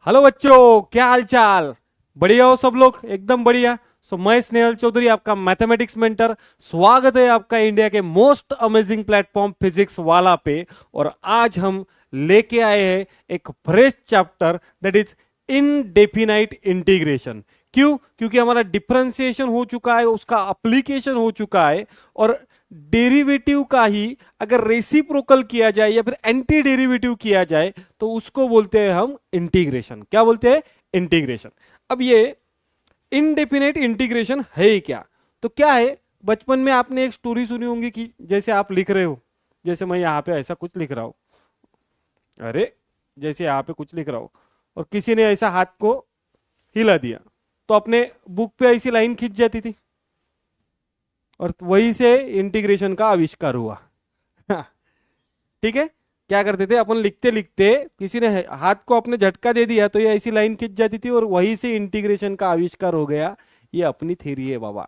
Hello बच्चों, क्या हाल चाल। बढ़िया हो सब लोग? एकदम बढ़िया। मैं स्नेहल चौधरी, आपका मैथमेटिक्स मेंटर। स्वागत है आपका इंडिया के मोस्ट अमेजिंग प्लेटफॉर्म फिजिक्स वाला पे। और आज हम लेके आए हैं एक fresh chapter, that is indefinite integration. क्यों? क्योंकि हमारा डिफरेंशिएशन हो चुका है, उसका एप्लीकेशन हो चुका है। और डेरिवेटिव का ही अगर रेसिप्रोकल किया जाए या फिर एंटी डेरिवेटिव किया जाए तो उसको बोलते हैं हम इंटीग्रेशन। क्या बोलते हैं? इंटीग्रेशन। अब ये इनडेफिनेट इंटीग्रेशन है क्या? तो क्या है, बचपन में आपने एक स्टोरी सुनी होंगी कि जैसे आप लिख रहे हो, जैसे मैं यहां पे ऐसा कुछ लिख रहा हूं। अरे, जैसे यहां पे कुछ लिख रहा हूं और किसी ने ऐसा हाथ को हिला दिया तो अपने बुक पे ऐसी लाइन खींच जाती थी और वहीं से इंटीग्रेशन का आविष्कार हुआ। ठीक है। क्या करते थे अपन, लिखते लिखते किसी ने हाथ को अपने झटका दे दिया तो ये ऐसी लाइन खिंच जाती थी और वहीं से इंटीग्रेशन का आविष्कार हो गया। ये अपनी थ्योरी है बाबा।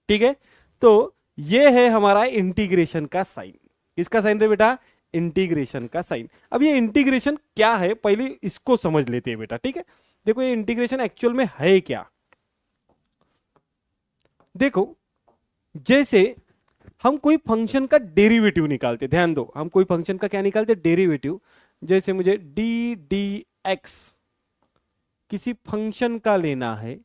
ठीक है। तो ये है हमारा इंटीग्रेशन का साइन। किसका साइन रे बेटा? इंटीग्रेशन का साइन। अब ये इंटीग्रेशन क्या है, पहले इसको समझ लेते हैं बेटा। ठीक है। देखो, ये इंटीग्रेशन एक्चुअल में है क्या। देखो, जैसे हम कोई फंक्शन का डेरिवेटिव निकालते, ध्यान दो, हम कोई फंक्शन का क्या निकालते? डेरिवेटिव। जैसे मुझे डी डी एक्स किसी फंक्शन का लेना है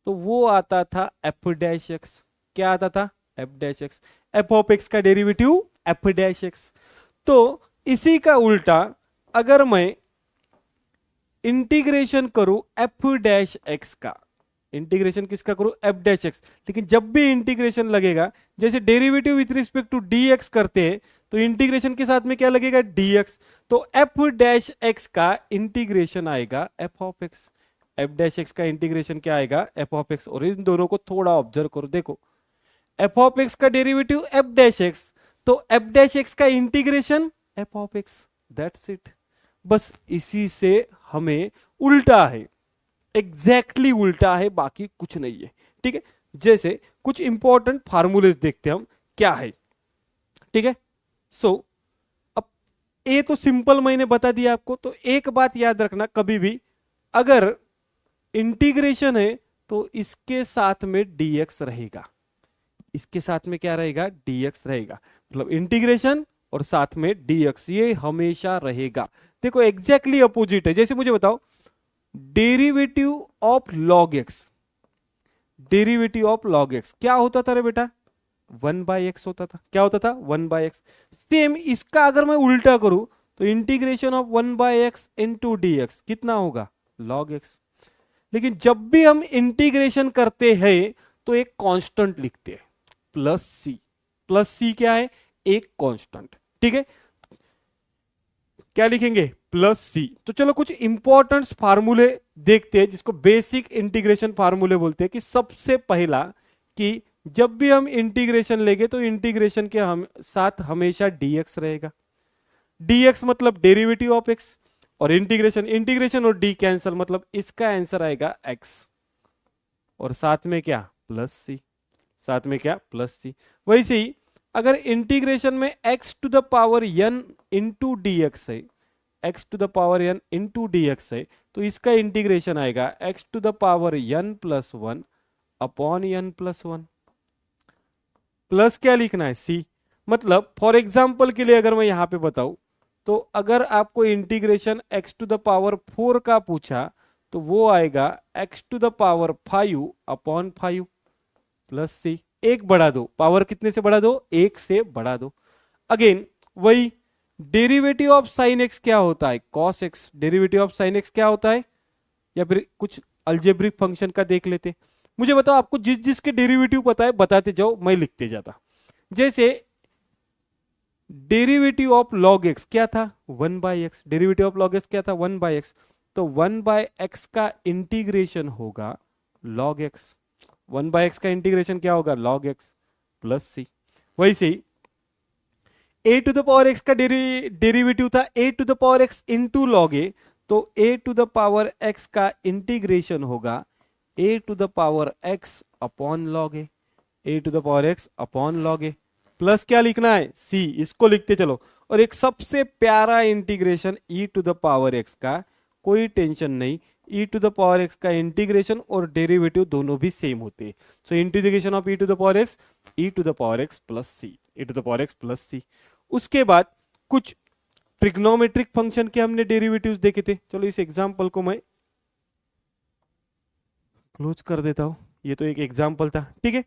तो वो आता था एफ डैश एक्स। क्या आता था? F dash x. F of x का डेरिवेटिव एफ डैश एक्स। तो इसी का उल्टा अगर मैं इंटीग्रेशन करूं एफ डैश एक्स का, इंटीग्रेशन किसका करूं? F dash x. लेकिन जब भी इंटीग्रेशन लगेगा, जैसे derivative with respect to d x करते हैं तो इंटीग्रेशन के साथ में क्या लगेगा? D x. तो एफ डैश एक्स का इंटीग्रेशन आएगा f of x. F dash x का इंटीग्रेशन क्या आएगा? F of x. और इन दोनों को थोड़ा ऑब्जर्व करो, देखो, एफ ऑफ एक्स का डेरिवेटिव एफ डैश एक्स, तो एफ डैश एक्स का integration F of x. That's it. बस इसी से हमें उल्टा है, एग्जैक्टली उल्टा है, बाकी कुछ नहीं है। ठीक है। जैसे कुछ इंपॉर्टेंट फार्मूले देखते हैं हम, क्या है। ठीक है। सो अब ये तो सिंपल मैंने बता दिया आपको। तो एक बात याद रखना, कभी भी अगर इंटीग्रेशन है तो इसके साथ में dx रहेगा। इसके साथ में क्या रहेगा? dx रहेगा। मतलब इंटीग्रेशन और साथ में dx, ये हमेशा रहेगा। देखो, एग्जैक्टली अपोजिट है। जैसे मुझे बताओ, derivative of log x, derivative of log x क्या होता था रे बेटा? 1/x होता था। क्या होता था? 1/x। सेम इसका अगर मैं उल्टा करूं तो integration of 1/x into D x कितना होगा? Log x. लेकिन जब भी हम इंटीग्रेशन करते हैं तो एक कांस्टेंट लिखते हैं, प्लस सी। प्लस सी क्या है? एक कांस्टेंट। ठीक है। क्या लिखेंगे? Plus c. तो चलो कुछ इंपॉर्टेंट फार्मूले देखते हैं जिसको बेसिक इंटीग्रेशन फार्मूले बोलते हैं। कि सबसे पहला, कि जब भी हम इंटीग्रेशन लेंगे तो इंटीग्रेशन के साथ हमेशा dx रहेगा। dx मतलब डेरिवेटिव ऑफ x। और इंटीग्रेशन, इंटीग्रेशन और d कैंसल, मतलब इसका आंसर आएगा x। और साथ में क्या? Plus c. साथ में क्या? प्लस सी। वैसे ही अगर इंटीग्रेशन में x to the power n into D x है, x to the power n into D x है, तो इसका इंटीग्रेशन आएगा x to the power n plus one upon n plus one. Plus क्या लिखना है? c। मतलब फॉर एग्जाम्पल के लिए अगर मैं यहां पे बताऊं, तो अगर आपको integration x to the power 4 का पूछा तो वो आएगा x to the power 5 upon 5 plus C. एक बढ़ा दो, पावर कितने से बढ़ा दो? एक से बढ़ा दो। अगेन वही, डेरिवेटिव ऑफ साइन एक्स क्या होता है? Cos X. Derivative of sine X क्या होता है? या फिर कुछ अल्जेब्रिक फंक्शन का देख लेते। मुझे बताओ, आपको जिस जिसके डेरिवेटिव पता है बताते जाओ, मैं लिखते जाता। जैसे डेरिवेटिव ऑफ लॉग एक्स क्या था? 1/x। Derivative of log x क्या था? 1/x। तो 1/x का इंटीग्रेशन होगा लॉग एक्स। 1/x का इंटीग्रेशन क्या होगा? लॉग एक्स प्लस सी। वैसे ही a to the power x का डेरिवेटिव था a to the power x into log A. तो a to the power x का इंटीग्रेशन होगा a to the power x upon log A. a to the power x upon log A. Plus क्या लिखना है? c। इसको लिखते चलो। और एक सबसे प्यारा integration e to the power x का, कोई टेंशन नहीं, e to the power x का इंटीग्रेशन और डेरिवेटिव दोनों भी सेम होते हैं। So integration of e to the power x, e to the power x plus c, e to the power x plus c। उसके बाद कुछ ट्रिग्नोमेट्रिक फंक्शन के हमने डेरिवेटिव्स देखे थे। चलो इस एग्जांपल को मैं क्लोज कर देता हूं, ये तो एक एग्जांपल था, ठीक है।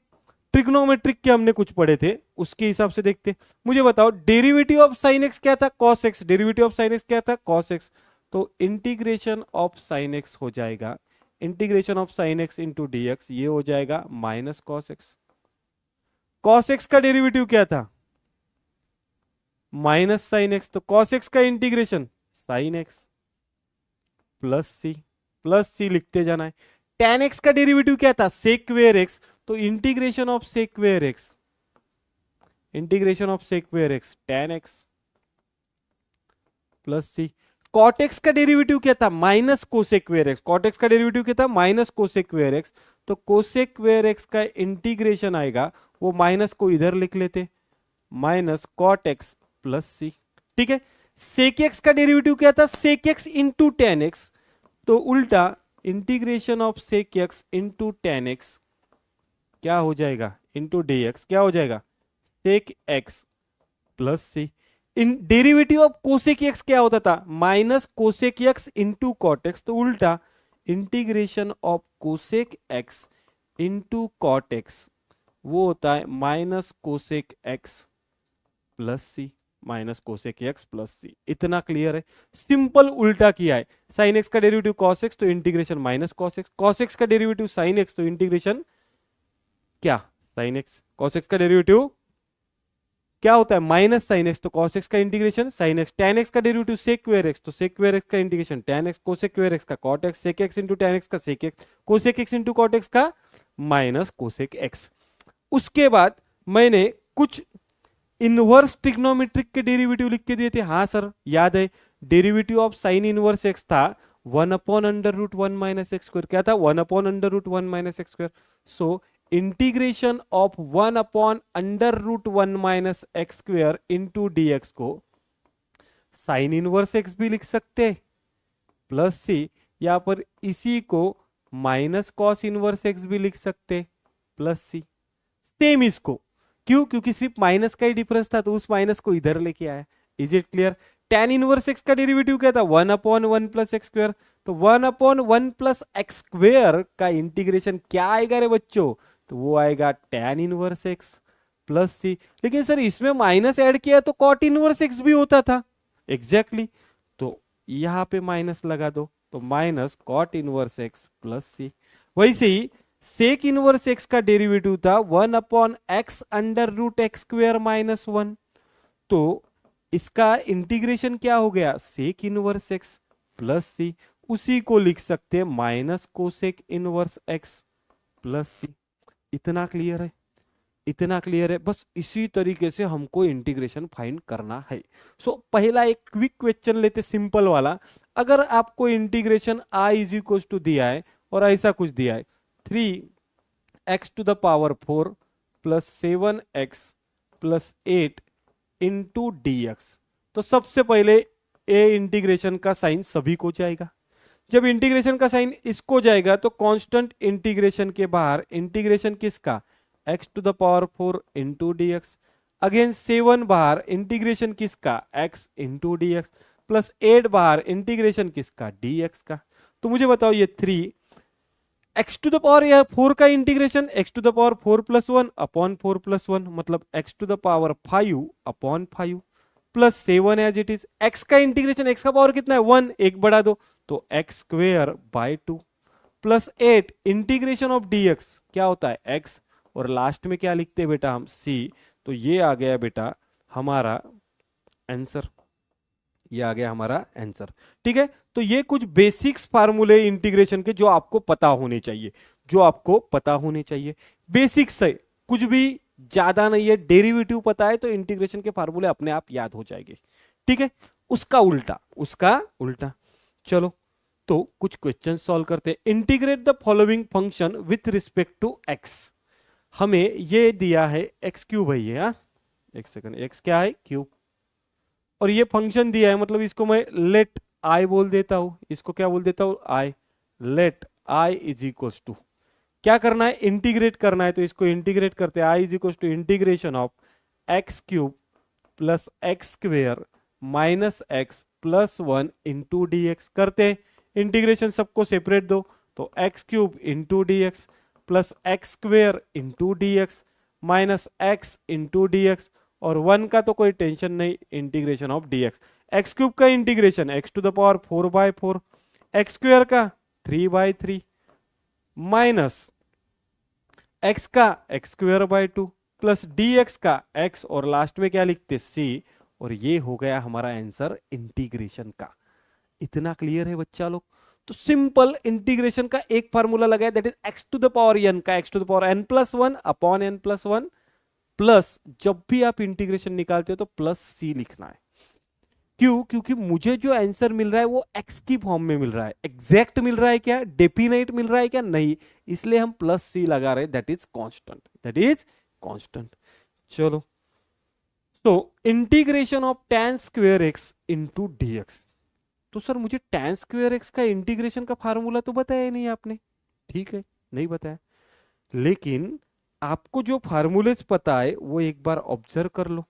ट्रिग्नोमेट्रिक के हमने कुछ पढ़े थे, उसके हिसाब से देखते। मुझे बताओ डेरिवेटिव ऑफ साइन एक्स क्या था, cos X. Derivative of sine X क्या था, कॉस एक्स। तो इंटीग्रेशन ऑफ साइन एक्स हो जाएगा, integration of sine X into D X, ये हो जाएगा minus cos X. Cos X का डेरिवेटिव क्या था, माइनस साइन एक्स, तो कॉस एक्स का इंटीग्रेशन साइन एक्स प्लस सी लिखते जाना है। tan x का डेरिवेटिव क्या था, सेक्वेयर एक्स, तो integration of sec square X, integration of sec square x tan x plus C. Cot x का डेरिवेटिव क्या था, माइनस कोसेक्वेयर एक्स। कॉट एक्स का डेरिवेटिव क्या था, माइनस कोसेक्वेयर एक्स, तो कोसेक्वेयर एक्स का इंटीग्रेशन आएगा, वो माइनस को इधर लिख लेते, minus cot x plus c, ठीक है। सेक एक्स का डेरिवेटिव क्या था, sec x into tan x, तो उल्टा integration of sec x into tan x क्या हो जाएगा, इंटू डी एक्स क्या हो जाएगा, सेक एक्स प्लस सी। इन डेरिवेटिव ऑफ कोसेक एक्स क्या होता था, minus cosec x into cot x, तो उल्टा integration of cosec x into cot x वो होता है माइनस कोसेक एक्स प्लस सी, minus cosec x plus C. इतना क्लियर है, सिंपल उल्टा किया है। साइन एक्स का डेरिवेटिव कॉस एक्स, तो integration minus cos X. Cos X का डेरिवेटिव साइन एक्स, तो इंटीग्रेशन क्या, साइन एक्स। कॉस एक्स का डेरिवेटिव क्या होता है, माइनस साइन एक्स, तो कॉस एक्स का integration sine x. Ten X का डेरिवेटिव सेक्वेयर एक्स, तो सेक्वेयर एक्स का इंटीग्रेशन टेन एक्स, कोसेक्वेयर एक्स का cot X, sec x into tan X का sec X, cosec x into cot x का minus cosec X. उसके बाद मैंने कुछ इनवर्स ट्रिग्नोमेट्रिक के डेरिवेटिव लिख के दिए थे, हाँ सर याद है। Derivative of sine inverse x था 1/√1 माइनस एक्स स्क्वायर, क्या था 1/√1 minus x square. So integration of 1/√1 minus x square into D x को साइन इनवर्स एक्स भी लिख सकते प्लस सी, यहां पर इसी को माइनस कॉस इनवर्स एक्स भी लिख सकते प्लस सी। सेम इसको, क्यों, क्योंकि सिर्फ माइनस का ही डिफरेंस था, तो उस माइनस को इधर लेके आया। Is it clear. tan inverse x का डेरिवेटिव क्या था, 1/1 प्लस एक्स स्क्वायर, तो 1/1 प्लस एक्स स्क्वायर का इंटीग्रेशन क्या आएगा रे बच्चों, तो वो आएगा tan inverse X plus c. लेकिन सर इसमें माइनस ऐड किया तो cot इनवर्स एक्स भी होता था, एग्जैक्टली तो यहां पे माइनस लगा दो, तो minus cot inverse X plus सी। वैसे ही सेक इनवर्स एक्स का डेरिवेटिव था 1/x√x स्क्वायर माइनस 1, तो इसका इंटीग्रेशन क्या हो गया, sec inverse X plus C. उसी को लिख सकते हैं minus cosec inverse X plus C. इतना क्लियर है, इतना क्लियर है। बस इसी तरीके से हमको इंटीग्रेशन फाइंड करना है। सो पहला एक क्विक क्वेश्चन लेते, सिंपल वाला। अगर आपको integration i is equal to दिया है और ऐसा कुछ दिया है 3x to the power 4 plus 7x plus 8 into D x, तो सबसे पहले ए इंटीग्रेशन का साइन सभी को जाएगा। जब इंटीग्रेशन का साइन इसको जाएगा तो कांस्टेंट इंटीग्रेशन के बाहर इंटीग्रेशन किसका, x to the power 4 into D x, again 7 बाहर इंटीग्रेशन किसका, x into D x, plus 8 बाहर इंटीग्रेशन किसका, डी एक्स का। तो मुझे बताओ ये 3 x टू द पावर या 4 का integration x to the power 4 plus 1 upon 4 plus 1, मतलब x to the power 5 upon 5 plus 7 as it is. x का इंटीग्रेशन, x का पावर कितना है 1, एक बढ़ा दो तो x square by 2 plus 8 integration of dx क्या होता है x, और लास्ट में क्या लिखते हैं बेटा हम c। तो ये आ गया बेटा हमारा आंसर, ये आ गया हमारा आंसर, ठीक है। तो ये कुछ बेसिक्स फार्मूले इंटीग्रेशन के जो आपको पता होने चाहिए, जो आपको पता होने चाहिए, बेसिक्स है, कुछ भी ज्यादा नहीं है। डेरिवेटिव पता है तो इंटीग्रेशन के फार्मूले अपने आप याद हो जाएंगे, ठीक है। उसका उल्टा, उसका उल्टा। चलो तो कुछ क्वेश्चन सॉल्व करते हैं। Integrate the following function with respect to x. हमें ये दिया है एक्स क्यूब है ये, एक सेकंड, एक्स क्या है क्यूब, और ये फंक्शन दिया है, मतलब इसको मैं लेट आई बोल देता हूं, इसको क्या बोल देता हूं, I. Let I is equal to, क्या करना है, इंटीग्रेट करना है, तो इसको इंटीग्रेट करते हैं। I is equal to integration of x cube plus X square minus X plus one into D x करते हैं। इंटीग्रेशन सबको सेपरेट दो, तो X cube into D x plus X square into D X minus X into D X, और one का तो कोई tension नहीं, integration of D x. X cube का integration X to the power 4/4, X square का 3/3 minus x का x square by 2 plus D x का x, और लास्ट में क्या लिखते सी, और ये हो गया हमारा आंसर इंटीग्रेशन का। इतना क्लियर है बच्चा लोग? तो सिंपल इंटीग्रेशन का एक फार्मूला लगाया, that is X to the power N का X to the power N plus one upon N plus one, plus जब भी आप इंटीग्रेशन निकालते हो तो प्लस सी लिखना है। क्यों? क्योंकि मुझे जो आंसर मिल रहा है वो एक्स की फॉर्म में मिल रहा है। एग्जैक्ट मिल रहा है क्या, डेफिनेट मिल रहा है क्या, नहीं, इसलिए हम प्लस सी लगा रहे हैं, that is constant, that is constant. चलो, तो integration of tan square X into D x. तो सर मुझे tan स्क्वेयर एक्स का इंटीग्रेशन का फार्मूला तो बताया ही नहीं आपने। ठीक है, नहीं बताया, लेकिन आपको जो फार्मूलेज पता है वो एक बार ऑब्जर्व कर लो।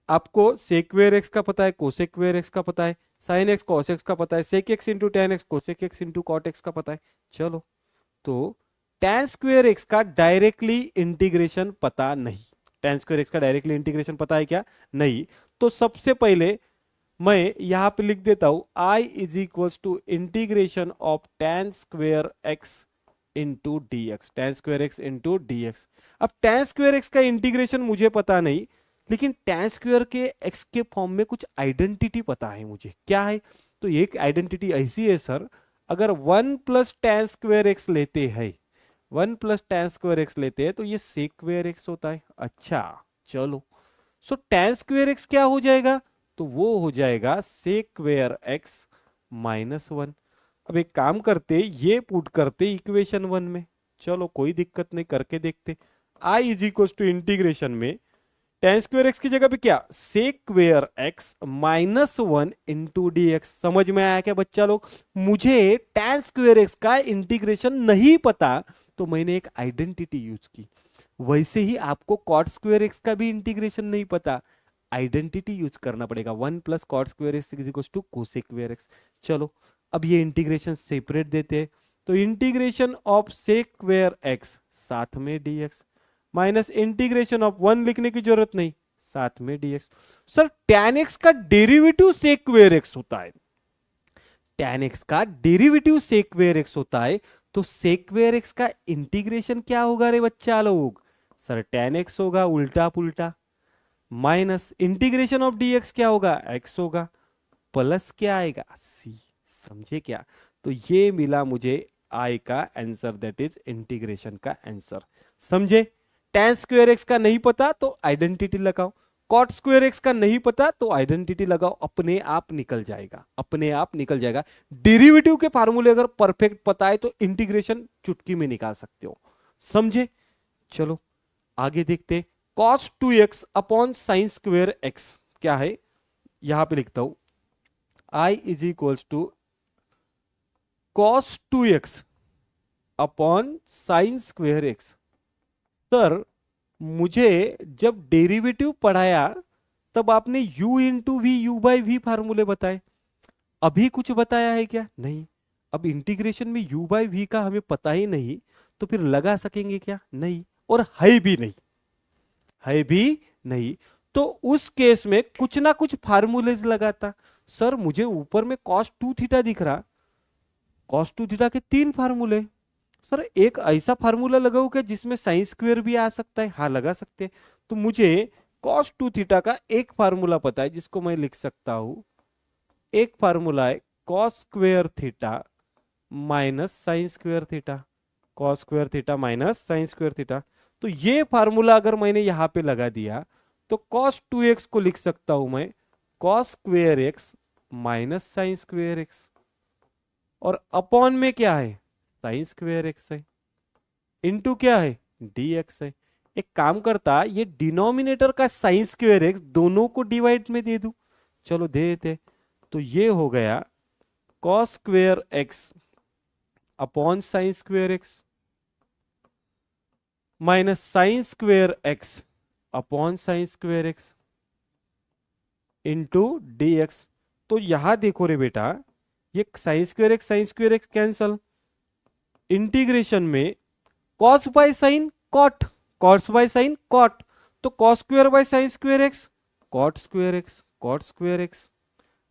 आपको सेक्वेयर एक्स का पता है, कोसेक्वेयर एक्स का पता है, साइन एक्स कॉस एक्स का पता है, sec x into tan x, cosec x into cot x का पता है। चलो, तो tan स्क्वेयर एक्स का डायरेक्टली इंटीग्रेशन पता नहीं। tan स्क्वेयर एक्स का डायरेक्टली इंटीग्रेशन पता है क्या, नहीं। तो सबसे पहले मैं यहां पे लिख देता हूं I is equal to integration of tan square X into D X, tan square X into D X. अब tan स्क्वेयर एक्स का इंटीग्रेशन मुझे पता नहीं, लेकिन tan स्क्वेयर के एक्स के फॉर्म में कुछ आइडेंटिटी पता है मुझे। क्या है? तो एक आइडेंटिटी ऐसी है सर, अगर 1 प्लस tan स्क्वेयर एक्स लेते हैं, 1 प्लस tan स्क्वेयर एक्स लेते हैं, तो ये सेक्वेयर एक्स होता है। अच्छा, चलो, सो tan स्क्वेयर एक्स क्या हो जाएगा, तो वो हो जाएगा सेक्वेयर एक्स माइनस वन। अब एक काम करते, ये पुट करते इक्वेशन 1 में। चलो, कोई दिक्कत नहीं, करके देखते। I is equal to integration में tan स्क्वेयर एक्स की जगह पे क्या, sec square X minus one into D X. समझ में आया क्या बच्चा लोग? मुझे tan स्क्वेयर एक्स का इंटीग्रेशन नहीं पता, तो मैंने एक आइडेंटिटी यूज की। वैसे ही आपको कॉट स्क्वेयर एक्स का भी इंटीग्रेशन नहीं पता, आइडेंटिटी यूज करना पड़ेगा। 1 plus cot square X is equal to cosec square X. चलो, अब ये इंटीग्रेशन सेपरेट देते हैं, तो इंटीग्रेशन ऑफ सेक्वेयर एक्स साथ में D X minus integration of 1 लिखने की जरूरत नहीं, साथ में dx। सर tan x का डेरिवेटिव सेक्वेयर x होता है, tan x का डेरिवेटिव सेक्वेयर x होता है, तो सेक्वेयर x का इंटीग्रेशन क्या होगा रे बच्चा लोग? सर tan x होगा, उल्टा पुल्टा, माइनस इंटीग्रेशन ऑफ dx क्या होगा, x होगा, प्लस क्या आएगा, c। समझे क्या? तो ये मिला मुझे i का आंसर, दैट इज इंटीग्रेशन का आंसर। समझे? tan स्क्वेयर एक्स का नहीं पता तो आइडेंटिटी लगाओ, कॉट स्क्वेयर एक्स का नहीं पता तो आइडेंटिटी लगाओ, अपने आप निकल जाएगा, अपने आप निकल जाएगा। डेरिवेटिव के फार्मूले अगर परफेक्ट पता है तो इंटीग्रेशन चुटकी में निकाल सकते हो। समझे? चलो आगे देखते। cos 2x upon sine square x क्या है, यहां पे लिखता हूं i is equals to cos 2x upon sine square x. Sir मुझे जब डेरिवेटिव पढ़ाया तब आपने u into v u by v फार्मूले बताए, अभी कुछ बताया है क्या? नहीं। अब इंटीग्रेशन में u बाई वी का हमें पता ही नहीं, तो फिर लगा सकेंगे क्या? नहीं, और है भी नहीं, है भी नहीं। तो उस केस में कुछ ना कुछ फार्मूलेज लगाता। सर मुझे ऊपर में cos 2 थीटा दिख रहा, cos 2 थीटा के 3 फार्मूले। सर एक ऐसा फार्मूला लगाओ क्या जिसमें साइन स्क्वेयर भी आ सकता है? हाँ, लगा सकते हैं। तो मुझे cos 2 थीटा का एक फार्मूला पता है जिसको मैं लिख सकता हूं, एक फार्मूला है cos square theta minus sine square theta, cos square theta minus sine square theta. तो ये फार्मूला अगर मैंने यहां पे लगा दिया तो cos 2x को लिख सकता हूं मैं cos square X minus sine square X, और अपॉन में क्या है, साइन स्क्वेयर एक्स है, इनटू क्या है, dx है। एक काम करता, ये डिनोमिनेटर का साइन स्क्वेयर एक्स दोनों को डिवाइड में दे दूं। चलो दे देते, तो ये हो गया cos square X upon sine square X minus sine square X upon sine square X into D x. तो यहां देखो रे बेटा, ये sine square X cancel, integration में cos by sine cot, cos by sine cot, तो cos square by sine square X cot square X, cot square X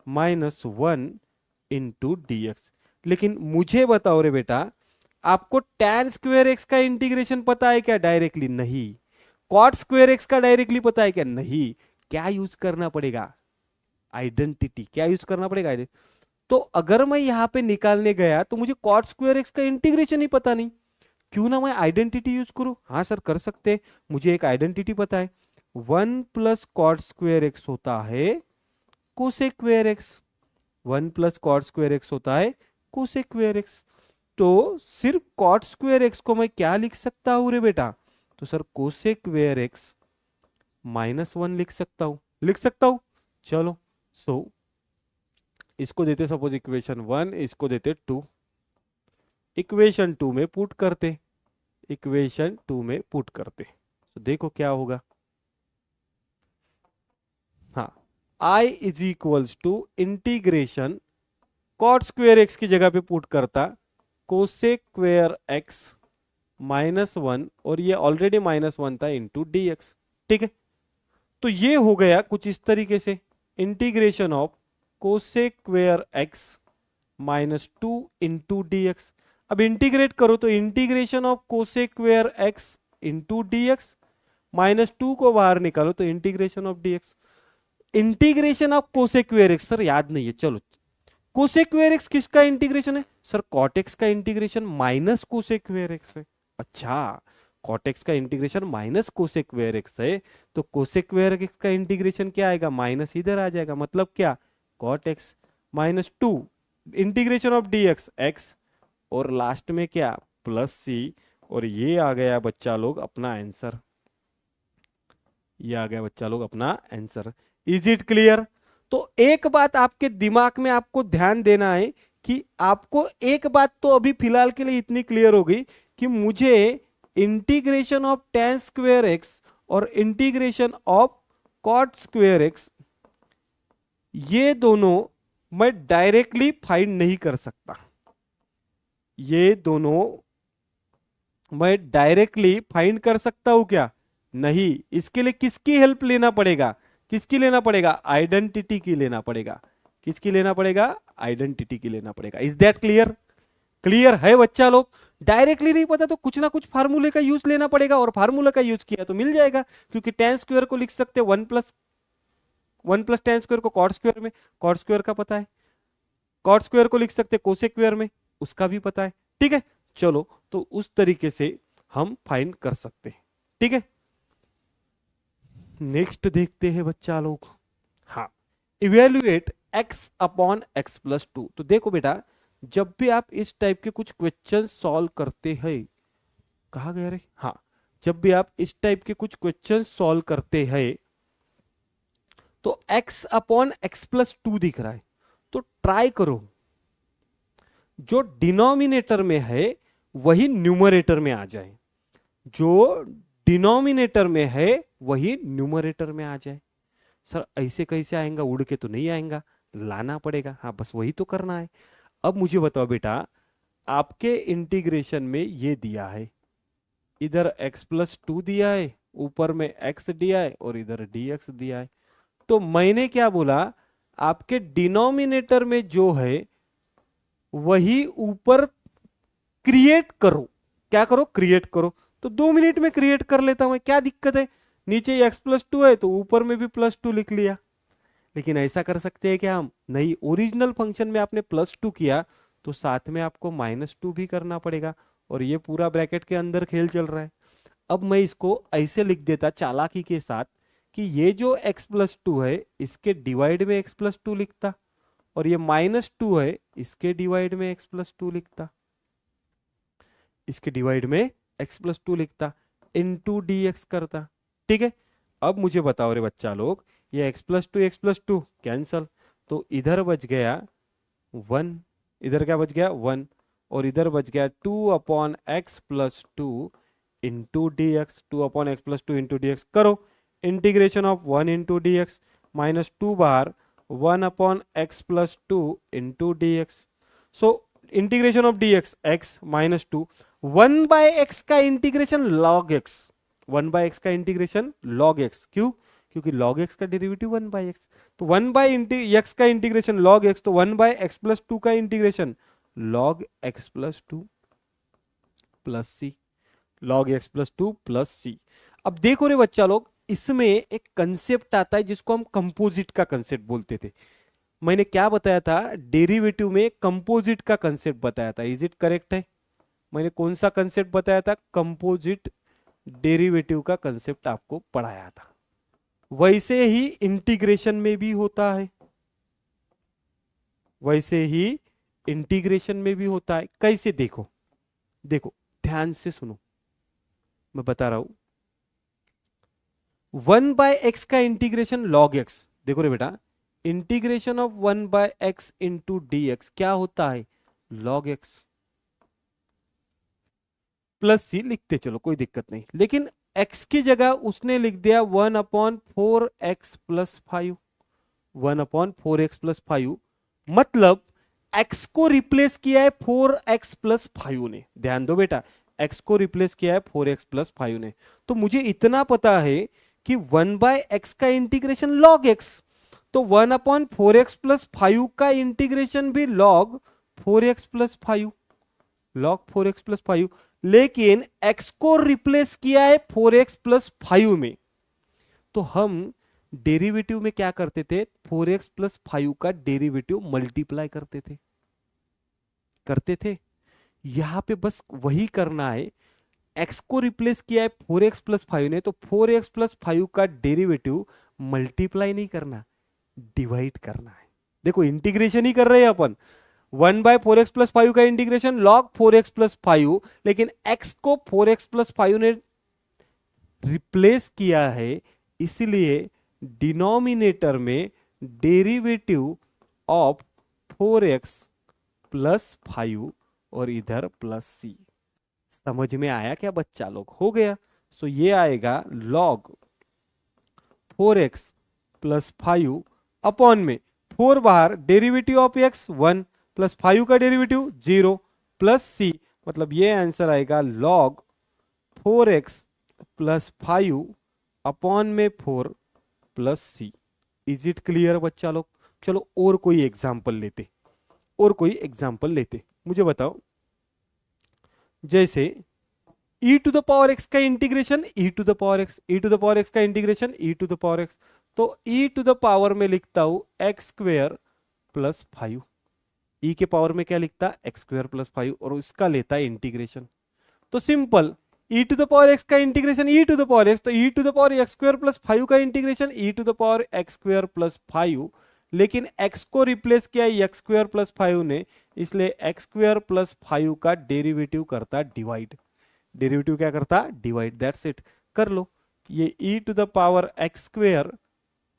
minus 1 into D X. लेकिन मुझे बताओ रे बेटा, आपको tan स्क्वेयर एक्स का integration पता है क्या डायरेक्टली? नहीं। कॉट स्क्वेयर एक्स का डायरेक्टली पता है क्या? नहीं। क्या यूज करना पड़ेगा? आइडेंटिटी। क्या यूज करना पड़ेगा? तो अगर मैं यहां पे निकालने गया तो मुझे कॉट स्क्वेयर एक्स का इंटीग्रेशन ही पता नहीं, क्यों ना मैं आइडेंटिटी यूज करूं? हाँ सर कर सकते, मुझे एक आइडेंटिटी पता है, 1 प्लस कॉट स्क्वेयर एक्स होता है cosec square x, 1 plus cot square x होता है कोसेक स्क्वेयर एक्स। तो सिर्फ कॉट स्क्वेयर एक्स को मैं क्या लिख सकता हूं रे बेटा? तो sir cosec square X minus 1 लिख सकता हूं, लिख सकता हूं। चलो इसको देते सपोज इक्वेशन 1, इसको देते 2, इक्वेशन 2 में पुट करते, इक्वेशन 2 में पुट करते, तो देखो क्या होगा। हाँ, i is equals to integration cot square x की जगह पे पुट करता कोसेक स्क्वेयर एक्स माइनस 1, और ये ऑलरेडी माइनस 1 था, इंटू डी एक्स। ठीक है, तो ये हो गया कुछ इस तरीके से, integration of cosec square X minus 2 into D X. अब इंटीग्रेट करो तो integration of cosec square X into D X, minus 2 को बाहर निकालो तो integration of D x. Integration of cosec square x sir याद नहीं है, चलो कोसेक स्क्वेयर एक्स किसका इंटीग्रेशन है? सर कॉट एक्स का integration minus cosec square x है। अच्छा, कॉट एक्स का integration minus cosec square x है, तो कोसेक स्क्वेयर एक्स का इंटीग्रेशन क्या आएगा? माइनस इधर आ जाएगा, मतलब क्या? Cot x minus 2 integration of D x x, और लास्ट में क्या? Plus c. और ये आ गया बच्चा लोग अपना आंसर, ये आ गया बच्चा लोग अपना आंसर। Is it clear? तो एक बात आपके दिमाग में आपको ध्यान देना है कि आपको एक बात तो अभी फिलहाल के लिए इतनी क्लियर हो गई कि मुझे integration of tan square X और integration of cot square x, ये दोनों मैं डायरेक्टली फाइंड नहीं कर सकता, ये दोनों मैं डायरेक्टली फाइंड कर सकता हूं क्या? नहीं। इसके लिए किसकी हेल्प लेना पड़ेगा? किसकी लेना पड़ेगा? आइडेंटिटी की लेना पड़ेगा। किसकी लेना पड़ेगा? आइडेंटिटी की लेना पड़ेगा। Is that clear? क्लियर है बच्चा लोग? डायरेक्टली नहीं पता तो कुछ ना कुछ फार्मूले का यूज लेना पड़ेगा, और फार्मूला का यूज किया तो मिल जाएगा, क्योंकि tan स्क्वायर को लिख सकते 1 प्लस tan स्क्वायर को कॉट स्क्वायर में, कॉट स्क्वायर का पता है, कॉट स्क्वायर को लिख सकते कोसेक स्क्वायर में, उसका भी पता है। ठीक है, चलो तो उस तरीके से हम फाइंड कर सकते हैं। ठीक है, नेक्स्ट देखते हैं बच्चा लोग। हाँ, evaluate x upon x plus 2। तो देखो बेटा, जब भी आप इस टाइप के कुछ क्वेश्चन सॉल्व करते हैं, कहा गया रे? हाँ, जब भी आप इस टाइप के कुछ क्वेश्चन सॉल्व करते हैं तो x अपॉन x प्लस 2 दिख रहा है, तो ट्राई करो जो डिनोमिनेटर में है वही न्यूमरेटर में आ जाए, जो डिनोमिनेटर में है वही न्यूमरेटर में आ जाए। सर ऐसे कैसे आएगा? उड़ के तो नहीं आएगा, लाना पड़ेगा। हाँ, बस वही तो करना है। अब मुझे बताओ बेटा, आपके इंटीग्रेशन में ये दिया है, इधर x प्लस 2 दिया है, ऊपर में x दिया है, और इधर dx दिया है। तो मैंने क्या बोला, आपके डिनोमिनेटर में जो है वही ऊपर क्रिएट करो। क्या करो? क्रिएट करो। तो 2 मिनट में क्रिएट कर लेता हूं, क्या दिक्कत है? नीचे x प्लस 2 है तो ऊपर में भी प्लस 2 लिख लिया। लेकिन ऐसा कर सकते हैं क्या हम? नहीं, ओरिजिनल फंक्शन में आपने प्लस 2 किया तो साथ में आपको माइनस 2 भी करना पड़ेगा, और ये पूरा ब्रैकेट के अंदर खेल चल रहा है। अब मैं इसको ऐसे लिख देता चालाकी के साथ कि ये जो x प्लस 2 है इसके डिवाइड में x प्लस 2 लिखता, और ये माइनस 2 है इसके डिवाइड में x प्लस 2 लिखता, इसके डिवाइड में x प्लस 2 लिखता, इंटू डी एक्स करता। ठीक है, अब मुझे बताओ रे बच्चा लोग, ये x प्लस 2 कैंसल, तो इधर बच गया 1, इधर क्या बच गया 1, और इधर बच गया 2/x+2 into D X, 2/x+2 into D x. करो integration of 1 into D X minus 2 बार 1/x+2 into D X. So integration of D x X minus 2, 1/x का इंटीग्रेशन log x, 1/x का इंटीग्रेशन log x, क्यों? क्योंकि log x का derivative 1/x, तो 1/x का integration log x, तो 1/x+2 का इंटीग्रेशन log x+2 प्लस सी, log x+2 plus c. अब देखो रे बच्चा लोग, इसमें एक कंसेप्ट आता है जिसको हम कंपोजिट का कंसेप्ट बोलते थे। मैंने क्या बताया था? डेरिवेटिव में कंपोजिट का कंसेप्ट बताया था। इज इट करेक्ट है? मैंने कौन सा कंसेप्ट बताया था? कंपोजिट डेरिवेटिव का कंसेप्ट आपको पढ़ाया था। वैसे ही इंटीग्रेशन में भी होता है, वैसे ही इंटीग्रेशन में भी होता है। कैसे? देखो देखो ध्यान से सुनो, मैं बता रहा हूं। 1/x का इंटीग्रेशन log x, देखो रे बेटा, integration of 1/x into D x क्या होता है? log x प्लस सी लिखते चलो, कोई दिक्कत नहीं। लेकिन x की जगह उसने लिख दिया 1/4x+5, 1/4x+5, मतलब x को रिप्लेस किया है 4x+5 ने। ध्यान दो बेटा, x को रिप्लेस किया है 4x+5 ने। तो मुझे इतना पता है कि 1/x का इंटीग्रेशन log x, तो 1/4x+5 का इंटीग्रेशन भी log 4x+5, log 4x+5। लेकिन x को रिप्लेस किया है 4x+5 में, तो हम डेरिवेटिव में क्या करते थे? 4x+5 का डेरिवेटिव मल्टीप्लाई करते थे। यहां पे बस वही करना है। x को रिप्लेस किया है 4x+5 ने, तो 4x+5 का डेरिवेटिव मल्टीप्लाई नहीं करना, डिवाइड करना है। देखो इंटीग्रेशन ही कर रहे हैं अपन, 1/4x+5 का इंटीग्रेशन log 4x+5, लेकिन x को 4x+5 ने रिप्लेस किया है, इसलिए डिनोमिनेटर में डेरिवेटिव ऑफ 4x+5 और इधर प्लस सी। समझ में आया क्या बच्चा लोग? हो गया। सो ये आएगा log 4x+5 अपॉन में 4 बाहर, डेरिवेटिव ऑफ x 1 प्लस 5 का डेरिवेटिव 0 प्लस सी, मतलब ये आंसर आएगा log 4x+5 अपॉन में 4 plus c. Is it clear बच्चा लोग? चलो और कोई एग्जाम्पल लेते, मुझे बताओ। जैसे e to the power x का integration e to the power x का integration e to the power x, तो e टू द पावर में लिखता हूं x² + 5, e के पावर में क्या लिखता? x² + 5, और इसका लेता है इंटीग्रेशन। तो simple, e to the power x का integration e to the power x, तो e to the power x² + 5 का integration e to the power x² + 5, लेकिन x को रिप्लेस किया x² + 5 ने, इसलिए x² + 5 का डेरिवेटिव करता डिवाइड। डेरिवेटिव क्या करता? डिवाइड। That's it. कर लो, ये e to the power x²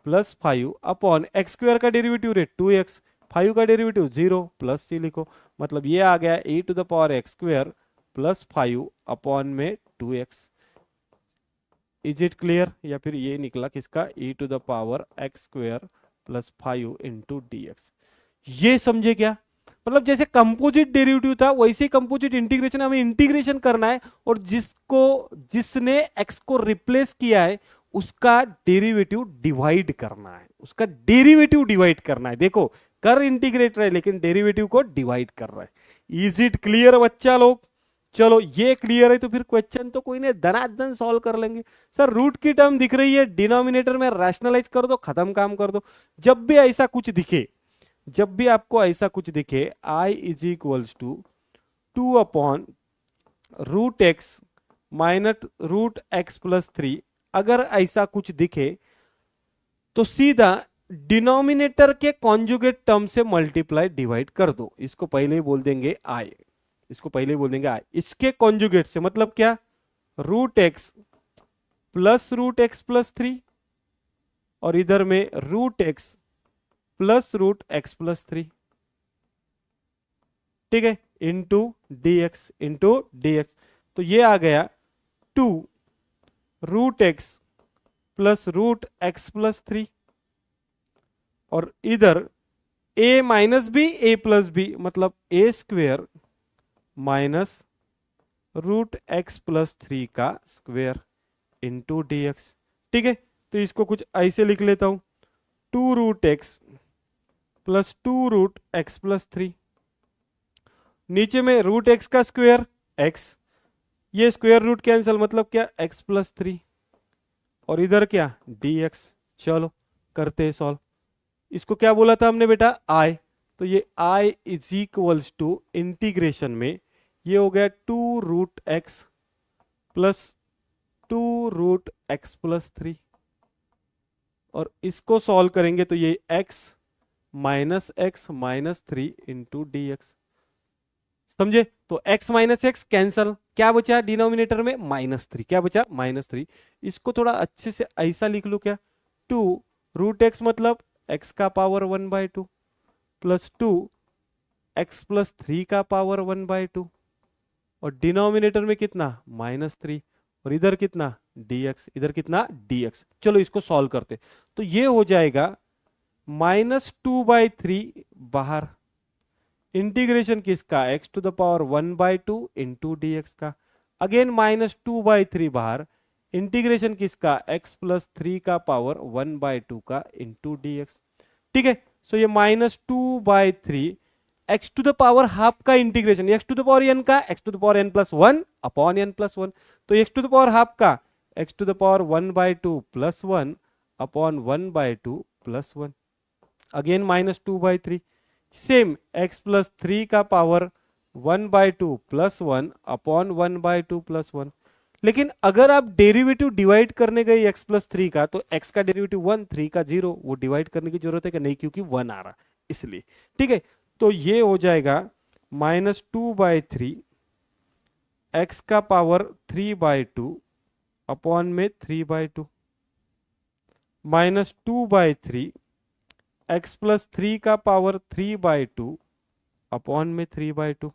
+ 5 upon x² का डेरिवेटिव रेट 2x, 5 का डेरिवेटिव 0 प्लस सी लिखो, मतलब ये आ गया e to the power x² + 5 upon में 2x। Is it clear? या फिर ये निकला किसका? e to the power x² + 5 into dx। ये समझे क्या? मतलब जैसे कंपोजिट डेरिवेटिव था, वैसे कंपोजिट इंटीग्रेशन, हमें इंटीग्रेशन करना है, और जिसने x को रिप्लेस किया है उसका डेरिवेटिव डिवाइड करना है। देखो कर इंटीग्रेट रहा है, लेकिन डेरिवेटिव को डिवाइड कर रहा है। इज इट क्लियर बच्चा लोग? चलो ये क्लियर है तो फिर क्वेश्चन तो कोई नहीं, धनाधन सॉल्व कर लेंगे। सर रूट की टर्म दिख रही है, डिनोमिनेटर में रैशनलाइज कर दो, खत्म काम कर दो। जब भी आपको ऐसा कुछ दिखे, i is equals to 2/√x minus √x + 3, अगर ऐसा कुछ दिखे तो सीधा डिनोमिनेटर के कॉन्जुगेट टर्म से मल्टीप्लाई डिवाइड कर दो। इसको पहले ही बोल देंगे i, इसके कॉन्जुगेट से, मतलब क्या? √x + √x + 3, और इधर में √x plus root x plus three, ठीक है, इंटू डी एक्स। तो ये आ गया 2 root x plus root x plus three, और इधर A minus B A plus B, मतलब A square minus root x plus three का स्क्वेयर इंटू डी एक्स, ठीक है। तो इसको कुछ ऐसे लिख लेता हूं, 2 root x plus 2 root x plus three, नीचे में रूट एक्स का स्क्वेयर एक्स, ये स्क्वेयर रूट कैंसिल, मतलब क्या एक्स प्लस थ्री, और इधर क्या डी एक्स। चलो करते हैं सॉल्व। इसको क्या बोला था हमने बेटा, आई, तो ये i is equals to integration में ये हो गया 2 root x plus 2 root x plus three, और इसको सॉल्व करेंगे तो ये x minus three into D x, समझे। तो x माइनस एक्स कैंसल, क्या बचा डिनोमिनेटर में माइनस थ्री, क्या बचा माइनस थ्री। इसको थोड़ा अच्छे से ऐसा लिख लो, क्या 2 रूट एक्स मतलब x का power 1/2 plus 2 x plus three का पावर 1/2, और डिनोमिनेटर में कितना माइनस थ्री, और इधर कितना dx, इधर कितना dx। चलो इसको सॉल्व करते, तो ये हो जाएगा -2/3 बाहर, इंटीग्रेशन किसका x to the power 1/2 into D x का, अगेन -2/3 बाहर, इंटीग्रेशन किसका x प्लस थ्री का पावर 1/2 का इंटू डी एक्स, ठीक है। सो ये -2/3 x to the power half का integration, x to the power n का x to the power n plus one upon n plus one, तो x to the power half का x to the power 1/2 plus one upon 1/2 plus one, again -2/3, same x plus three का power 1/2 plus one upon 1/2 plus one. लेकिन अगर आप derivative divide करने गए x plus three का, तो x का डेरिवेटिव 1, 3 का 0, वो डिवाइड करने की जरूरत है कि नहीं, क्योंकि 1 आ रहा इसलिए, ठीक है। तो ये हो जाएगा -2/3 x का पावर 3/2 अपॉन में 3/2 -2/3 x प्लस थ्री का पावर 3/2 अपॉन में 3/2।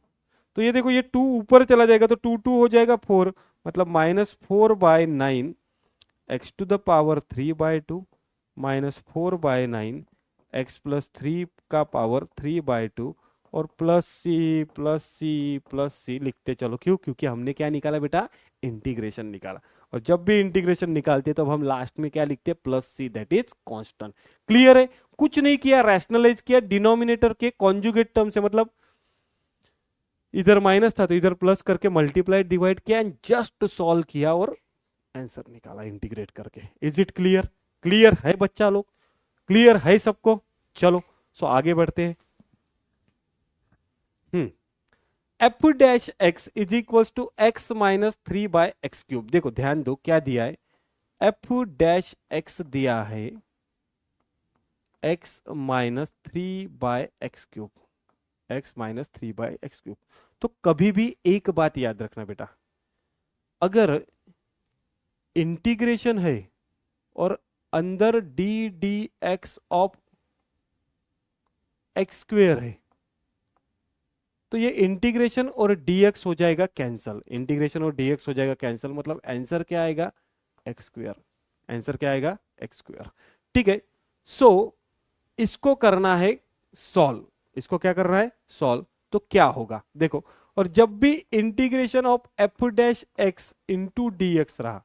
तो ये देखो, ये 2 ऊपर चला जाएगा तो 2 हो जाएगा 4, मतलब -4/9 x to the power 3/2 -4/9 x plus three का पावर 3/2, और प्लस सी लिखते चलो, क्यों, क्योंकि हमने क्या निकाला बेटा, इंटीग्रेशन निकाला, और जब भी इंटीग्रेशन निकालते तब हम लास्ट में क्या लिखते हैं, plus c, that is constant. Clear है, कुछ नहीं किया, रैशनलाइज किया डिनोमिनेटर के कॉन्जुगेट टर्म से, मतलब इधर माइनस था तो इधर प्लस करके मल्टीप्लाई डिवाइड किया एंड जस्ट सॉल्व किया और आंसर निकाला इंटीग्रेट करके। Is it clear? क्लियर है बच्चा लोग? क्लियर है सबको? चलो सो आगे बढ़ते हैं। F dash x is equal to x minus 3/x³। देखो ध्यान दो क्या दिया है, एफ डैश एक्स दिया है x minus 3/x³, x minus 3/x³। तो कभी भी एक बात याद रखना बेटा, अगर इंटीग्रेशन है और अंदर D D x of x² है, तो ये इंटीग्रेशन और dx हो जाएगा कैंसल, इंटीग्रेशन और dx हो जाएगा कैंसल, मतलब आंसर क्या आएगा, x²। आंसर क्या आएगा, x²। ठीक है, सो इसको करना है सॉल्व, इसको क्या करना है, सॉल्व। तो क्या होगा देखो, और जब भी integration of F dash x into D x रहा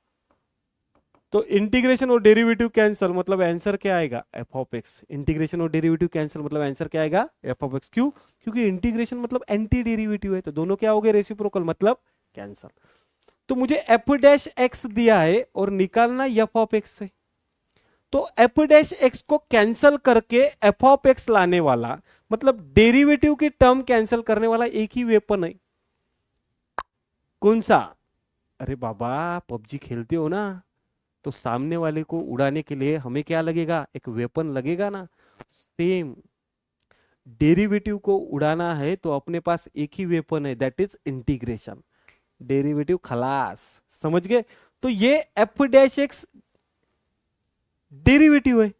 तो इंटीग्रेशन और डेरिवेटिव कैंसल, मतलब आंसर क्या आएगा, एफ ऑफ एक्स। इंटीग्रेशन और डेरिवेटिव कैंसल मतलब आंसर क्या आएगा, एफ ऑफ एक्स। क्यों? क्योंकि इंटीग्रेशन मतलब एंटी डेरिवेटिव है, तो दोनों क्या हो गए, रेसिप्रोकल, मतलब कैंसल। तो मुझे एफ डैश एक्स दिया है और निकालना एफ ऑफ एक्स से, तो एफ डैश एक्स को कैंसल करके एफ ऑफ एक्स लाने वाला, मतलब डेरिवेटिव की टर्म कैंसल करने वाला एक ही वेपन है। कौन सा? अरे बाबा पबजी खेलते हो ना, तो सामने वाले को उड़ाने के लिए हमें क्या लगेगा, एक वेपन लगेगा ना। सेम डेरिवेटिव को उड़ाना है तो अपने पास एक ही वेपन है, दैट इज इंटीग्रेशन। डेरिवेटिव खलास, समझ गए? तो ये एफ डैश एक्स डेरिवेटिव है,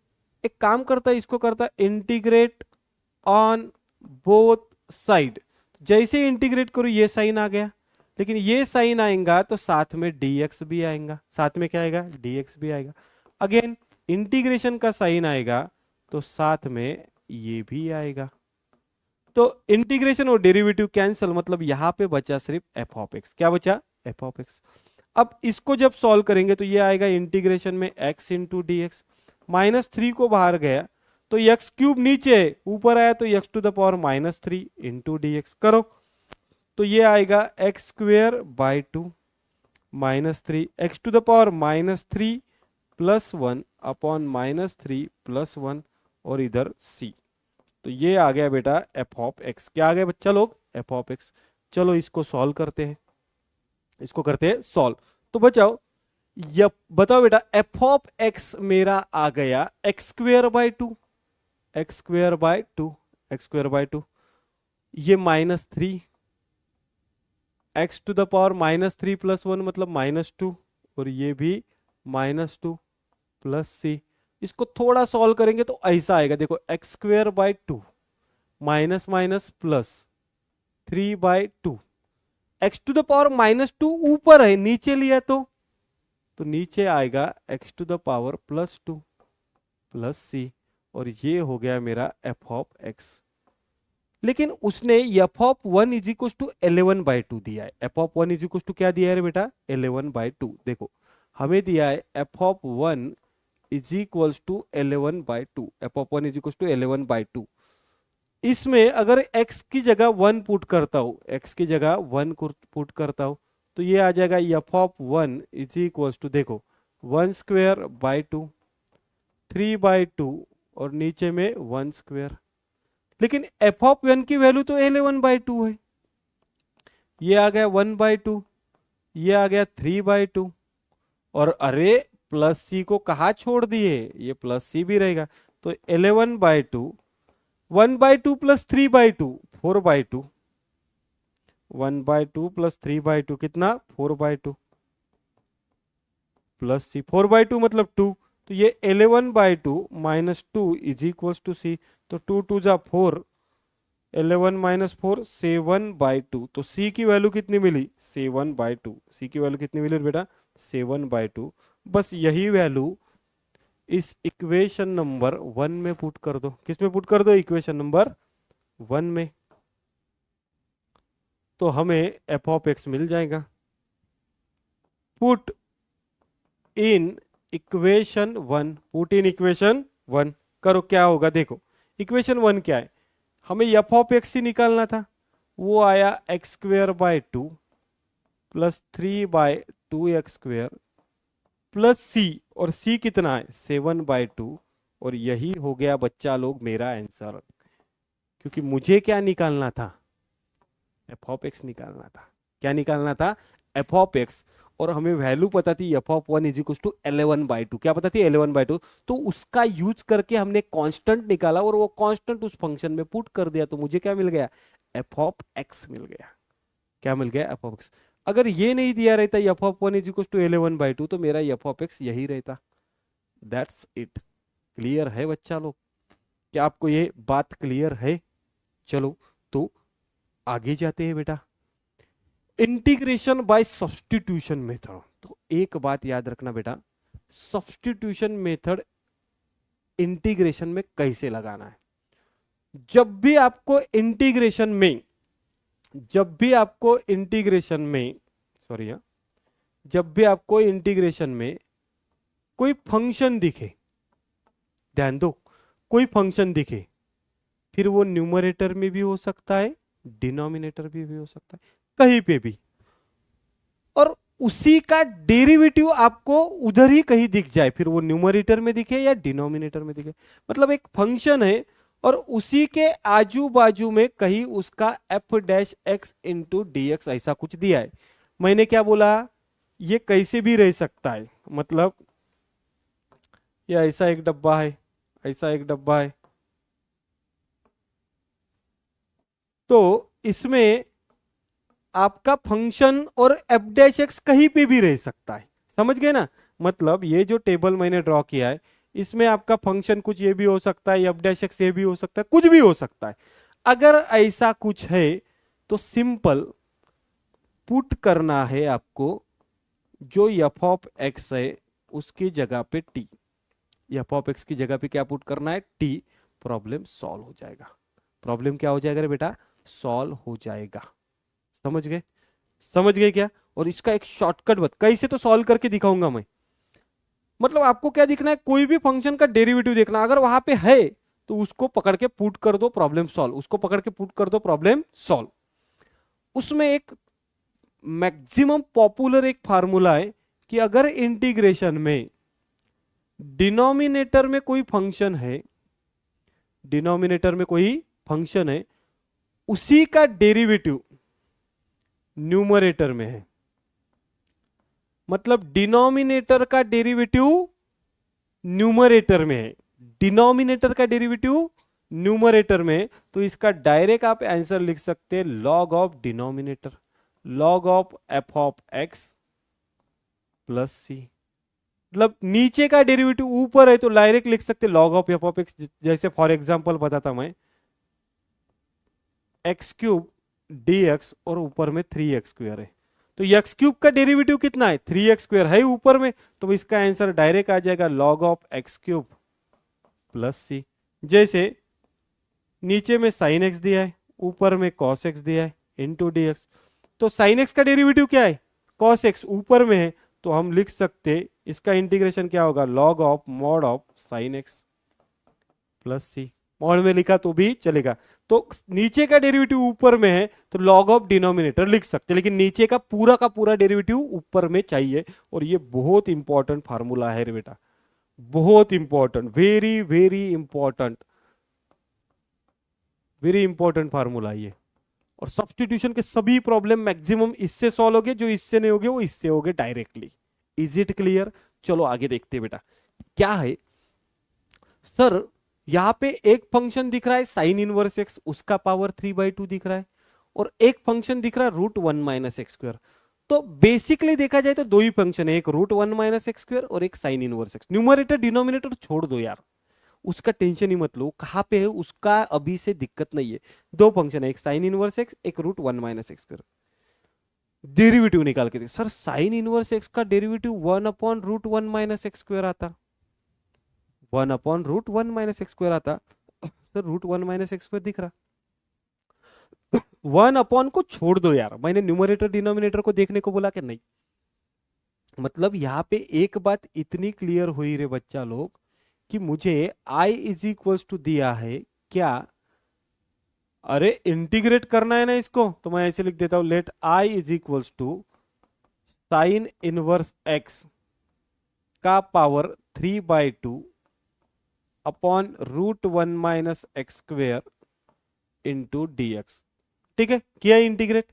एक काम करता है, इसको करता है इंटीग्रेट ऑन बोथ साइड। जैसे इंटीग्रेट करो ये साइन आ गया, लेकिन ये साइन आएगा तो साथ में dx भी आएगा, साथ में क्या आएगा, dx भी आएगा। अगेन इंटीग्रेशन का साइन आएगा तो साथ में ये भी आएगा। तो इंटीग्रेशन और डेरिवेटिव कैंसिल, मतलब यहां पे बचा सिर्फ एफ ऑफ एक्स। क्या बचा, एफ ऑफ एक्स। अब इसको जब सॉल्व करेंगे तो ये आएगा इंटीग्रेशन में x इंटू डी एक्स, -3 को बाहर गया तो एक्स क्यूब नीचे है, ऊपर आया तो x to the power -3 into D x. करो तो ये आएगा x square by 2 -3 x to the power -3 +1 upon -3 +1 और इधर c। तो ये आ गया बेटा एफ ऑफ एक्स। क्या आ गया बच्चा लोग, एफ ऑफ एक्स। चलो इसको सॉल्व करते हैं, इसको करते हैं सॉल्व। तो बचाओ, ये बताओ बेटा एफ ऑफ एक्स मेरा आ गया x square by 2, x square by 2, x square by 2, ये -3 एक्स टू द पावर -3 +1 मतलब -2 और ये भी -2 प्लस सी। इसको थोड़ा सॉल्व करेंगे तो ऐसा आएगा, देखो x square by 2 minus minus plus 3/2, x to the power -2 ऊपर है, नीचे लिया तो नीचे आएगा x to the power +2 plus c, और ये हो गया मेरा एफ ऑफ एक्स। लेकिन उसने f of 1 is equal to 11/2 दिया है। F of 1 is equal to क्या दिया है बेटा, 11/2। देखो हमें दिया है f of 1 is equal to 11/2, f of 1 is equal to 11/2। इसमें अगर x की जगह 1 पुट करता हूं, x की जगह 1 पुट करता हूं तो ये आ जाएगा f of 1 is equal to, देखो 1 स्क्वेयर बाई 2, 3/2 और नीचे में 1 स्क्वेयर। लेकिन एफ ऑफ 1 की वैल्यू तो 11/2 है, ये आ गया 1/2, ये आ गया 3/2, और अरे प्लस सी को कहा छोड़ दिए, ये प्लस सी भी रहेगा। तो 11/2, 1/2 प्लस 3/2, 4/2, 1/2 प्लस 3/2 कितना, 4/2 प्लस सी, 4/2 मतलब 2, तो ये 11/2 माइनस 2 इज इक्वल टू सी। तो 2 2 जा 4, 11 माइनस 4 7/2। तो सी की वैल्यू कितनी मिली, 7/2। सी की वैल्यू कितनी मिली बेटा, 7/2। बस यही वैल्यू इस इक्वेशन नंबर 1 में पुट कर दो। किस में पुट कर दो, इक्वेशन नंबर 1 में, तो हमें एफ ऑफ एक्स मिल जाएगा। Put in equation 1, put in equation 1 करो, क्या होगा देखो। इक्वेशन 1 क्या है, हमें एफ ऑफ एक्स ही निकालना था, वो आया x square by 2 plus 3/2 x square plus c, और सी कितना है 7/2, और यही हो गया बच्चा लोग मेरा आंसर। क्योंकि मुझे क्या निकालना था, एफ ऑफ एक्स निकालना था। क्या निकालना था, एफ ऑफ एक्स, और हमें वैल्यू पता थी f of 1 is equal to 11/2। क्या पता थी, 11/2। तो उसका यूज करके हमने कांस्टेंट निकाला और वो कांस्टेंट उस फंक्शन में पुट कर दिया, तो मुझे क्या मिल गया, एफ ऑफ एक्स मिल गया। क्या मिल गया, एफ ऑफ एक्स। अगर ये नहीं दिया रहता f of 1 is equal to 11/2 तो मेरा एफ ऑफ एक्स यही रहता। That's it. क्लियर है बच्चा लोग, क्या आपको ये बात क्लियर है? चलो तो आगे जाते हैं बेटा, इंटीग्रेशन बाय सब्स्टिट्यूशन मेथड। तो एक बात याद रखना बेटा, सब्स्टिट्यूशन मेथड इंटीग्रेशन में कैसे लगाना है। जब भी आपको इंटीग्रेशन में, जब भी आपको इंटीग्रेशन में कोई फंक्शन दिखे, ध्यान दो, कोई फंक्शन दिखे, फिर वो न्यूमरेटर में भी हो सकता है, डिनोमिनेटर भी हो सकता है, कहीं पे भी, और उसी का डेरिवेटिव आपको उधर ही कहीं दिख जाए, फिर वो न्यूमरेटर में दिखे या डिनोमिनेटर में दिखे। मतलब एक फंक्शन है और उसी के आजू बाजू में कहीं उसका F dash x into D x ऐसा कुछ दिया है। मैंने क्या बोला, ये कैसे भी रह सकता है, मतलब ये ऐसा एक डब्बा है, ऐसा एक डब्बा है, तो इसमें आपका फंक्शन और एफ डैश एक्स कहीं पे भी रह सकता है। समझ गए ना, मतलब ये जो टेबल मैंने ड्रॉ किया है, इसमें आपका फंक्शन कुछ ये भी हो सकता है, एफ डैश एक्स ये भी हो सकता है, कुछ भी हो सकता है। अगर ऐसा कुछ है तो सिंपल पुट करना है आपको, जो एफ ऑफ एक्स है उसकी जगह पे टी, एफ ऑफ एक्स की जगह पे क्या पुट करना है, टी, प्रॉब्लम सॉल्व हो जाएगा। प्रॉब्लम क्या हो जाएगा रे बेटा, सॉल्व हो जाएगा। समझ गए, समझ गए क्या? और इसका एक शॉर्टकट बत कैसे तो सॉल्व करके दिखाऊंगा मैं। मतलब आपको क्या दिखना है, कोई भी फंक्शन का डेरिवेटिव देखना, अगर वहां पे है तो उसको पकड़ के पुट कर दो, प्रॉब्लम सॉल्व, उसको पकड़ के पुट कर दो, प्रॉब्लम सॉल्व। उसमें एक मैक्सिमम पॉपुलर एक फार्मूला है कि अगर इंटीग्रेशन में डिनोमिनेटर में कोई फंक्शन है, डिनोमिनेटर में कोई फंक्शन है, उसी का डेरिवेटिव न्यूमरेटर में है, मतलब डिनोमिनेटर का डेरिवेटिव न्यूमरेटर में है, डिनोमिनेटर का डेरिवेटिव न्यूमरेटर में, तो इसका डायरेक्ट आप आंसर लिख सकते हैं log of denominator, log of f of x plus c. मतलब नीचे का डेरिवेटिव ऊपर है तो डायरेक्ट लिख सकते log of f of x. जैसे फॉर एग्जांपल बताता मैं, एक्स क्यूब डी एक्स और ऊपर में 3x स्क्वायर है, तो एक्स क्यूब का डेरिवेटिव कितना है, 3x स्क्वायर है ऊपर में, तो इसका आंसर डायरेक्ट आ जाएगा log of x cube plus c. जैसे नीचे में साइन एक्स दिया है, ऊपर में कॉस एक्स दिया है, इंटू डी एक्स, तो साइन एक्स का डेरिवेटिव क्या है, कॉस एक्स ऊपर में है, तो हम लिख सकते इसका इंटीग्रेशन क्या होगा, log of mod of sine x plus c. Mod में लिखा तो भी चलेगा। तो नीचे का डेरिवेटिव ऊपर में है तो लॉग ऑफ डिनोमिनेटर लिख सकते, लेकिन नीचे का पूरा डेरिवेटिव ऊपर में चाहिए। और ये बहुत इंपॉर्टेंट फार्मूला है रे बेटा, बहुत important, very very important, very important formula ये। और सब्सटीट्यूशन के सभी प्रॉब्लम मैक्सिमम इससे सॉल्व होगे, जो इससे नहीं होगे वो इससे होगे डायरेक्टली। Is it clear? चलो आगे देखते हैं बेटा क्या है। सर यहां पे एक फंक्शन दिख रहा है साइन इनवर्स एक्स, उसका पावर 3/2 दिख रहा है, और एक फंक्शन दिख रहा है √1 - x²। तो बेसिकली देखा जाए तो दो ही फंक्शन है, एक √1 - x² और एक sign inverse x. Numerator denominator छोड़ दो यार, उसका टेंशन ही मत लो, कहां पे है उसका अभी से दिक्कत नहीं है। दो फंक्शन है, एक साइन इनवर्स एक्स, एक √1 - x²। डेरिवेटिव निकाल के दे सर, साइन इनवर्स एक्स का डेरिवेटिव 1/√1 - x² आता, 1/√1 - x² आता। सर √1 - x² दिख रहा, 1 को छोड़ दो यार, मैंने न्यूमरेटर डिनोमिनेटर को देखने को बोला कि नहीं। मतलब यहां पे एक बात इतनी क्लियर हुई रे बच्चा लोग, कि मुझे i = दिया है क्या, अरे इंटीग्रेट करना है ना इसको, तो मैं ऐसे लिख देता हूं, let i = sine inverse x का power 3/2 upon √1 - x² into dx। ठीक है, किया इंटीग्रेट।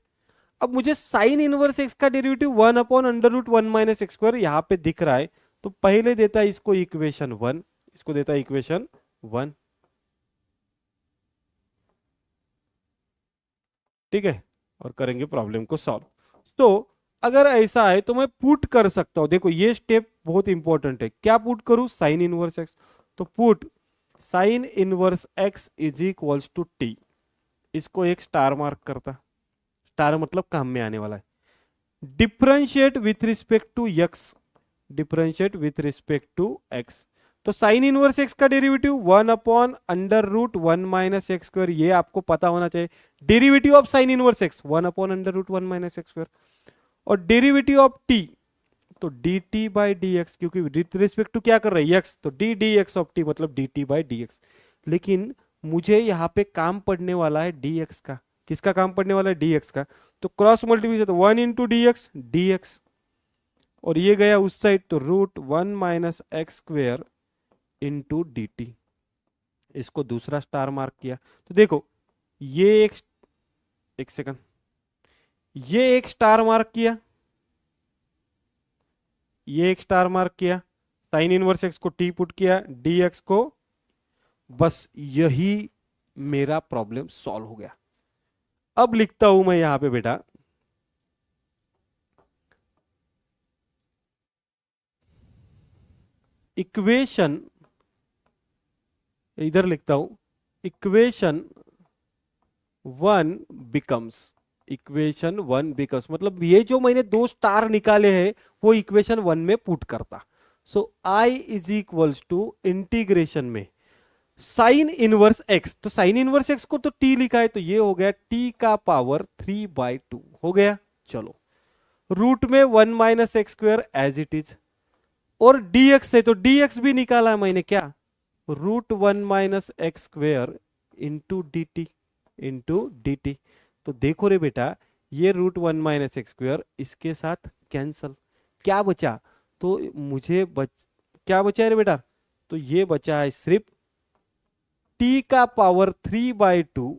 अब मुझे साइन इनवर्स एक्स का डेरिवेटिव 1/√1 - x² यहां पे दिख रहा है, तो पहले देता है इसको इक्वेशन 1, इसको देता है इक्वेशन 1। ठीक है, और करेंगे प्रॉब्लम को सॉल्व। तो अगर ऐसा है तो मैं पुट कर सकता हूं, देखो ये स्टेप बहुत इंपॉर्टेंट है, क्या पुट करूं, साइन इनवर्स एक्स। तो put sign inverse x = T, इसको एक स्टार मार्क करता, स्टार मतलब काम में आने वाला है। Differentiate with respect to x, differentiate with respect to x. तो साइन इनवर्स एक्स का डेरिवेटिव 1/√1 - x², ये आपको पता होना चाहिए। Derivative of sine inverse x 1/√1 - x², और डेरिवेटिव ऑफ टी तो dt/dx, क्योंकि विथ रिस्पेक्ट टू क्या कर रहे हैं एक्स, तो d dx ऑफ टी मतलब dt/dx। लेकिन मुझे यहां पे काम पड़ने वाला है dx का, किसका काम पड़ने वाला है, dx का। तो क्रॉस मल्टीप्लिकेशन, तो 1 × dx, और ये गया उस साइड, तो √1 - x² इंटू dt। इसको दूसरा स्टार मार्क किया, तो देखो ये एक सेकंड, ये एक स्टार मार्क किया, ये एक स्टार मार्क किया, साइन इनवर्स एक्स को टी पुट किया, dx को, बस यही मेरा प्रॉब्लम सॉल्व हो गया। अब लिखता हूं मैं यहां पे बेटा, इक्वेशन इधर लिखता हूं, equation one becomes, equation one becomes मतलब ये जो मैंने दो स्टार निकाले हैं वो इक्वेशन वन में पुट करता। सो आई इज इक्वल्स टू इंटीग्रेशन में साइन इनवर्स एक्स, तो साइन इनवर्स एक्स को तो टी लिखा है, तो ये हो गया टी का पावर 3/2 हो गया। चलो रूट में 1 - x² एज इट इज, और dx है तो dx भी निकाला है मैंने, क्या √1 - x² इंटू डी टी। तो देखो रे बेटा, ये √1 - x² इसके साथ कैंसल, क्या बचा, तो मुझे क्या बचा है रे बेटा, तो ये बचा है सिर्फ t का पावर 3/2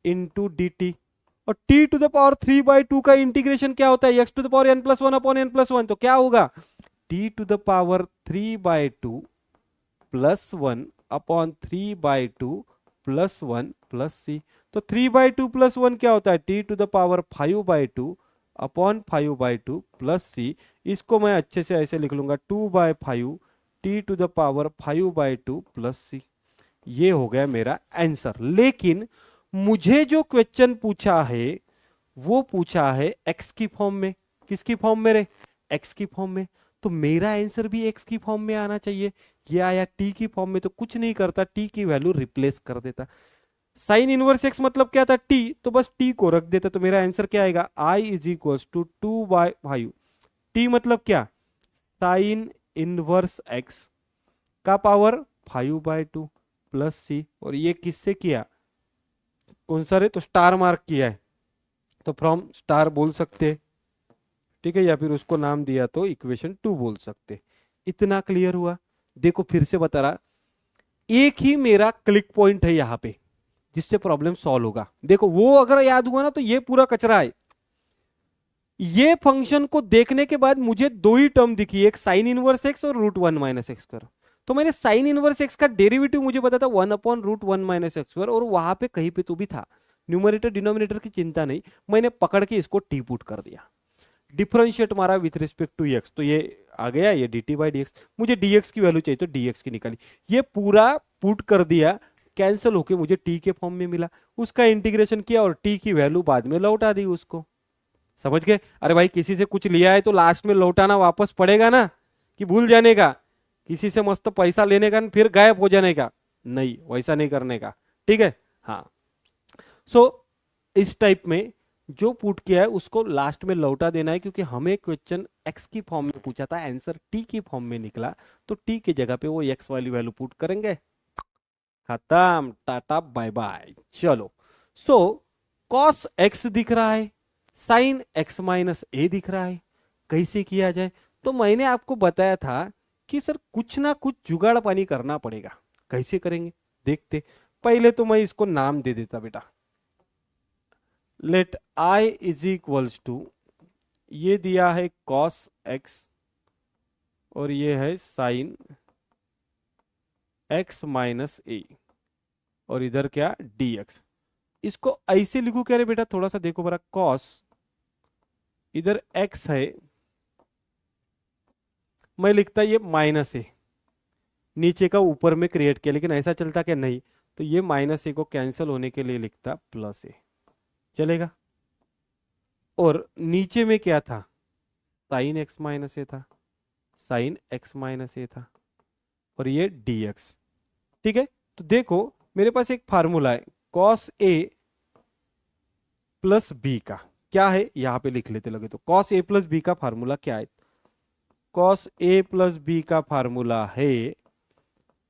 इंटू डी टी। और t टू द पावर 3/2 का इंटीग्रेशन क्या होता है, x to the power n+1/n+1, तो क्या होगा t टू द पावर 3/2 + 1 अपॉन 3/2 + 1 + c। तो 3/2 + 1 क्या होता है, t टू द पावर 5/2 अपॉन 5/2 + c। इसको मैं अच्छे से ऐसे लिख लूंगा 2/5 t to the power 5/2 + c। ये हो गया मेरा आंसर। लेकिन मुझे जो क्वेश्चन पूछा है वो पूछा है x की फॉर्म में। किसकी फॉर्म में रे, x की फॉर्म में, तो मेरा आंसर भी x की फॉर्म में आना चाहिए। ये आया t की फॉर्म में, तो कुछ नहीं करता, t की वैल्यू रिप्लेस कर देता। साइन इनवर्स x मतलब क्या था, t, तो बस t को रख देता, तो मेरा आंसर क्या आएगा, i is equal to 2/5। t मतलब क्या, साइन इनवर्स x का पावर 5/2 + c। और ये किससे किया, कौन सा रे, तो स्टार मार्क किया है, तो फ्रॉम स्टार बोल सकते, ठीक है, या फिर उसको नाम दिया तो इक्वेशन 2 बोल सकते। इतना क्लियर हुआ। देखो फिर से बता रहा, एक ही मेरा क्लिक पॉइंट है यहां पे जिससे प्रॉब्लम सॉल्व होगा। देखो वो अगर याद हुआ ना तो ये पूरा कचरा है। ये फंक्शन को देखने के बाद मुझे दो ही टर्म दिखी, एक साइन इनवर्स एक्स और √1 - x²। तो मैंने साइन इनवर्स एक्स का डेरिवेटिव मुझे पता था 1/√1 - x², और वहां पे कहीं पे तो भी था, न्यूमरेटर डिनोमिनेटर की चिंता नहीं, मैंने पकड़ के इसको टी पुट कर दिया, डिफरेंशिएट मारा विथ रिस्पेक्ट टू एक्स, तो ये आ गया ये dt/dx। मुझे dx की वैल्यू चाहिए तो dx की निकाली, ये पूरा पुट कर दिया, कैंसिल होके मुझे t के फॉर्म में मिला, उसका इंटीग्रेशन किया और t की वैल्यू बाद में लौटा दी उसको। समझ गए। अरे भाई किसी से कुछ लिया है तो लास्ट में लौटाना वापस पड़ेगा ना, कि भूल जाने का, किसी से मस्त पैसा लेने का फिर गायब हो जाने का, नहीं वैसा नहीं करने का, ठीक है। हाँ, सो इस टाइप में जो पुट किया है उसको लास्ट में लौटा देना है, क्योंकि हमें क्वेश्चन x की फॉर्म में पूछा था, आंसर t की फॉर्म में निकला, तो t की जगह पे वो x वाली वैल्यू पुट करेंगे, खत्म, टाटा बाय बाय। चलो, सो cos x दिख रहा है, साइन x - a दिख रहा है, कैसे किया जाए, तो मैंने आपको बताया था कि सर कुछ ना कुछ जुगाड़ पानी करना पड़ेगा। कैसे करेंगे देखते, पहले तो मैं इसको नाम दे देता बेटा, let i is equals to, ये दिया है cos x और ये है साइन x - a, और इधर क्या dx। इसको ऐसे लिखू क्या रे बेटा, थोड़ा सा देखो बरा, cos इधर x है, मैं लिखता ये माइनस ए, नीचे का ऊपर में क्रिएट किया, लेकिन ऐसा चलता क्या, नहीं, तो ये -a को कैंसिल होने के लिए लिखता +a, चलेगा। और नीचे में क्या था, साइन x - a था, साइन x - a था, और ये dx, ठीक है। तो देखो मेरे पास एक फार्मूला है cos a + b का, क्या है यहां पे लिख लेते लगे, तो cos a + b का फार्मूला क्या है, cos a + b का फार्मूला है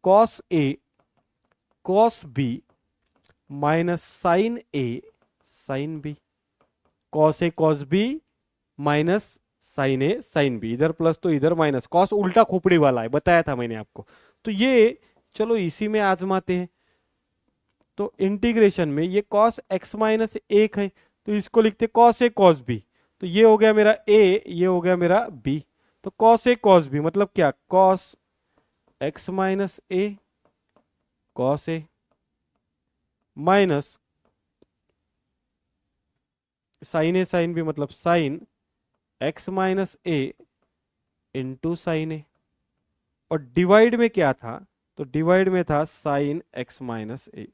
cos a cos b minus sine a sine b, cos a cos b minus sine a sine b, इधर प्लस तो इधर माइनस, कॉस उल्टा खोपड़ी वाला है, बताया था मैंने आपको। तो ये चलो इसी में आजमाते हैं। तो इंटीग्रेशन में ये cos x - 1 है, तो इसको लिखते cos a cos b, तो ये हो गया मेरा a, ये हो गया मेरा b, तो cos a cos b मतलब क्या, cos x - a cos a minus sine a sine b मतलब sine x - a into sine a, और डिवाइड में क्या था, तो डिवाइड में था साइन एक्स माइनस ए।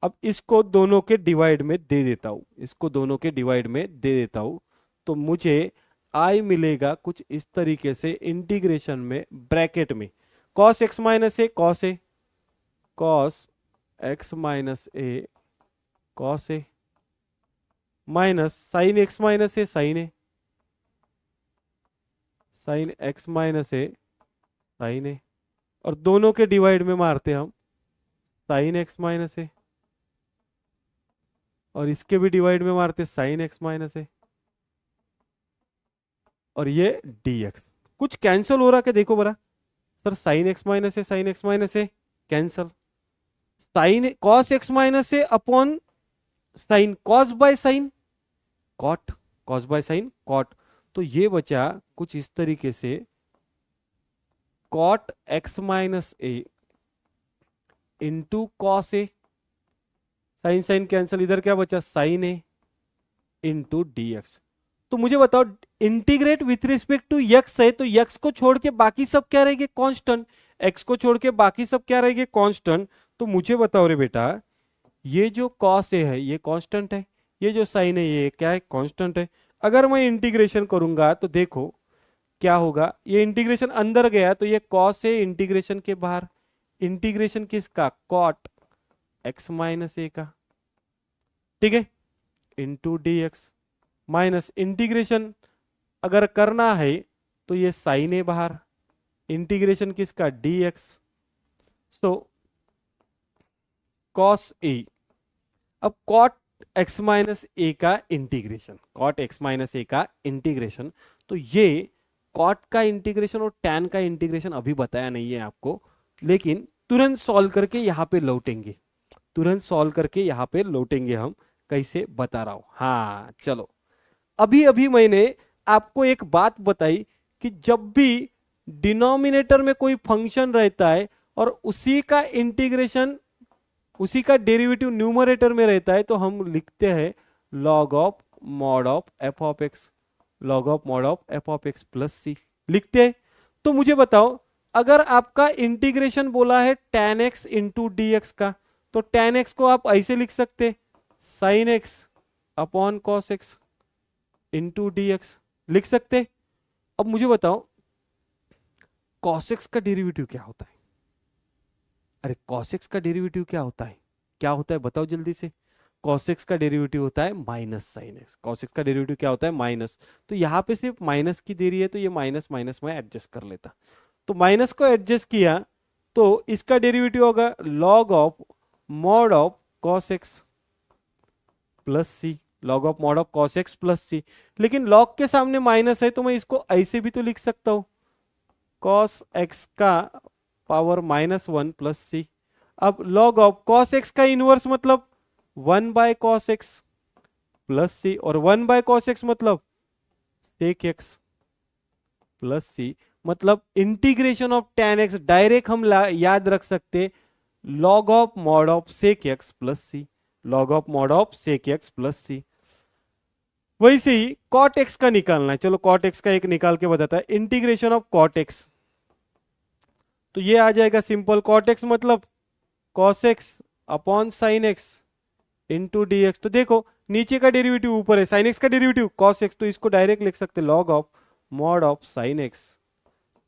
अब इसको दोनों के डिवाइड में दे देता हूं, इसको दोनों के डिवाइड में दे देता हूं, तो मुझे आई मिलेगा कुछ इस तरीके से, इंटीग्रेशन में ब्रैकेट में cos x minus A cos A, cos x minus A cos A, minus sine x minus a sign a, sine x minus a sign a, और दोनों के डिवाइड में मारते हम साइन एक्स माइनस ए, और इसके भी डिवाइड में मारते साइन एक्स माइनस ए, और ये dx। कुछ कैंसिल हो रहा क्या देखो बरा sir, sine x minus a sine x minus a cancel, sine cos x minus a upon sine cos by sine cot, cos by sine cot, तो ये बचा कुछ इस तरीके से cot x minus a into cos a, sine sine cancel, इधर क्या बचा साइन ए इंटू dx। तो मुझे बताओ integrate with respect to x है, तो यक्स को छोड़ के बाकी सब क्या रहेंगे कांस्टेंट, एक्स को छोड़ के बाकी सब क्या रहेंगे कांस्टेंट। तो मुझे बताओ रे बेटा, ये जो कॉस ए है ये कांस्टेंट है, ये जो साइन है ये क्या है कांस्टेंट है। अगर मैं इंटीग्रेशन करूंगा तो देखो क्या होगा, ये इंटीग्रेशन अंदर गया तो ये कॉस ए इंटीग्रेशन के बाहर, इंटीग्रेशन किसका कॉट एक्स माइनस ए का, ठीक है, इंटू dx, माइनस इंटीग्रेशन अगर करना है तो ये साइन ए बाहर, इंटीग्रेशन किसका dx, सो कॉस ए। अब कॉट एक्स माइनस ए का इंटीग्रेशन, कॉट एक्स माइनस ए का इंटीग्रेशन, तो ये कॉट का इंटीग्रेशन और टैन का इंटीग्रेशन अभी बताया नहीं है आपको, लेकिन तुरंत सॉल्व करके यहां पे लौटेंगे, तुरंत सॉल्व करके यहां पे लौटेंगे हम, कैसे बता रहा हूं। हाँ चलो, अभी अभी मैंने आपको एक बात बताई कि जब भी डिनोमिनेटर में कोई फंक्शन रहता है और उसी का इंटीग्रेशन, उसी का डेरिवेटिव न्यूमरेटर में रहता है, तो हम लिखते हैं log of mod of f of x, log of mod of f of x plus सी लिखते हैं। तो मुझे बताओ अगर आपका इंटीग्रेशन बोला है tan x इंटू डी का, तो tan x को आप ऐसे लिख सकते sine x upon cos x into dx लिख सकते। अब मुझे बताओ cos x का डेरिवेटिव क्या होता है, अरे cos x का डेरिवेटिव क्या होता है, क्या होता है बताओ जल्दी से। cos x का डेरिवेटिव होता है minus sine x, cos x का डेरिवेटिव क्या होता है माइनस, तो यहां पे सिर्फ माइनस की दे रही है तो ये माइनस माइनस में एडजस्ट कर लेता, तो माइनस को एडजस्ट किया तो इसका डेरिवेटिव होगा log of mod of cos x plus c, log of mod of cos x plus c, लेकिन लॉग के सामने माइनस है तो मैं इसको ऐसे भी तो लिख सकता हूं cos x का पावर -1 प्लस सी। अब लॉग ऑफ cos x का इनवर्स मतलब 1 by cos x plus c, और 1 बाय cos x मतलब sec x प्लस सी, मतलब integration of tan x direct हम याद रख सकते log of mod of sec x plus c, log of mod of sec x plus सी। वैसे ही cot x का निकालना है, चलो cot x का एक निकाल के बताता है, इंटीग्रेशन ऑफ cot x, तो ये आ जाएगा सिंपल, cot x मतलब cos x upon sin x into dx। तो देखो नीचे का डेरिवेटिव ऊपर है, sin x का डेरिवेटिव cos x, तो इसको डायरेक्ट लिख सकते log of mod of sin x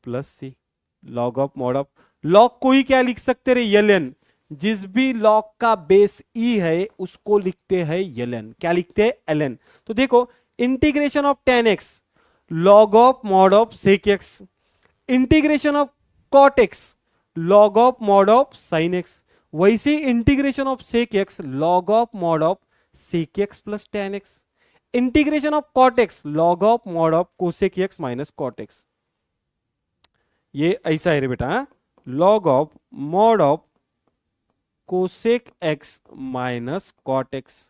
plus c, log of mod of, log को ही क्या लिख सकते रे ln, जिस भी लॉग का बेस e है उसको लिखते हैं ln, क्या लिखते हैं ln। तो देखो integration of tan x log of mod of sec x, integration of cot x log of mod of sin x, वैसे integration of sec x log of mod of sec x plus tan x, integration of cot x log of mod of cosec x minus cot x। ये ऐसा है रे बेटा, log of mod of cosec x minus cot x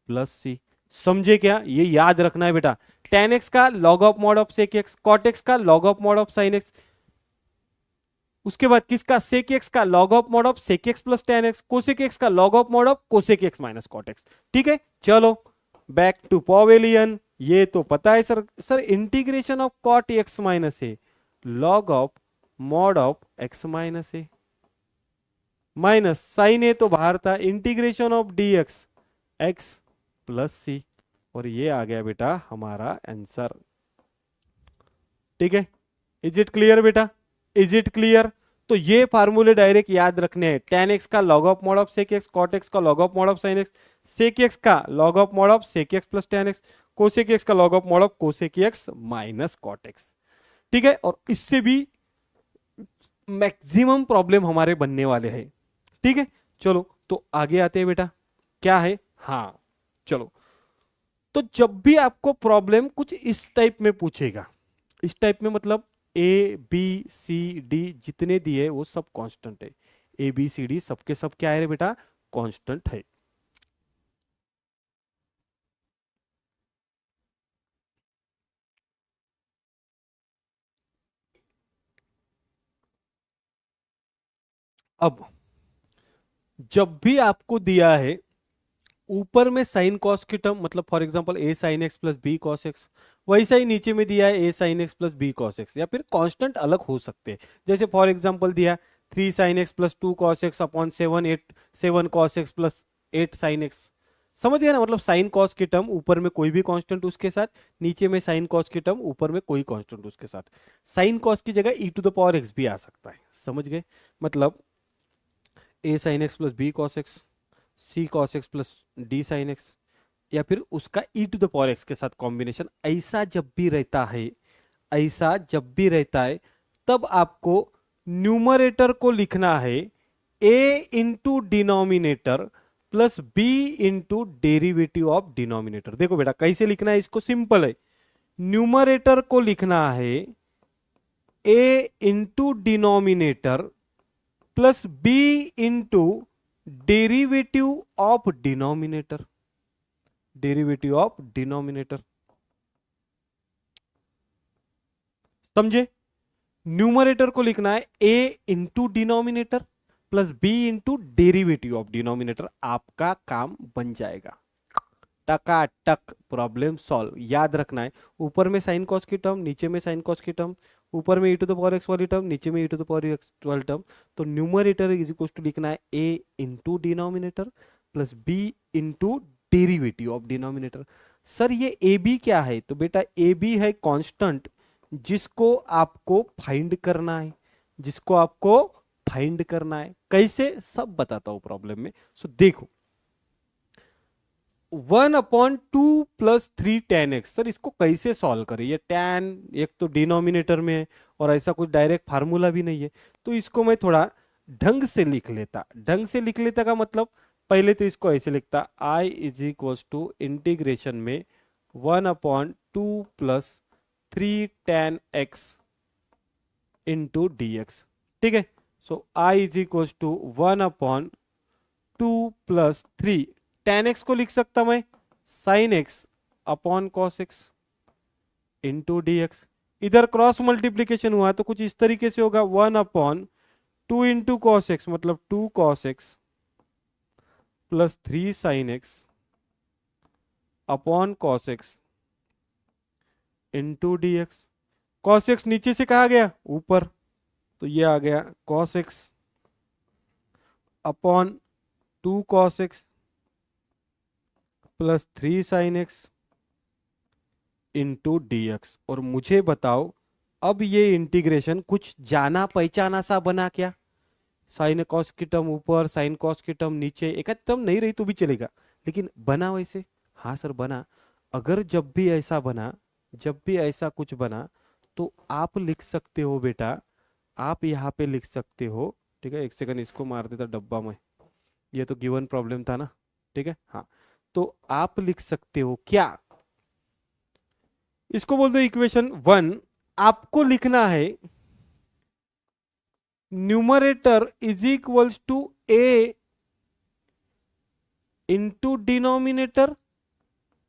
plus c, समझे क्या, ये याद रखना है बेटा, tan x का log of mod of sec x, cot x का log of mod of sin x, उसके बाद किसका sec x का log of mod of sec x plus tan x, cosec x का log of mod of cosec x minus cot x। ठीक है, चलो back to पॉवेलियन, ये तो पता है sir, integration of cot x minus है log of mod of x minus a, minus sine a तो बाहर था, integration of D x x plus c, और ये आ गया बेटा हमारा आंसर। ठीक है, इज इट क्लियर बेटा, इज इट क्लियर? तो ये फार्मूले डायरेक्ट याद रखने हैं, tan x का log of mod of sec x, cot x का log of mod of sin x, sec x का log of mod of sec x plus tan x, cosec x का log of mod of cosec x minus cot x। ठीक है, और इससे भी maximum problem हमारे बनने वाले हैं। ठीक है, चलो तो आगे आते हैं बेटा, क्या है, हाँ चलो, तो जब भी आपको प्रॉब्लम कुछ इस टाइप में पूछेगा, इस टाइप में मतलब ए बी सी डी जितने दिए वो सब कांस्टेंट है, ए बी सी डी सबके सब क्या है रे बेटा, कांस्टेंट है। अब जब भी आपको दिया है ऊपर में साइन कॉस की टर्म, मतलब for example a sine x plus b cos x, वैसा ही नीचे में दिया है a sine x plus b cos x, या फिर कांस्टेंट अलग हो सकते हैं, जैसे फॉर एग्जांपल दिया 3 sine x plus 2 cos x upon 7 cos x plus 8 sine x. समझ गया ना, मतलब साइन कॉस की टर्म ऊपर में कोई भी कांस्टेंट उसके साथ, नीचे में साइन कॉस की टर्म ऊपर में कोई कांस्टेंट उसके साथ, साइन कॉस की जगह e to the power x भी आ सकता है। समझ गए, मतलब a sine x plus b cos x, c cos x plus d sine x, या फिर उसका e to the power x के साथ कॉम्बिनेशन, ऐसा जब भी रहता है, ऐसा जब भी रहता है, तब आपको न्यूमरेटर को लिखना है a into denominator plus b into derivative of denominator. देखो बेटा कैसे लिखना है इसको, सिंपल है, न्यूमरेटर को लिखना है a into denominator plus b into derivative of denominator, derivative of denominator. समझे, न्यूमरेटर को लिखना है a into denominator plus b into derivative of denominator, आपका काम बन जाएगा, टकाटक प्रॉब्लम सॉल्व। याद रखना है ऊपर में साइन कॉस की टर्म, नीचे में साइन कॉस की टर्म, ऊपर में e to the power x वाली टर्म, नीचे में e to the power x वाली टर्म, तो न्यूमरेटर इज इक्वल टू लिखना है a into denominator plus b into derivative of denominator. Sir ये ए बी क्या है, तो बेटा ए बी है कांस्टेंट जिसको आपको फाइंड करना है, जिसको आपको फाइंड करना है, कैसे सब बताता हूं प्रॉब्लम में। सो देखो 1/2 प्लस 3 tan x, सर इसको कैसे सॉल्व करें, ये tan एक तो डिनोमिनेटर में है और ऐसा कुछ डायरेक्ट फार्मूला भी नहीं है, तो इसको मैं थोड़ा ढंग से लिख लेता, ढंग से लिख लेता का मतलब पहले तो इसको ऐसे लिखता i is equal to integration में 1/2 plus 3 tan x into D x. ठीक है, so i is equal to 1/2 plus 3 tan x को लिख सकता मैं sin x upon cos x into D x, इधर क्रॉस मल्टीप्लीकेशन हुआ तो कुछ इस तरीके से होगा 1/2 इंटू कॉस एक्स, मतलब 2 cos x plus 3 sin x upon cos x into D x. cos x नीचे से कहा गया ऊपर, तो ये आ गया cos x upon 2 cos x plus 3 sign X into D X. और मुझे बताओ अब ये इंटीग्रेशन कुछ जाना पहचाना सा बना क्या, साइन कॉस की टर्म ऊपर, साइन कॉस की टर्म नीचे, एक टर्म नहीं रही तो भी चलेगा, लेकिन बना वैसे, हाँ सर बना। अगर जब भी ऐसा बना, जब भी ऐसा कुछ बना, तो आप लिख सकते हो बेटा, आप यहाँ पे लिख सकते हो। ठीक है, एक सेकंड इसको मार देता डब्बा में, ये तो गिवन प्रॉब्लम था ना। ठीक है, हाँ, तो आप लिख सकते हो क्या, इसको बोल दो इक्वेशन 1। आपको लिखना है numerator is equals to a into denominator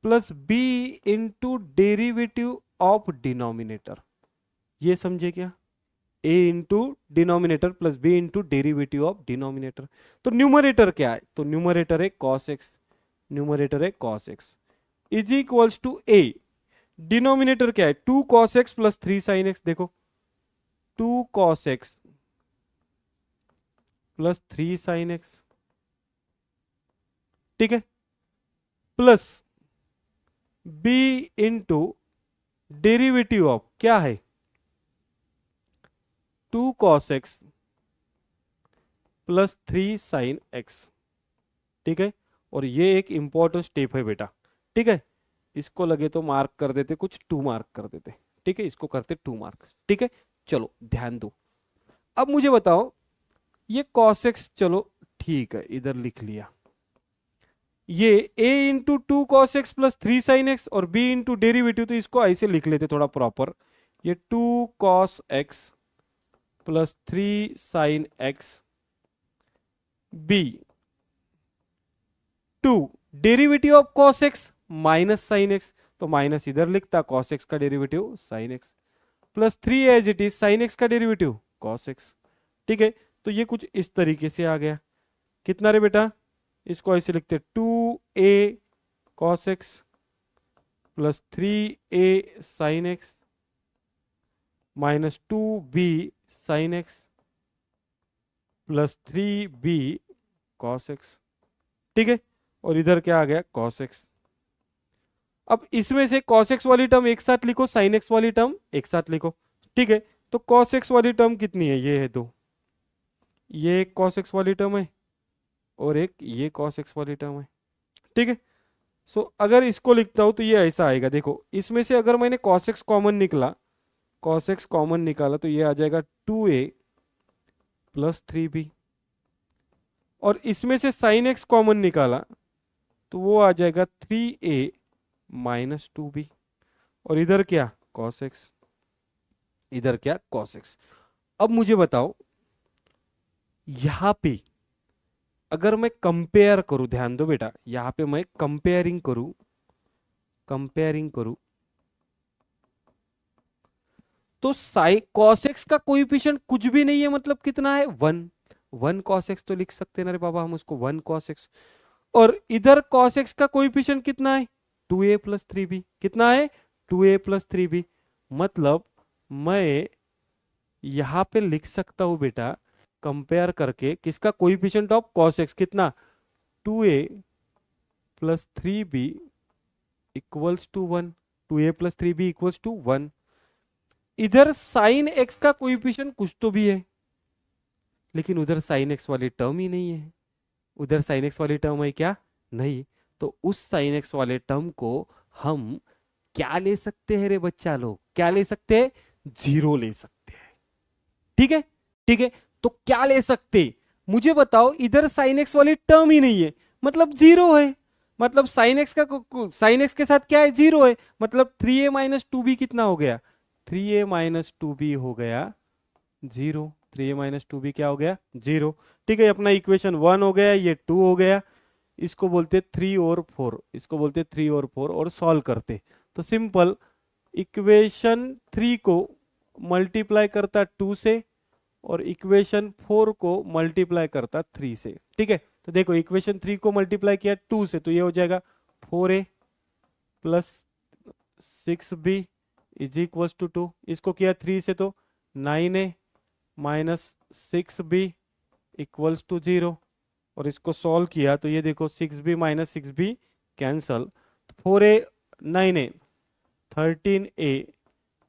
plus b into derivative of denominator. ये समझे क्या, a into denominator plus b into derivative of denominator. तो न्यूमरेटर क्या है, तो न्यूमरेटर है cos x, न्यूमरेटर है cos x is equals to a, denominator क्या है 2 cos x plus 3 sin x। देखो 2 cos x plus 3 sin x, ठीक है, plus b into derivative of क्या है 2 cos x plus 3 sin x, ठीक है। और ये एक इंपॉर्टेंट स्टेप है बेटा, ठीक है। इसको लगे तो मार्क कर देते, कुछ 2 मार्क कर देते, ठीक है, इसको करते 2 मार्क, ठीक है। चलो ध्यान दो, अब मुझे बताओ ये cos x, चलो ठीक है इधर लिख लिया, ये a into 2 cos x plus 3 sin x और b इंटू डेरिवेटिव, तो इसको ऐसे लिख लेते थोड़ा प्रॉपर, ये 2 cos x plus 3 sin x, b 2 derivative of cos x minus sin x, तो माइनस इधर लिखता, cos x का derivative sin x, plus 3 as it is sin x का डेरिवेटिव cos x, ठीक है। तो ये कुछ इस तरीके से आ गया, कितना रे बेटा, इसको ऐसे लिखते 2a cos x plus 3a sin x minus 2b sin x plus 3b cos x, ठीक है। और इधर क्या आ गया cos x। अब इसमें से cos x वाली टर्म एक साथ लिखो, sin x वाली टर्म एक साथ लिखो, ठीक है। तो cos x वाली टर्म कितनी है, ये है 2, ये एक cos x वाली टर्म है और एक ये cos x वाली टर्म है, ठीक है। सो अगर इसको लिखता हूं तो ये ऐसा आएगा, देखो इसमें से अगर मैंने cos x कॉमन निकला, cos x कॉमन निकाला तो ये आ जाएगा 2a प्लस 3b, और इसमें से sin x कॉमन निकाला तो वो आ जाएगा 3a माइनस 2b, और इधर क्या cos x, इधर क्या cos x। अब मुझे बताओ यहां पे अगर मैं कंपेयर करूं, ध्यान दो बेटा, यहां पे मैं कंपेयरिंग करूं तो cos x का कोएफिशिएंट कुछ भी नहीं है, मतलब कितना है 1 cos x तो लिख सकते हैं ना रे बाबा हम उसको 1 cos x, और इधर cos x का कोएफिशिएंट कितना है 2a प्लस 3b, कितना है 2a प्लस 3b, मतलब मैं यहां पे लिख सकता हूं बेटा कंपेयर करके किसका कोएफिशिएंट ऑफ cos x कितना 2a plus 3b equals to 1, 2a plus 3b equals to 1। इधर sin x का कोएफिशिएंट कुछ तो भी है, लेकिन उधर sin x वाली टर्म ही नहीं है, उधर sin x वाली टर्म है क्या, नहीं। तो उस sin x वाले टर्म को हम क्या ले सकते हैं रे बच्चा लोग, क्या ले सकते हैं, 0 ले सकते हैं, ठीक है, ठीक है। तो क्या ले सकते, मुझे बताओ, इधर sin x वाली टर्म ही नहीं है, मतलब 0 है, मतलब sin x के साथ क्या है 0 है, मतलब 3a माइनस 2b कितना हो गया 3a माइनस 2b हो गया 0, 3a माइनस 2b क्या हो गया 0, ठीक है। अपना इक्वेशन 1 हो गया, ये 2 हो गया, इसको बोलते 3 और 4, इसको बोलते 3 और 4, और सॉल्व करते तो सिंपल इक्वेशन 3 को मल्टीप्लाई करता 2 से और इक्वेशन 4 को मल्टीप्लाई करता 3 से, ठीक है। तो देखो इक्वेशन 3 को मल्टीप्लाई किया 2 से तो ये हो जाएगा 4a plus 6b is equal to 2, इसको किया 3 से तो 9a minus 6b equals to 0, और इसको सॉल्व किया तो ये देखो 6b minus 6b cancel, 4a 9a 13a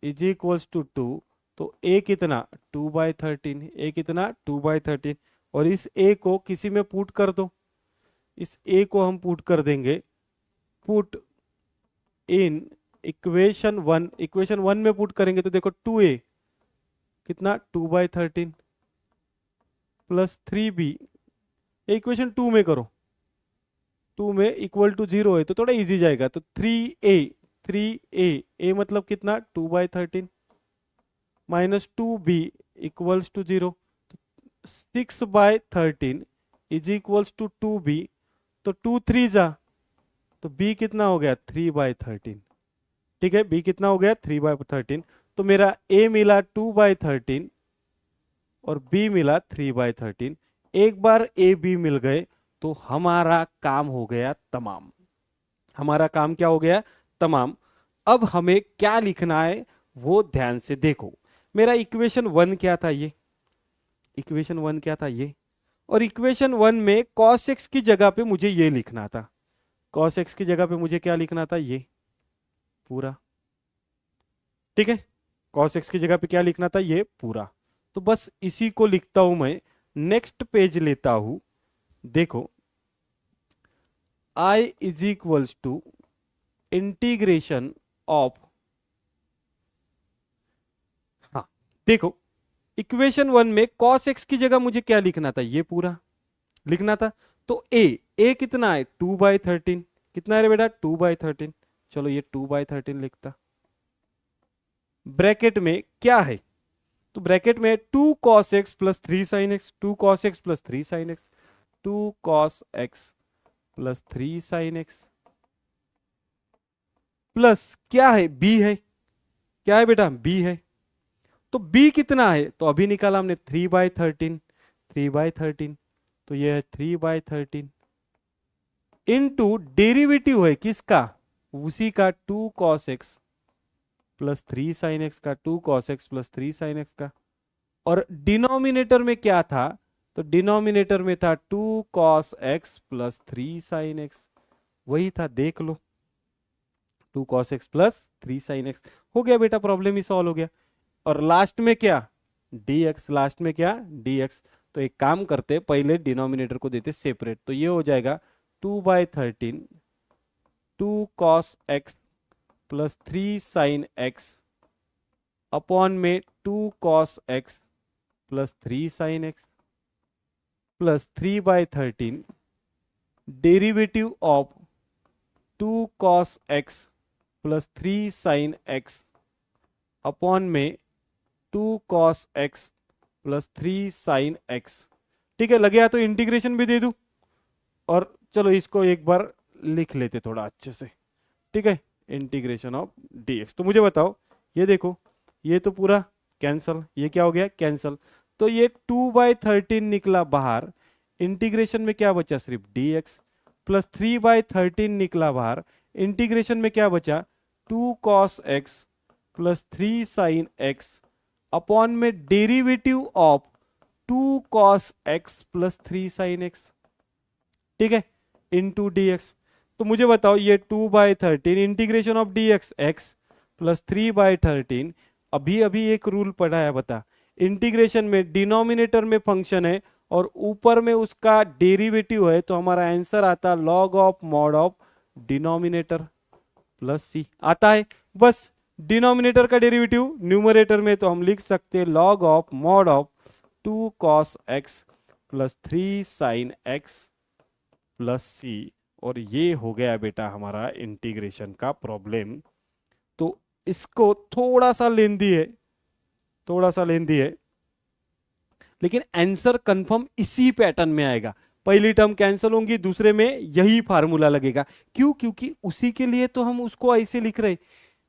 is equals to 2, तो a कितना 2/13, a कितना 2/13, और इस a को किसी में पुट कर दो, इस a को हम पुट कर देंगे, पुट इन इक्वेशन 1, इक्वेशन 1 में पुट करेंगे तो देखो 2a कितना 2/13 प्लस 3b, इक्वेशन 2 में करो, 2 में इक्वल टू 0 है तो थोड़ा इजी जाएगा, तो 3a मतलब कितना 2/13 minus 2b equals to 0, 6/13 is equals to 2b, तो 2 3 जा तो b कितना हो गया 3/13, ठीक है, b कितना हो गया 3/13, तो मेरा a मिला 2/13 और b मिला 3/13, एक बार a b मिल गए तो हमारा काम हो गया तमाम, हमारा काम क्या हो गया तमाम। अब हमें क्या लिखना है वो ध्यान से देखो, मेरा इक्वेशन 1 क्या था, ये इक्वेशन 1 क्या था, ये, और इक्वेशन 1 में cos x की जगह पे मुझे ये लिखना था, cos x की जगह पे मुझे क्या लिखना था, ये पूरा, ठीक है। cos x की जगह पे क्या लिखना था, ये पूरा। तो बस इसी को लिखता हूं मैं, नेक्स्ट पेज लेता हूं, देखो I is equals to integration of, हाँ देखो इक्वेशन 1 में cos x की जगह मुझे क्या लिखना था, ये पूरा लिखना था। तो a कितना है, 2/13, कितना है रे बेटा, 2/13। चलो ये 2/13 लिखता, ब्रैकेट में क्या है, तो ब्रैकेट में 2 cos x plus 3 sin x, 2 cos x plus 3 sin x, 2 cos x plus 3 sin x plus क्या है, b है, क्या है बेटा, b है। तो b कितना है, तो अभी निकाला हमने 3/13, 3/13, तो ये है 3/13 इनटू डेरिवेटिव है किसका, उसी का 2 cos x plus 3 sin x का, 2 cos x plus 3 sin x का, और डिनोमिनेटर में क्या था, तो डिनोमिनेटर में था 2 cos x plus 3 sin x, वही था, देख लो 2 cos x plus 3 sin x, हो गया बेटा, प्रॉब्लम ही सॉल्व हो गया। और लास्ट में क्या, dx, लास्ट में क्या, dx। तो एक काम करते, पहले डिनोमिनेटर को देते सेपरेट, तो ये हो जाएगा 2/13 2 cos x plus 3 sin x upon में 2 cos x plus 3 sin x plus 3/13 derivative of 2 cos x plus 3 sin x upon में 2 cos x plus 3 sin x, ठीक है। लगे तो इंटीग्रेशन भी दे दूं, और चलो इसको एक बार लिख लेते थोड़ा अच्छे से, ठीक है। इंटीग्रेशन ऑफ dx, तो मुझे बताओ, ये देखो ये तो पूरा कैंसल, ये क्या हो गया, कैंसल, तो ये 2/13 निकला बाहर, इंटीग्रेशन में क्या बचा, सिर्फ dx, प्लस 3/13 निकला बाहर, इंटीग्रेशन में क्या बचा, 2 cos x plus 3 sin x upon में derivative of 2 cos x plus 3 sin x, ठीक है, इनटू dx। तो मुझे बताओ ये 2/13 integration of dx x plus 3/13, अभी अभी एक रूल पढ़ा है, बता, इंटीग्रेशन में डिनोमिनेटर में फंक्शन है और ऊपर में उसका डेरिवेटिव है, तो हमारा आंसर आता log of mod of denominator plus c आता है। बस डिनोमिनेटर का डेरिवेटिव न्यूमरेटर में, तो हम लिख सकते हैं log of mod of 2 cos x plus 3 sin x plus c, और ये हो गया बेटा हमारा इंटीग्रेशन का प्रॉब्लम। तो इसको थोड़ा सा लेंदी है, थोड़ा सा लेंदी है, लेकिन आंसर कंफर्म इसी पैटर्न में आएगा। पहली टर्म कैंसिल होंगी, दूसरे में यही फार्मूला लगेगा, क्यों, क्योंकि उसी के लिए तो हम उसको ऐसे लिख रहे,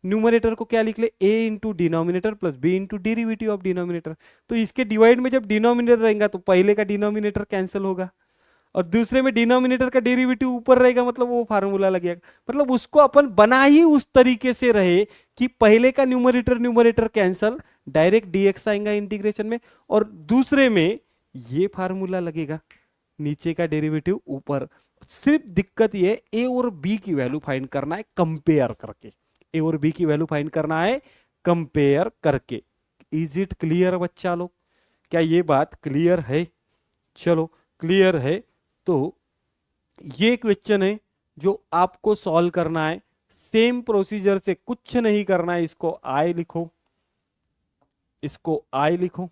न्यूमरेटर को क्या लिख ले, a into denominator plus b into derivative of denominator. तो इसके डिवाइड में जब डिनोमिनेटर रहेगा तो पहले का डिनोमिनेटर कैंसिल होगा, और दूसरे में डिनोमिनेटर का डेरिवेटिव ऊपर रहेगा, मतलब वो फार्मूला लगेगा। मतलब उसको अपन बना ही उस तरीके से रहे कि पहले का numerator numerator cancel, direct dx आएगा इंटीग्रेशन में, और दूसरे में ये फार्मूला लगेगा, नीचे का डेरिवेटिव ऊपर। सिर्फ दिक्कत ये a और b की वैल्यू फाइंड करना है कंपेयर करके, a और b की वैल्यू फाइंड करना है कंपेयर करके। इज इट क्लियर बच्चा लोग, क्या ये बात क्लियर है? चलो क्लियर है, तो ये क्वेश्चन है जो आपको सॉल्व करना है, सेम प्रोसीजर से, कुछ नहीं करना है। इसको आई लिखो, इसको आई लिखो,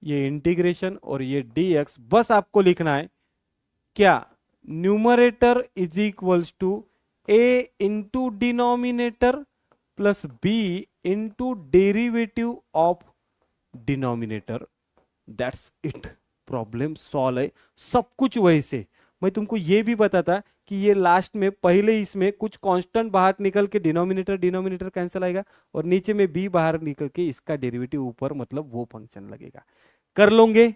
ये इंटीग्रेशन और ये dx, बस आपको लिखना है क्या, numerator is equals to a into denominator plus b into derivative of denominator, that's it, problem solve है। सब कुछ वैसे, मैं तुमको ये भी बताता कि ये लास्ट में पहले इसमें कुछ कांस्टेंट बाहर निकल के डिनोमिनेटर डिनोमिनेटर कैंसिल आएगा, और नीचे में b बाहर निकल के इसका डेरिवेटिव ऊपर, मतलब वो फंक्शन लगेगा। कर लोगे?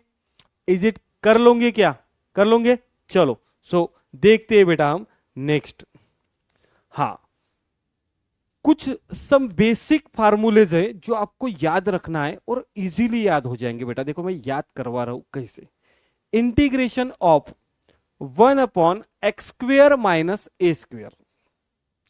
इज इट कर लोगे? क्या कर लोगे? चलो देखते हैं बेटा हम नेक्स्ट। हाँ, कुछ सम बेसिक फार्मूलेज है जो आपको याद रखना है और इजीली याद हो जाएंगे बेटा। देखो मैं याद करवा रहा हूं कैसे। Integration of 1/x² minus a square,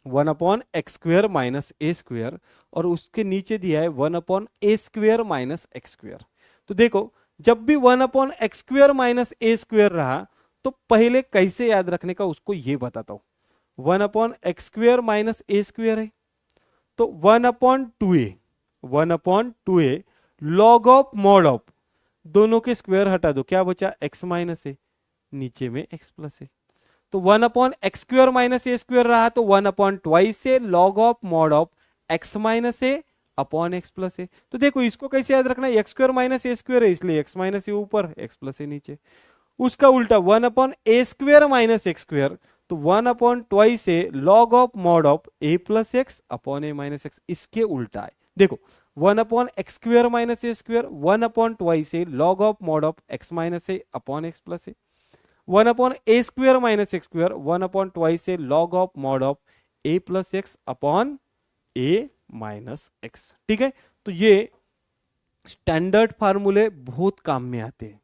1/x² minus a square, और उसके नीचे दिया है 1/a² माइनस x²। तो देखो जब भी 1/x² माइनस ए स्क्वेयर रहा तो पहले कैसे याद रखने का उसको ये बताता हूं। 1/x² माइनस ए स्क्वेयर है तो 1/2a log of mod of, दोनों के स्क्वायर हटा दो, क्या बचा x माइनस ए, नीचे में x प्लस ए। तो 1/x² माइनस ए स्क्वेयर रहा तो 1/2 log of mod of x minus a upon x plus a. तो देखो इसको कैसे याद रखना है, x² माइनस ए स्क्वेयर है इसलिए x माइनस ए ऊपर, x प्लस ए नीचे। उसका उल्टा 1/a² माइनस एक्स स्क्वेयर तो 1/2 log of mod of a plus x upon A minus x, इसके उल्टा है। देखो 1/x² minus a square 1/2 log of mod of x minus a upon x plus A, 1/a² minus x square 1/2 log of mod of a plus x upon a minus x. ठीक है, तो ये standard फार्मूले बहुत काम में आते हैं,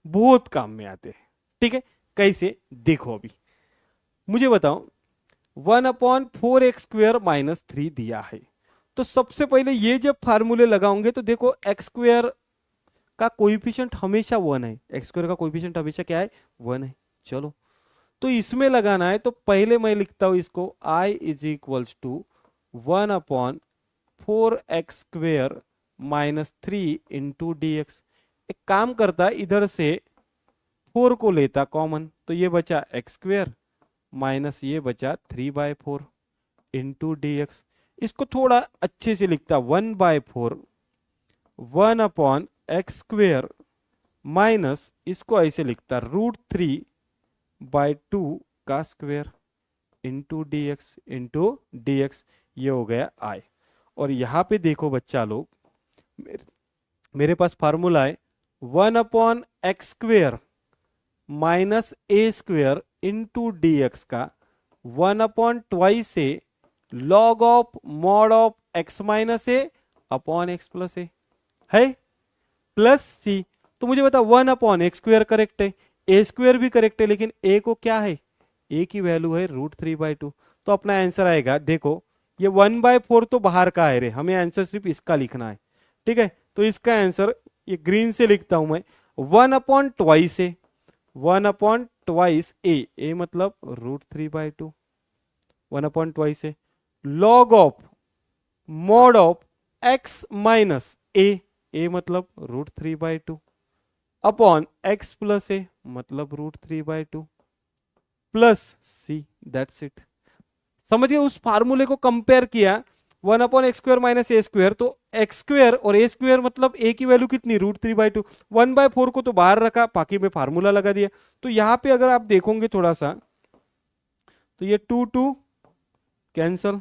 बहुत काम में आते हैं। ठीक है, कैसे देखो अभी मुझे बताओ 1/4x² माइनस 3 दिया है, तो सबसे पहले ये जब फार्मूले लगाओगे तो देखो x² का कोएफिशिएंट हमेशा 1 है, x² का कोएफिशिएंट हमेशा क्या है 1 है। चलो तो इसमें लगाना है तो पहले मैं लिखता हूं इसको I is equals to 1/4x² minus 3 into dx। एक काम करता इधर से 4 को लेता कॉमन तो ये बचा x² माइनस ये बचा 3/4 इंटू dx। इसको थोड़ा अच्छे से लिखता 1/4 1/x² माइनस इसको ऐसे लिखता √3/2 का स्क्वेयर इंटू dx, ये हो गया I। और यहां पे देखो बच्चा लोग मेरे पास फार्मूला है 1/x² minus a square into dx का 1/2 log of mod of x minus a upon x plus a है प्लस सी। तो मुझे बता 1/x² करेक्ट है, ए स्क्वेयर भी करेक्ट है, लेकिन ए को क्या है, ए की वैल्यू है √3/2। तो अपना आंसर आएगा, देखो ये 1/4 तो बाहर का है रे, हमें आंसर सिर्फ इसका लिखना है। ठीक है, तो इसका आंसर ये ग्रीन से लिखता हूं मैं 1/2 ए मतलब √3/2 1/2 log of mod of x minus a मतलब √3/2 अपॉन x प्लस ए मतलब √3/2 प्लस सी, दैट्स इट। समझिए उस फार्मूले को कंपेयर किया 1/x² माइनस ए स्क्वेयर, तो x² और a स्क्वेयर मतलब a की वैल्यू कितनी √3/2, 1/4 को तो बाहर रखा, बाकी में फार्मूला लगा दिया। तो यहां पे अगर आप देखोगे थोड़ा सा तो ये 2 कैंसल,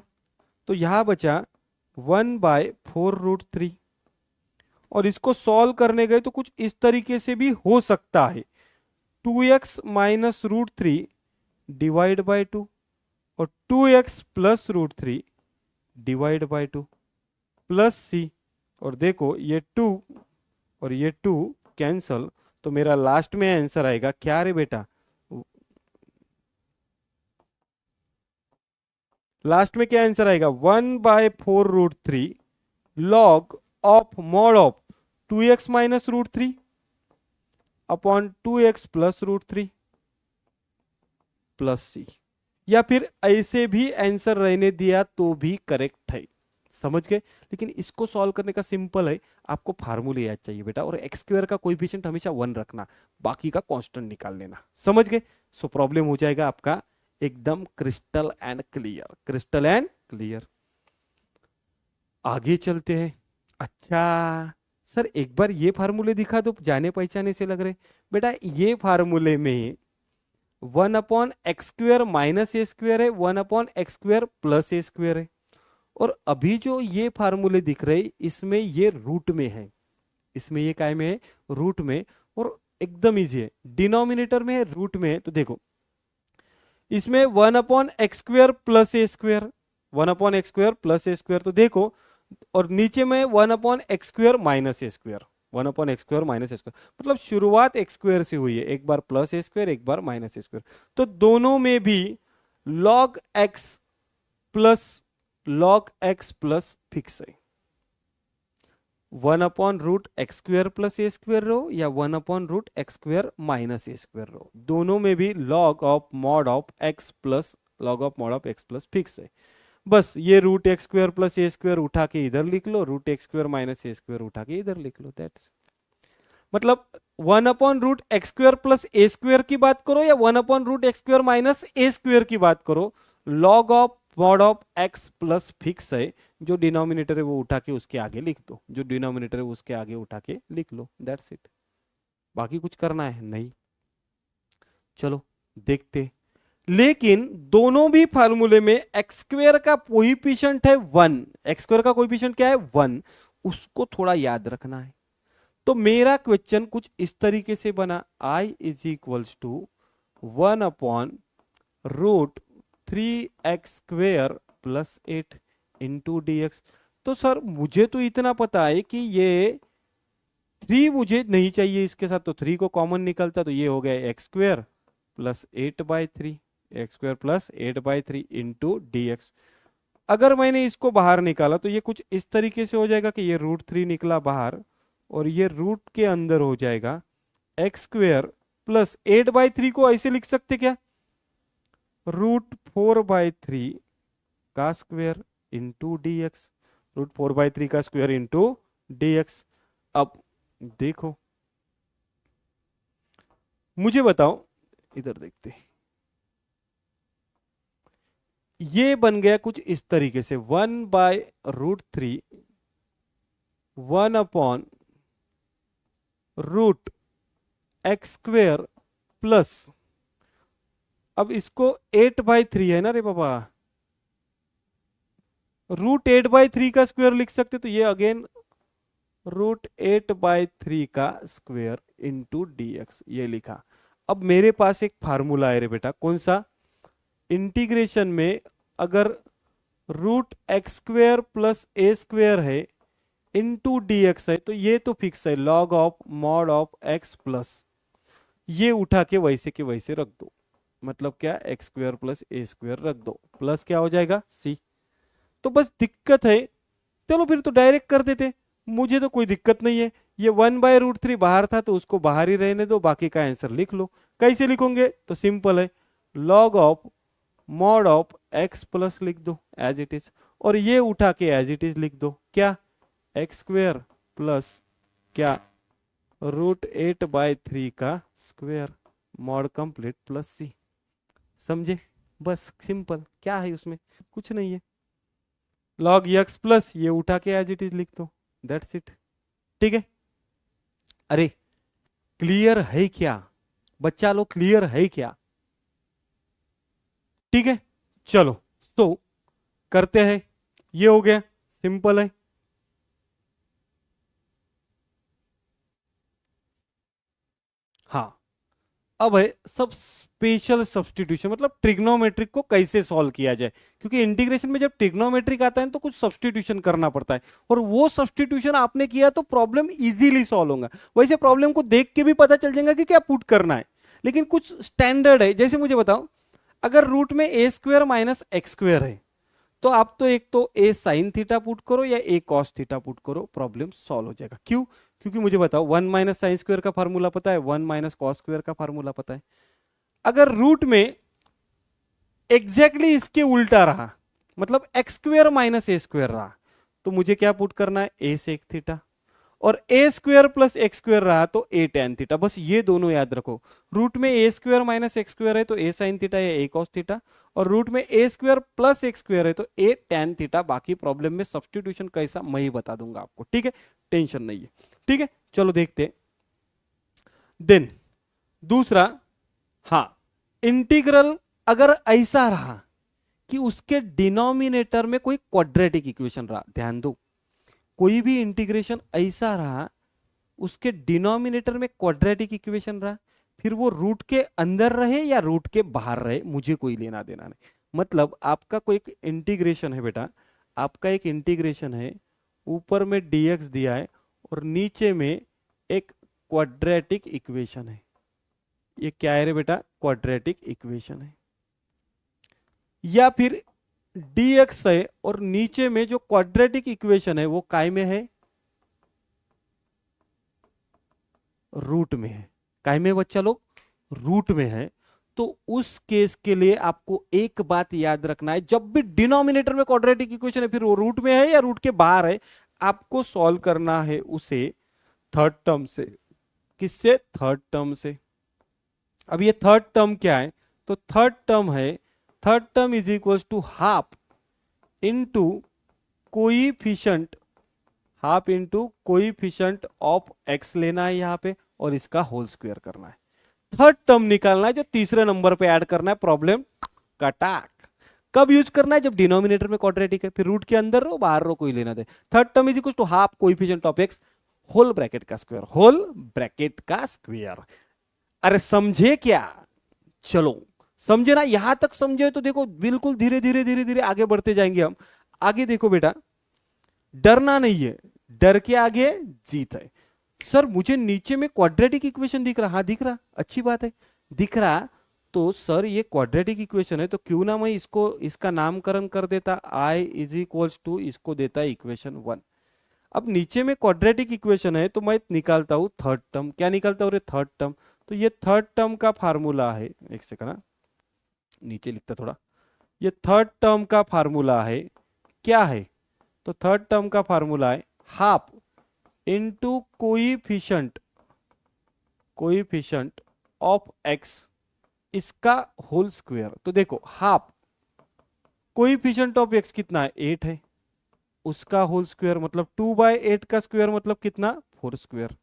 तो यहां बचा 1/4√3। और इसको सॉल्व करने गए तो कुछ इस तरीके से भी हो सकता है 2x माइनस √3 डिवाइड बाई 2 और 2x plus √3 divide by 2 plus c. और देखो ये 2 और ये 2 कैंसल, तो मेरा लास्ट में आंसर आएगा क्या रे बेटा, लास्ट में क्या आंसर आएगा 1/4√3 log of mod of 2x minus √3 upon 2x plus √3 plus c. या फिर ऐसे भी आंसर रहने दिया तो भी करेक्ट है, समझ गए। लेकिन इसको सॉल्व करने का सिंपल है, आपको फार्मूले याद चाहिए बेटा, और x² का कोएफिशिएंट हमेशा 1 रखना, बाकी का कांस्टेंट निकाल लेना, समझ गए। सो प्रॉब्लम हो जाएगा आपका एकदम crystal and clear, crystal and clear. आगे चलते हैं। अच्छा सर एक बार ये फार्मूले दिखा दो, जाने पहचाने से लग रहे बेटा। ये फार्मूले में 1/x² माइनस ए स्क्वेयर है, 1/x² प्लस ए स्क्वेयर है, और अभी जो ये फार्मूले दिख रहे इसमें ये रूट में है, इसमें ये काय में है रूट में, और एकदम इजी है, डिनोमिनेटर में है रूट में है। तो देखो इसमें 1/x² प्लस ए स्क्वेयर 1/x² प्लस a² तो देखो, और नीचे में 1/x² minus a², 1/x² minus a², मतलब शुरुआत x² से हुई है, एक बार प्लस a², एक बार माइनस a², तो दोनों में भी log x प्लस फिक्स है, 1/√x² प्लस a² रो या 1/√x² माइनस a² रो, दोनों में भी log of mod of x plus log of mod of x plus fix है। बस ये √x² प्लस a² उठा के इधर लिख लो, √x² माइनस a² उठा के इधर लिख लो, दैट्स मतलब 1/√x² प्लस a² की बात करो या 1/√x² माइनस a² की बात करो, log of mod of x plus fix है, जो डिनोमिनेटर है वो उठा के उसके आगे लिख दो, जो डिनोमिनेटर है उसके आगे उठा के लिख लो, दैट्स इट। बाकी कुछ करना है नहीं। चलो देखते, लेकिन दोनों भी फार्मूले में x² का कोएफिशिएंट है 1, x² का कोएफिशिएंट क्या है 1, उसको थोड़ा याद रखना है। तो मेरा क्वेश्चन कुछ इस तरीके से बना, I is equals to 1/√3x² plus 8 into dx। तो सर मुझे तो इतना पता है कि ये 3 मुझे नहीं चाहिए इसके साथ, तो 3 को कॉमन निकलता तो ये हो गया x² plus 8/3, x² plus 8/3 into dx। अगर मैंने इसको बाहर निकाला तो ये कुछ इस तरीके से हो जाएगा कि ये √3 निकला बाहर और ये रूट के अंदर हो जाएगा x² प्लस 8/3 को ऐसे लिख सकते क्या, √4/3 का स्क्वायर इंटू dx, √4/3 का स्क्वायर इंटू dx। अब देखो, मुझे बताओ, इधर देखते, ये बन गया कुछ इस तरीके से 1/√3 1/√x² प्लस, अब इसको 8/3 है ना रे बाबा, √8/3 का स्क्वायर लिख सकते, तो ये अगेन √8/3 का स्क्वायर इंटू dx, ये लिखा। अब मेरे पास एक फार्मूला है रे बेटा, कौन सा, इंटीग्रेशन में अगर √x² प्लस a² है इंटू dx है तो ये तो फिक्स है, log of mod of x plus, ये उठा के वैसे के वैसे रख दो, मतलब क्या x² प्लस a² रख दो, प्लस क्या हो जाएगा c। तो बस दिक्कत है, चलो फिर तो डायरेक्ट कर देते, मुझे तो कोई दिक्कत नहीं है, ये 1/√3 बाहर था तो उसको बाहर ही रहने दो, बाकी का आंसर लिख लो। कैसे लिखोगे, तो सिंपल है, log of mod of x plus लिख दो एज इट इज, और ये उठा के एज इट इज लिख दो, क्या x² प्लस क्या √8/3 का square mod complete plus c। समझे, बस सिंपल, क्या है उसमें, कुछ नहीं है, log x प्लस ये उठा के एज इट इज लिख दो, दैट्स इट। ठीक है, अरे क्लियर है क्या बच्चा लोग, क्लियर है क्या, ठीक है। चलो तो करते हैं, ये हो गया, सिंपल है। हाँ, अब है सब स्पेशल सब्सटीट्यूशन, मतलब ट्रिग्नोमेट्रिक को कैसे सॉल्व किया जाए, क्योंकि इंटीग्रेशन में जब ट्रिग्नोमेट्रिक आता है तो कुछ सब्सटीट्यूशन करना पड़ता है, और वो सब्सटीट्यूशन आपने किया तो प्रॉब्लम इजीली सॉल्व होगा। वैसे प्रॉब्लम को देख के भी पता चल जाएगा कि क्या पुट करना है, लेकिन कुछ स्टैंडर्ड है। जैसे मुझे बताओ, अगर रूट में a² माइनस x² है तो आप तो एक तो a साइन थीटा पुट करो या a कॉस थीटा पुट करो, प्रॉब्लम सॉल्व हो जाएगा। क्यों, क्योंकि मुझे बताओ 1 माइनस साइन स्क्वायर का फार्मूला पता है, 1 माइनस कॉस स्क्वायर का फार्मूला पता है। अगर रूट में एग्जैक्टली इसके उल्टा रहा, मतलब x² माइनस a² रहा, तो मुझे क्या पुट करना है, a सेक थीटा, और a² प्लस x² रहा तो a tan थीटा। बस ये दोनों याद रखो, रूट में a² माइनस x² है तो a साइन थीटा या a कॉस थीटा, और रूट में a² प्लस x² है तो a tan थीटा। बाकी प्रॉब्लम में सब्सटीट्यूशन कैसा मैं ही बता दूंगा आपको, ठीक है, टेंशन नहीं है। ठीक है, चलो देखते। देन दूसरा, हाँ, इंटीग्रल अगर ऐसा रहा कि उसके डिनोमिनेटर में कोई क्वाड्रेटिक इक्वेशन रहा, ध्यान दो, कोई भी इंटीग्रेशन ऐसा रहा उसके डिनोमिनेटर में क्वाड्रेटिक इक्वेशन रहा, फिर वो रूट के अंदर रहे या रूट के बाहर रहे, मुझे कोई लेना देना नहीं, मतलब आपका कोई एक इंटीग्रेशन है बेटा, आपका एक इंटीग्रेशन है, ऊपर में dx दिया है और नीचे में एक क्वाड्रेटिक इक्वेशन है। ये क्या है रे बेटा? क्वाड्रेटिक इक्वेशन है। या फिर dx है और नीचे में जो क्वाड्रेटिक इक्वेशन है वो काय में है? रूट में है। काय में बच्चा लोग? रूट में है। तो उस केस के लिए आपको एक बात याद रखना है, जब भी डिनोमिनेटर में क्वाड्रेटिक इक्वेशन है फिर वो रूट में है या रूट के बाहर है, आपको सॉल्व करना है उसे थर्ड टर्म से। किससे? थर्ड टर्म से। अब ये थर्ड टर्म क्या है? तो थर्ड टर्म है, third term is equal to half into coefficient, half into coefficient of x लेना है यहां पे और इसका होल स्क्वायर करना है। थर्ड टर्म निकालना है जो तीसरे नंबर पे ऐड करना है। प्रॉब्लम कटाक। कब यूज करना है? जब डिनोमिनेटर में क्वाड्रेटिक है, फिर रूट के अंदर रो बाहर रो कोई लेना दे। Third term is equal to half coefficient of x whole bracket का स्क्वायर, होल ब्रैकेट का स्क्वायर। अरे समझे क्या? चलो समझे ना? यहां तक समझे तो देखो बिल्कुल धीरे धीरे धीरे धीरे आगे बढ़ते जाएंगे हम। आगे देखो बेटा, डरना नहीं है, डर के आगे जीत है। सर मुझे नीचे में क्वाड्रेटिक इक्वेशन दिख रहा। हाँ दिख रहा, अच्छी बात है, दिख रहा। तो सर ये क्वाड्रेटिक इक्वेशन है तो क्यों ना मैं इसको इसका नामकरण कर देता, आई इज इक्वल्स टू इसको देता है इक्वेशन 1। अब नीचे में क्वाड्रेटिक इक्वेशन है तो मैं निकालता हूं थर्ड टर्म। क्या निकालता हूं रे? Third term. तो ये थर्ड टर्म का फार्मूला है, एक सेकंड नीचे लिखता थोड़ा। ये थर्ड टर्म का फार्मूला है, क्या है? तो थर्ड टर्म का फार्मूला है half into coefficient, coefficient of x, इसका होल स्क्वायर। तो देखो हाफ कोइफिशिएंट ऑफ एक्स कितना है? 8 है, उसका होल स्क्वायर मतलब 2/8 का स्क्वायर मतलब कितना? 4 स्क्वायर।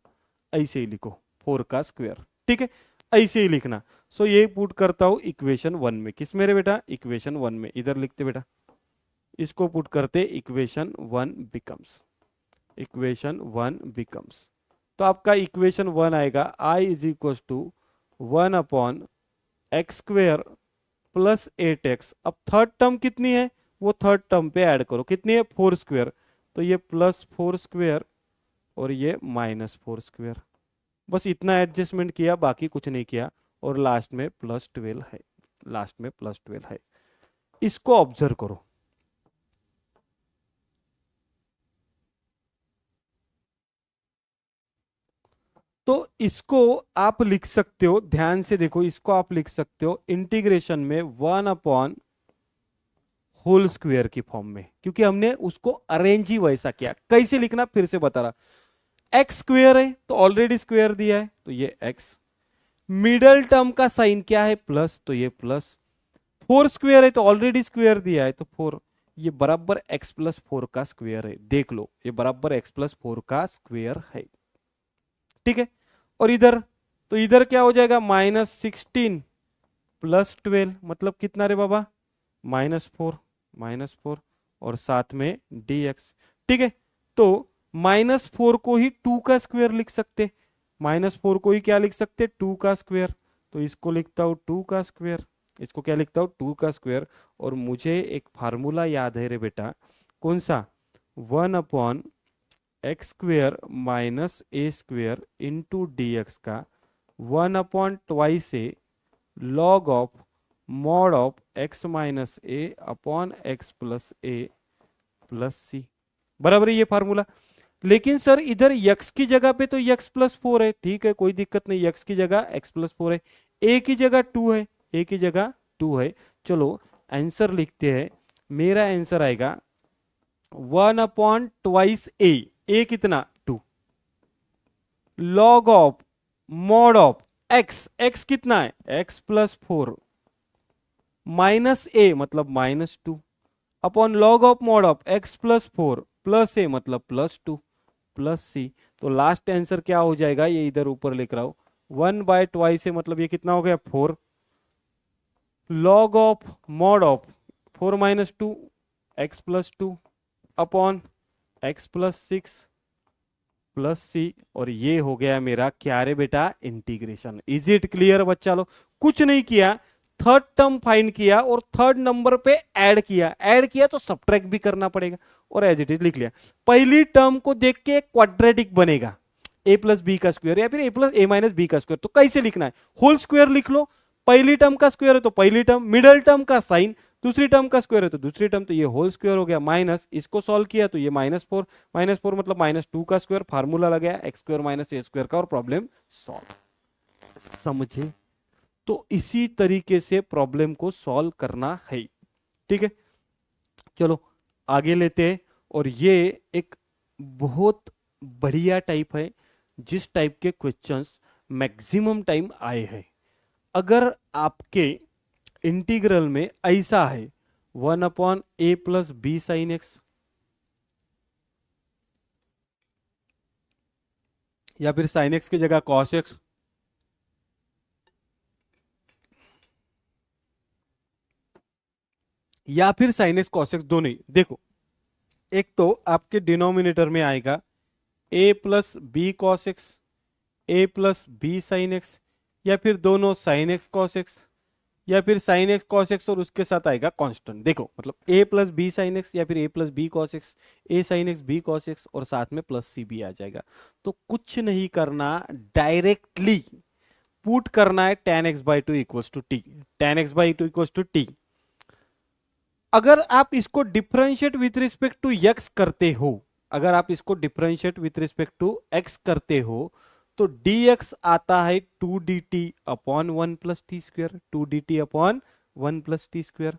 ऐसे ही लिखो 4 का स्क्वायर, ठीक है, ऐसे ही लिखना। सो ये पुट करता हूं इक्वेशन 1 में। किस मेरे बेटा? इक्वेशन 1 में। इधर लिखते बेटा, इसको पुट करते इक्वेशन 1 बिकम्स, इक्वेशन 1 बिकम्स। तो आपका इक्वेशन 1 आएगा I is equal to 1 upon x square plus 8x। अब थर्ड टर्म कितनी है वो थर्ड टर्म पे ऐड करो। कितनी है? 4 स्क्वेयर। तो ये प्लस 4 स्क्वेयर और ये माइनस 4 स्क्वेयर। बस इतना एडजस्टमेंट किया, बाकी कुछ नहीं किया। और लास्ट में प्लस 12 है, लास्ट में प्लस 12 है। इसको ऑब्जर्व करो। तो इसको आप लिख सकते हो, ध्यान से देखो, इसको आप लिख सकते हो इंटीग्रेशन में 1 अपॉन होल स्क्वायर की फॉर्म में, क्योंकि हमने उसको अरेंज ही वैसा किया। कैसे लिखना फिर से बता रहा। एक्स स्क्वायर है तो ऑलरेडी स्क्वायर दिया है तो ये एक्स, मिडल टर्म का साइन क्या है? प्लस, तो ये प्लस। 4 स्क्वायर है तो ऑलरेडी स्क्वायर दिया है तो 4, ये बराबर एक्स प्लस 4 का स्क्वायर है। देख लो ये बराबर एक्स प्लस 4 का स्क्वायर है, ठीक है। और इधर, तो इधर क्या हो जाएगा? -16 प्लस 12 मतलब कितना रे बाबा? -4, -4 और साथ में dx, ठीक है। तो -4 को ही 2 का स्क्वायर लिख सकते, -4 को ही क्या लिख सकते? 2 का स्क्वायर। तो इसको लिखता हूं 2 का स्क्वायर, इसको क्या लिखता हूं? 2 का स्क्वायर। और मुझे एक फार्मूला याद है रे बेटा, कौन सा? 1 upon x square minus a square into D x का 1 upon twice a log of mod of x minus a upon x plus a plus c. बराबर है ये फार्मूला। लेकिन सर इधर x की जगह पे तो x प्लस 4 है, ठीक है कोई दिक्कत नहीं, x की जगह x प्लस 4 है, a की जगह 2 है, a की जगह 2 है। चलो आंसर लिखते हैं। मेरा आंसर आएगा 1 अपॉन ट्वाइस ए कितना? 2 log of mod of x कितना है? x प्लस 4 माइनस ए मतलब -2 upon log of mod of x plus 4 plus a मतलब +2 प्लस सी। तो लास्ट आंसर क्या हो जाएगा? ये इधर ऊपर लिख रहा हूं 1/2 से मतलब ये कितना हो गया? 4 log of mod of 4 - 2 x plus 2 upon x plus 6 plus c. और ये हो गया मेरा क्या रे बेटा? इंटीग्रेशन। इज इट क्लियर बच्चा लोग? कुछ नहीं किया, थर्ड टर्म फाइंड किया और थर्ड नंबर पे ऐड किया तो सब्ट्रैक्ट भी करना पड़ेगा और एज इट इज लिख लिया। पहली टर्म को देख के क्वाड्रेटिक बनेगा, ए प्लस बी का स्क्वायर या फिर ए प्लस ए माइनस बी का स्क्वायर। तो कैसे लिखना है, होल स्क्वायर लिख लो। पहली टर्म का स्क्वायर है तो पहली टर्म, मिडल टर्म का साइन, दूसरी टर्म का स्क्वायर है तो दूसरी टर्म, तो ये होल स्क्वायर हो गया, माइनस इसको सॉल्व किया तो ये -4 मतलब -2 का स्क्वायर, फार्मूला लग गया एक्स स्क्वायर माइनस ए स्क्वायर का और प्रॉब्लम सॉल्व। समझे? तो इसी तरीके से प्रॉब्लम को सॉल्व करना है। ठीक है, चलो आगे लेते हैं। और ये एक बहुत बढ़िया टाइप है जिस टाइप के क्वेश्चंस मैक्सिमम टाइम आए हैं। अगर आपके इंटीग्रल में ऐसा है 1/a plus b sine x, या फिर साइन एक्स की जगह कॉस एक्स, या फिर साइन एक्स कॉस एक्स, दोनों ही देखो। एक तो आपके डिनोमिनेटर में आएगा a plus b cos x, a plus b sine x, या फिर दोनों साइन एक्स कॉस एक्स, या फिर साइन एक्स कॉस एक्स और उसके साथ आएगा कांस्टेंट। देखो मतलब a plus b sine x या फिर a plus b cos x, a sine x b cos x और साथ में प्लस सी भी आ जाएगा। तो कुछ नहीं करना, डायरेक्टली पुट करना है tan x by two equals to t, tan x by two equals to t. अगर आप इसको differentiate with respect to x करते हो, अगर आप इसको differentiate with respect to x करते हो तो dx आता है 2dt upon 1 plus t square, 2dt upon 1 plus t square.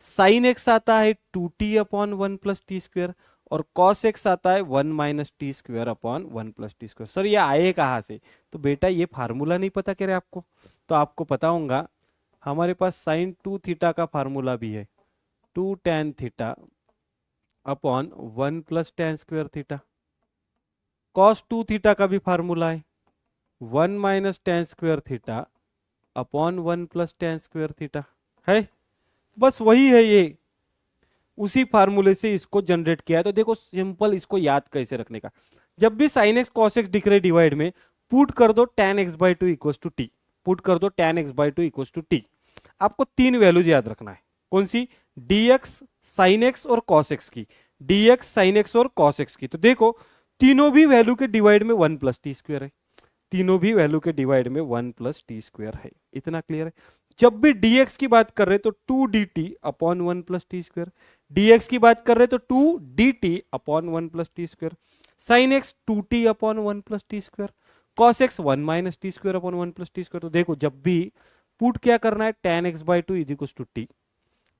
Sine x आता है 2t upon 1 plus t square और कॉस एक्स आता है 1 minus t square upon 1 plus t square. Sir ये आए कहां से? तो बेटा ये फार्मूला नहीं पता कह रहे आपको, तो आपको पता होगा हमारे पास साइन 2 थीटा का फार्मूला भी है, 2 tan theta upon 1 plus tan square theta. Cos 2 theta का भी फार्मूला है 1 minus tan square theta upon 1 plus tan square theta है। बस वही है, ये उसी फार्मूले से इसको जनरेट किया है। तो देखो सिंपल इसको याद कैसे रखने का, जब भी साइन एक्स कॉस एक्स दिख रहे डिवाइड में, पुट कर दो tan x by two equal to t, put कर दो tan x by two equal to t. आपको तीन वैल्यूज याद रखना है, कौन सी? dx sin x और cos x की, dx sin x और cos x की। तो देखो तीनों भी वैल्यू के डिवाइड में 1 प्लस टी स्क्वायर है, तीनों भी वैल्यू के डिवाइड में 1 प्लस टी स्क्वायर है। इतना क्लियर है? जब भी dx की बात कर रहे तो 2dt upon 1 plus t square, dx की बात कर रहे तो 2dt upon 1 plus t square, sine x 2t upon 1 plus t square, cos x 1 minus t square upon 1 plus t square. तो देखो जब भी पुट क्या करना है, tan x by two is equal to t,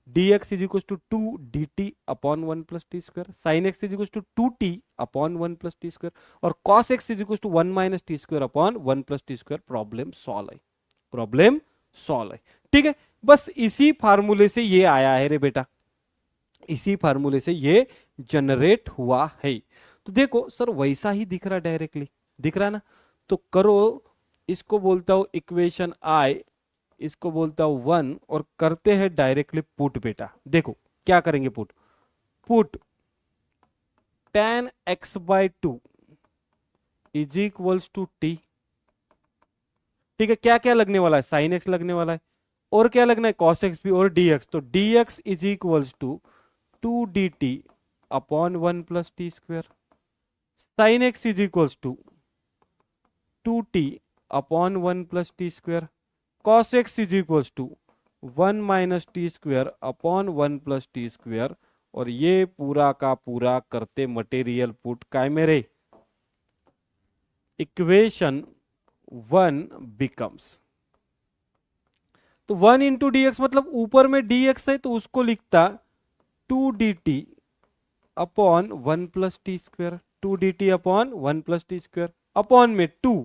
dx is equal to 2dt upon 1 plus t square, sine x is equal to 2t upon 1 plus t square और cos x is equal to 1 minus t square upon 1 plus t square. Problem solve है, problem solve है। ठीक है, बस इसी फार्मूले से ये आया है रे बेटा, इसी फार्मूले से ये जनरेट हुआ है। तो देखो सर वैसा ही दिख रहा, डायरेक्टली दिख रहा ना, तो करो, इसको बोलता हूं इक्वेशन आई, इसको बोलता हूं 1 और करते हैं डायरेक्टली पुट। बेटा देखो क्या करेंगे, put put tan x by two is equals to t. ठीक है, क्या क्या लगने वाला है? साइन एक्स लगने वाला है और क्या लगना है? कॉस एक्स भी और dx। तो dx is equals to 2dt upon 1 plus t square, sine x is equals to 2t upon 1 plus t square, cos x is equals to 1 minus t square upon 1 plus t square. और ये पूरा का पूरा करते material put काय मेरे, equation 1 becomes, तो 1 into D x मतलब ऊपर में dx है तो उसको लिखता 2dt upon 1 plus t square, 2dt upon 1 plus t square upon में 2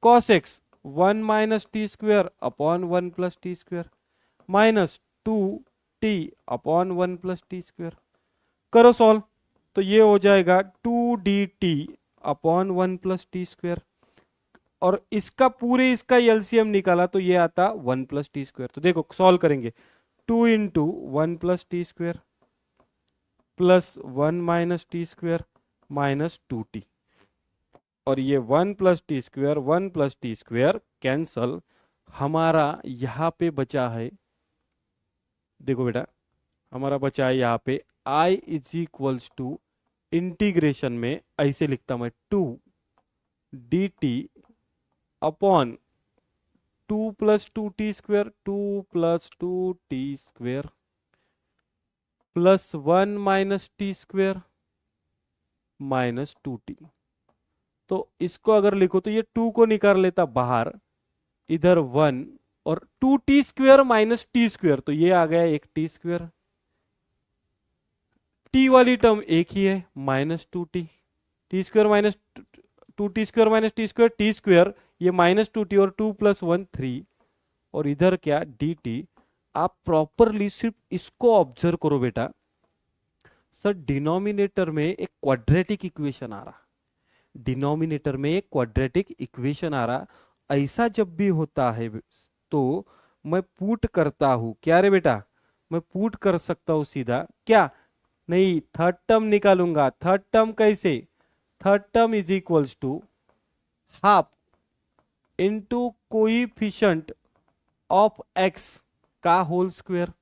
cos x 1 minus t square upon 1 plus t square minus 2t upon 1 plus t square. करो सॉल्व, तो ये हो जाएगा 2dt upon 1 plus t square और इसका पूरे इसका एलसीएम निकाला तो ये आता 1 प्लस टी स्क्वायर। तो देखो सॉल्व करेंगे, 2 into 1 plus t square plus 1 minus t square minus 2t और ये 1 plus t square 1 plus t square cancel, हमारा यहां पे बचा है, देखो बेटा, हमारा बचा है यहाँ पे I is equals to integration में ऐसे लिखता मैं 2 dt upon 2 + 2t² 2 + 2t² plus 1 - t² -2t। तो इसको अगर लिखो तो ये 2 को निकाल लेता बाहर, इधर 1 और 2t² -t², तो ये आ गया एक t²। टी वाली टर्म एक ही है, -2t, t² -2t² -t², t², ये -2t और 2 + 1 3, और इधर क्या dt। आप प्रॉपरली सिर्फ इसको ऑब्जर्व करो बेटा, सर डिनोमिनेटर में एक क्वाड्रेटिक इक्वेशन आ रहा, डिनोमिनेटर में एक क्वाड्रेटिक इक्वेशन आ रहा, ऐसा जब भी होता है तो मैं पुट करता हूं क्या रे बेटा, मैं पुट कर सकता हूं सीधा क्या, नहीं थर्ड टर्म निकालूंगा। थर्ड टर्म कैसे, third term is equals to half into coefficient of x का whole square.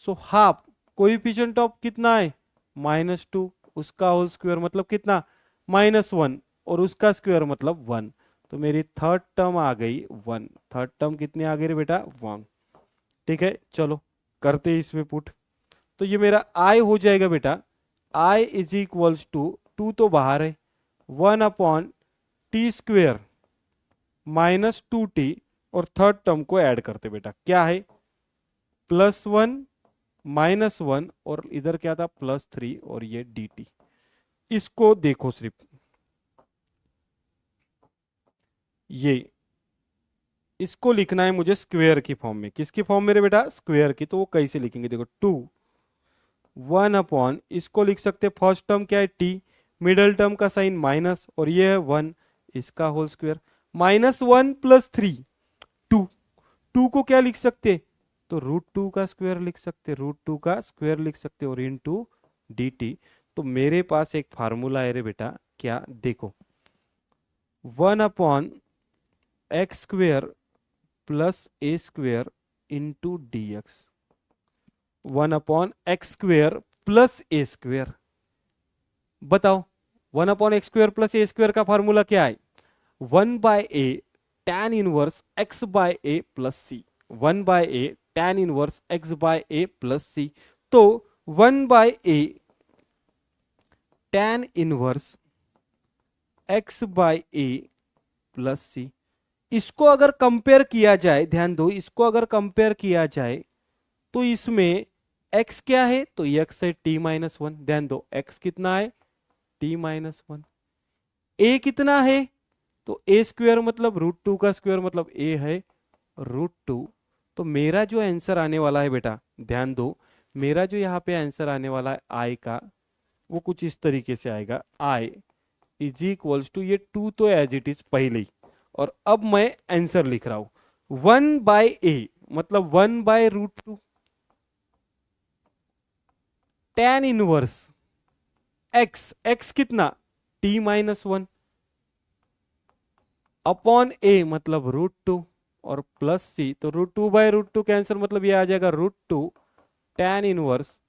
So half coefficient of कितना है -2, उसका होल स्क्वायर मतलब कितना -1, और उसका स्क्वायर मतलब 1। तो मेरी थर्ड टर्म आ गई 1। थर्ड टर्म कितनी आ गई रे बेटा 1। ठीक है, चलो करते हैं इसमें पुट। तो ये मेरा I हो जाएगा बेटा, I इज इक्वल्स टू 2 तो बाहर है, 1/t² -2t, और थर्ड टर्म को ऐड करते बेटा, क्या है +1 -1, और इधर क्या था +3, और ये dt। इसको देखो सिर्फ, ये इसको लिखना है मुझे स्क्वायर की फॉर्म में। किसकी फॉर्म में रे बेटा, स्क्वायर की। तो वो कैसे लिखेंगे, देखो 2 1 इसको लिख सकते, फर्स्ट टर्म क्या है t, मिडल टर्म का साइन माइनस, और ये है 1, इसका होल स्क्वायर -1 + 3 2। 2 को क्या लिख सकते, तो √2 का स्क्वायर लिख सकते, √2 का स्क्वायर लिख सकते, और इनटू dt। तो मेरे पास एक फार्मूला है रे बेटा, क्या देखो 1/x² + a² into dx, 1/x² + a²। बताओ 1/x² + a² का फार्मूला क्या है, 1/a tan inverse x/a + c, 1/a tan inverse x/a + c। तो 1/a tan inverse x/a + c, इसको अगर कंपेयर किया जाए, ध्यान दो, इसको अगर कंपेयर किया जाए तो इसमें x क्या है, तो x है t-1। ध्यान दो x कितना है t-1, a कितना है, तो a² मतलब √2 का स्क्वायर मतलब a है √2। तो मेरा जो आंसर आने वाला है बेटा, ध्यान दो, मेरा जो यहाँ पे आंसर आने वाला है I का, वो कुछ इस तरीके से आएगा, I इज इक्वल्स टू, ये 2 तो एज इट इज पहले ही, और अब मैं आंसर लिख रहा हूं 1/a मतलब 1/√2 tan इनवर्स x कितना t-1 अपॉन a मतलब √2 और प्लस c, तो √2/√2 कैंसर मतलब ये आ जाएगा √2 tan inverse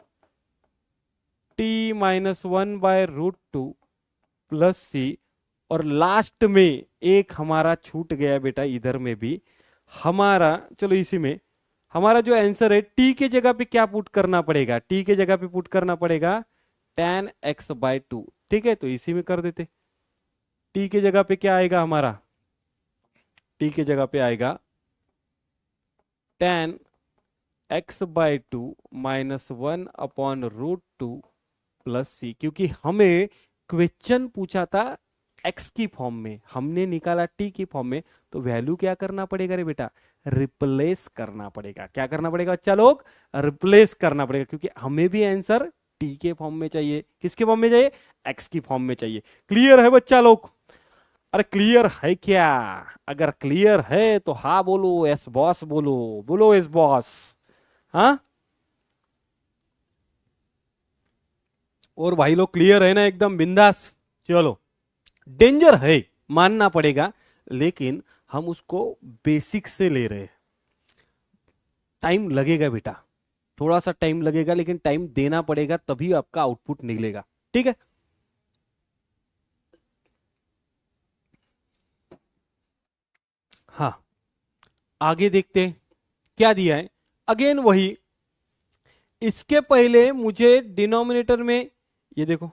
t-1/√2 plus c, और लास्ट में एक हमारा छूट गया बेटा, इधर में भी हमारा, चलो इसी में हमारा जो आंसर है, t के जगह पे क्या पुट करना पड़ेगा, t के जगह पे पुट करना पड़ेगा tan x/2। ठीक है, तो इसी में कर देते, t के जगह पे क्या आएगा हमारा, t के जगह पे आएगा tan x/2 -1/√2 प्लस c, क्योंकि हमें क्वेश्चन पूछा था x की फॉर्म में, हमने निकाला t की फॉर्म में, तो वैल्यू क्या करना पड़ेगा रे बेटा, रिप्लेस करना पड़ेगा। क्या करना पड़ेगा बच्चा लोग, रिप्लेस करना पड़ेगा, क्योंकि हमें भी आंसर t के फॉर्म में चाहिए। किसके फॉर्म में चाहिए, x की फॉर्म में चाहिए। क्लियर है बच्चा लोग, अरे क्लियर है क्या, अगर क्लियर है तो हाँ बोलो, एस बॉस बोलो, बोलो एस बॉस। हाँ, और भाई लोग क्लियर है ना, एकदम बिंदास। चलो डेंजर है मानना पड़ेगा, लेकिन हम उसको बेसिक से ले रहे हैं। टाइम लगेगा बेटा, थोड़ा सा टाइम लगेगा, लेकिन टाइम देना पड़ेगा तभी आपका आउटपुट निकलेगा। ठीक है, हाँ आगे देखते हैं क्या दिया है। अगेन वही, इसके पहले मुझे डिनोमिनेटर में, ये देखो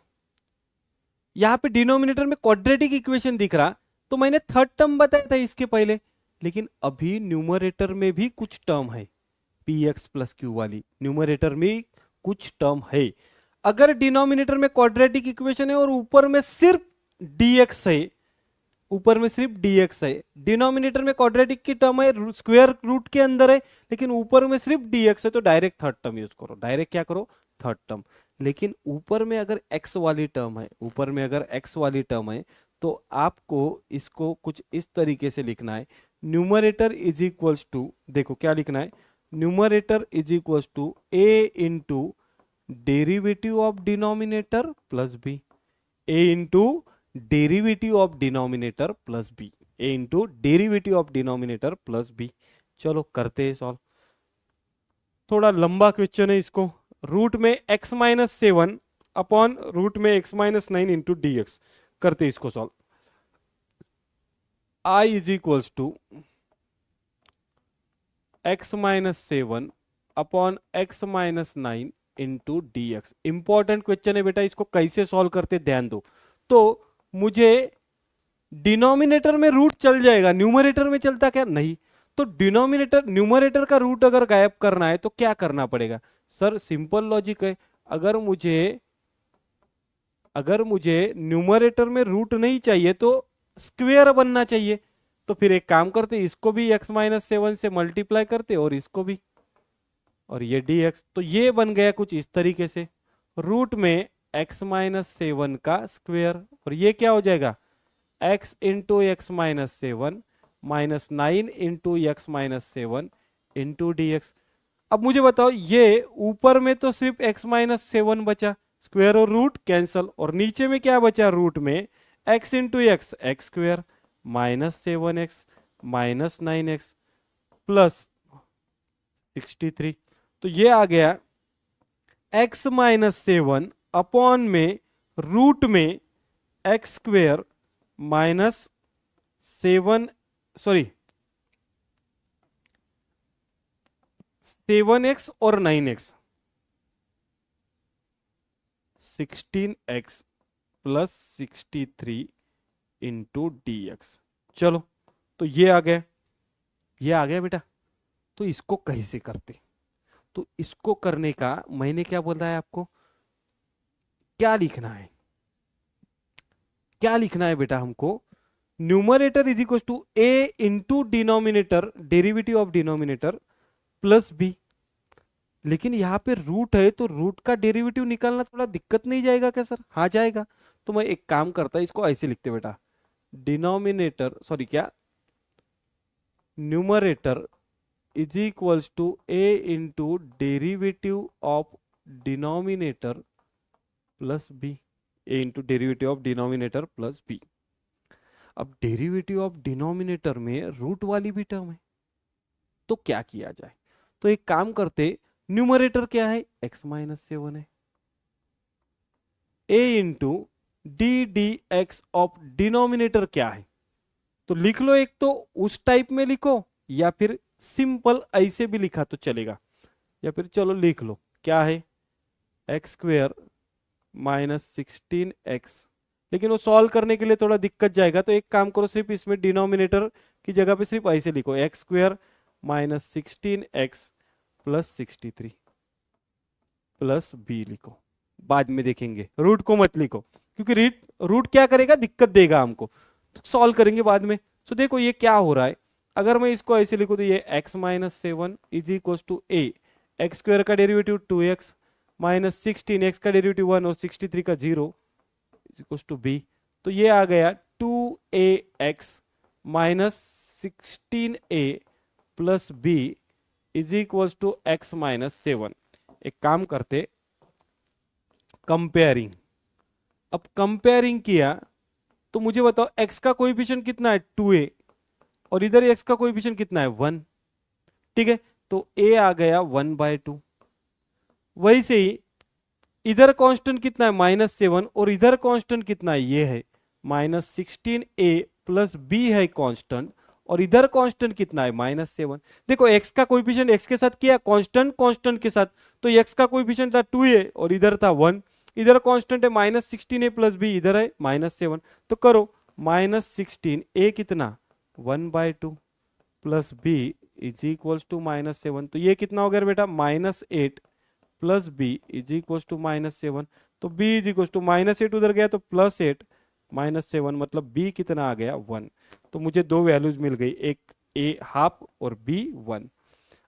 यहां पे डिनोमिनेटर में क्वाड्रेटिक इक्वेशन दिख रहा, तो मैंने थर्ड टर्म बताया था इसके पहले, लेकिन अभी न्यूमरेटर में भी कुछ टर्म है, पी एक्स प्लस क्यू वाली न्यूमरेटर में कुछ टर्म है। अगर डिनोमिनेटर में क्वाड्रेटिक इक्वेशन है और ऊपर में सिर्फ dx है, ऊपर में सिर्फ dx है, डिनोमिनेटर में क्वाड्रेटिक की टर्म है, स्क्वायर रूट के अंदर है, लेकिन ऊपर में सिर्फ dx है, तो डायरेक्ट थर्ड टर्म यूज करो, डायरेक्ट क्या करो, थर्ड टर्म। लेकिन ऊपर में अगर x वाली टर्म है, ऊपर में अगर x वाली टर्म है, तो आपको इसको कुछ इस तरीके से लिखना है, न्यूमरेटर इज इक्वल्स टू, देखो क्या लिखना है, numerator is equals to a into derivative of denominator plus b, a into derivative of denominator plus b, a into derivative of denominator plus b. चलो करते हैं सॉल्व, थोड़ा लंबा क्वेश्चन है, इसको रूट में x माइनस 7 अपॉन रूट में x minus 9 into D x, करते इसको solve. i is equals to x minus 7 upon x minus 9 into D x. Important question है बेटा, इसको कैसे सॉल्व करते ध्यान दो। तो मुझे डिनोमिनेटर में रूट चल जाएगा, न्यूमरेटर में चलता क्या नहीं, तो डिनोमिनेटर न्यूमरेटर का रूट अगर गायब करना है तो क्या करना पड़ेगा सर, सिंपल लॉजिक है, अगर मुझे न्यूमरेटर में रूट नहीं चाहिए तो स्क्वेयर बनना चाहिए, तो फिर एक काम करते, इसको भी x माइनस 7 से मल्टीप्लाई करते और इसको भी, और ये dx, तो ये बन गया कुछ इस तरीके से, रूट में x माइनस 7 का स्क्वेयर, और ये क्या हो जाएगा, x into x minus 7 minus 9 into x minus 7 into D X. अब मुझे बताओ, ये ऊपर में तो सिर्फ x माइनस 7 बचा, स्क्वेयर और रूट कैंसल, और नीचे में क्या बचा, रूट में x into x, x square minus 7x minus 9x plus 63, तो ये आ गया x माइनस 7 अपॉन में रूट में एक्स स्क्वेयर माइनस 7 7x और 9x, 16x plus 63 into D x. चलो तो ये आ गया बेटा। तो इसको कैसे करते, तो इसको करने का मैंने क्या बोला है आपको, क्या लिखना है बेटा हमको, numerator is equal to a into denominator derivative of denominator plus b. लेकिन यहां पे रूट है, तो रूट का डेरिवेटिव निकालना थोड़ा दिक्कत नहीं जाएगा क्या सर, हाँ जाएगा। तो मैं एक काम करता, इसको ऐसे लिखते बेटा, numerator is equals to a into derivative of denominator plus b, a into derivative of denominator plus b. अब डेरिवेटिव ऑफ डिनोमिनेटर में रूट वाली भी टर्म है, तो क्या किया जाए, तो एक काम करते, न्यूमरेटर क्या है, x माइनस 7 है, a into D D x of denominator क्या है, तो लिख लो, एक तो उस टाइप में लिखो या फिर सिंपल ऐसे भी लिखा तो चलेगा, या फिर चलो लिख लो क्या है, एक्स स्क्वेयर माइनस 16x, लेकिन वो सॉल्व करने के लिए थोड़ा दिक्कत जाएगा, तो एक काम करो, सिर्फ इसमें डिनोमिनेटर की जगह पे सिर्फ ऐसे लिखो, x square minus 16x plus 63 plus b लिखो, बाद में देखेंगे, रूट को मत लिखो, क्योंकि रूट क्या करेगा, दिक्कत देगा हमको, तो सॉल्व करेंगे बाद में। तो देखो ये क्या हो रहा है, अगर मैं इसको ऐसे लिखूं तो ये x minus 7 is equal to a, x square का डेरिवेटिव 2x माइनस 16x का डेरिवेटिव 1 और 63 का 0 इज इक्वल टू b, तो ये आ गया 2ax minus 16a plus b is equal to x minus 7। एक काम करते, कंपेयरिंग, अब कंपेयरिंग किया तो मुझे बताओ x का कोएफिशिएंट कितना है, 2a, और इधर x का कोएफिशिएंट कितना है 1, ठीक है, तो a आ गया 1/2। वही से ही इधर कांस्टेंट कितना है -7 और इधर कांस्टेंट कितना है ये है -16a प्लस b है कांस्टेंट और इधर कांस्टेंट कितना है -7। देखो x का कोएफिशिएंट x के साथ किया कांस्टेंट कांस्टेंट के साथ, तो x का कोएफिशिएंट था 2a और इधर था 1, इधर कांस्टेंट है -16a प्लस b, इधर है -7, तो करो -16a कितना 1/2 plus b is equals to -7, तो ये कितना हो गया बेटा -8 plus b is equals to -7, तो b इज इक्वल्स टू -8 उधर गया तो +8 -7, मतलब b कितना आ गया 1। तो मुझे दो वैल्यूज मिल गई, एक a हाफ और b 1।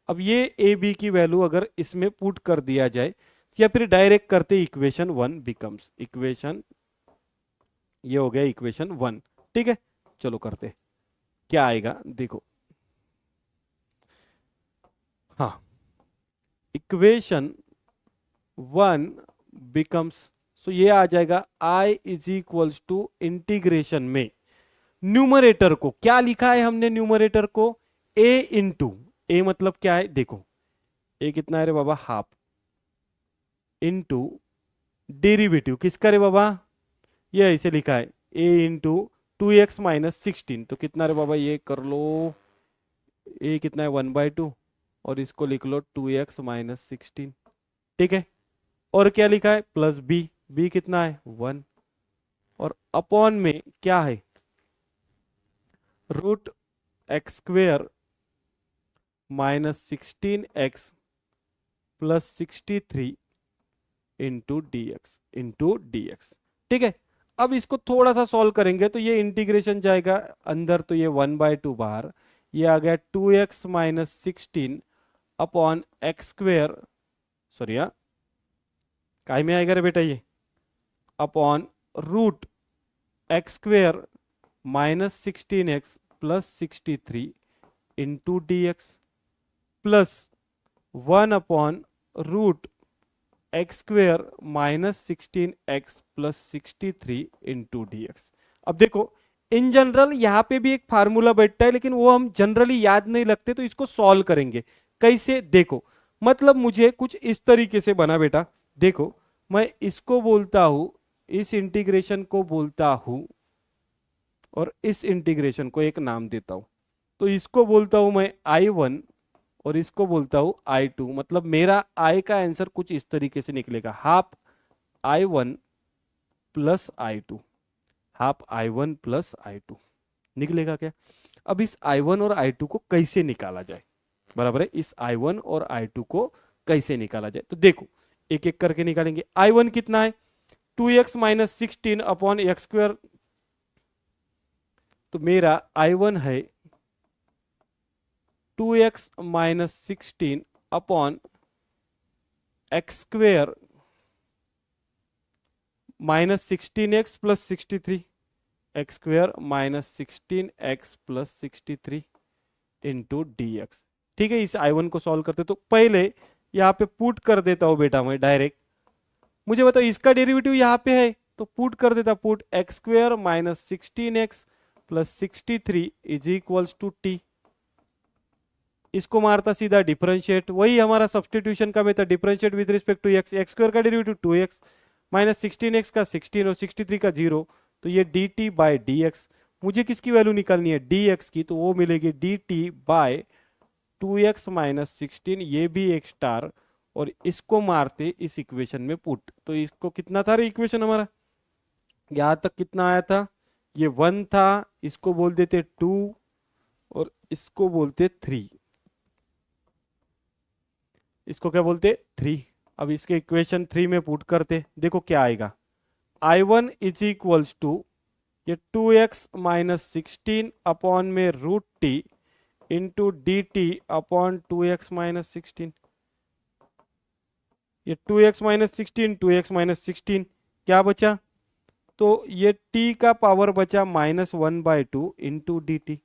अब ये a b की वैल्यू अगर इसमें पुट कर दिया जाए या फिर डायरेक्ट करते इक्वेशन 1 बिकम्स इक्वेशन, ये हो गया इक्वेशन 1, ठीक है। चलो करते क्या आएगा देखो, हाँ, इक्वेशन 1 बिकम्स, सो ये आ जाएगा i is equals to integration में न्यूमरेटर को क्या लिखा है हमने, न्यूमरेटर को a इंटू, ए मतलब क्या है देखो, a कितना है रे बाबा हाफ, इंटू डेरिवेटिव किसका रे बाबा, ये ऐसे लिखा है a इंटू 2x माइनस 16, तो कितना रे बाबा ये कर लो, a कितना है 1/2 और इसको लिख लो 2x माइनस 16, ठीक है। और क्या लिखा है प्लस b, b कितना है 1 और अपॉन में क्या है √x² minus 16x plus 63 into dx, ठीक है। अब इसको थोड़ा सा सॉल्व करेंगे तो ये इंटीग्रेशन जाएगा अंदर, तो ये 1/2 बाहर, ये आ गया 2x minus 16 upon x², sorry हाँ काय में आएगा रे बेटा ये, upon √x² minus 16x plus 63 into dx plus 1 upon √x² minus 16x plus 63 into dx। अब देखो इन जनरल यहाँ पे भी एक फार्मूला बैठता है लेकिन वो हम जनरली याद नहीं लगते, तो इसको सॉल्व करेंगे कैसे देखो, मतलब मुझे कुछ इस तरीके से बना बेटा, देखो मैं इसको बोलता हूं, इस इंटीग्रेशन को बोलता हूं और इस इंटीग्रेशन को एक नाम देता हूं, तो इसको बोलता हूं मैं I1 और इसको बोलता हूं I2, मतलब मेरा I का आंसर कुछ इस तरीके से निकलेगा, half I1 plus I2, half I1 plus I2 निकलेगा क्या। अब इस I1 और I2 को कैसे निकाला जाए, बराबर है, इस I1 और I2 को कैसे निकाला जाए, तो देखो एक एक करके निकालेंगे। I1 कितना है 2x माइनस 16 अपॉन x², तो मेरा I1 है 2x minus 16 upon x² minus 16x plus 63, x² minus 16x plus 63 into dx, ठीक है। इस I1 को सॉल्व करते तो पहले यहाँ पे पुट कर देता हूं बेटा मैं डायरेक्ट, मुझे बताओ इसका डेरिवेटिव यहाँ पे है तो पुट कर देता, put x² minus 16x plus 63 is equals to t, इसको मारता सीधा डिफरेंशिएट, वही हमारा सब्सटीट्यूशन का method, differentiate with respect to x, x² का डेरिवेटिव 2x माइनस 16x का 16 और 63 का 0, तो ये dt बाय dx, मुझे किसकी वैल्यू निकालनी है dx की, तो वो मिलेगी dt बाय 2x माइनस 16, ये भी एक स्टार, और इसको मारते इस इक्वेशन में पुट, तो इसको कितना था रे इक्वेशन हमारा, यहां तक कितना आया था, ये 1 था, इसको बोल देते 2 और इसको बोलते 3, इसको क्या बोलते 3। अब इसके इक्वेशन 3 में पुट करते, देखो क्या आएगा, I1 इज इक्वल्स टू ये 2x माइनस 16 अपॉन में √t into dt upon 2x minus 16, ये 2x माइनस 16 2x माइनस 16 क्या बचा, तो ये t का पावर बचा -1/2 इंटू dt,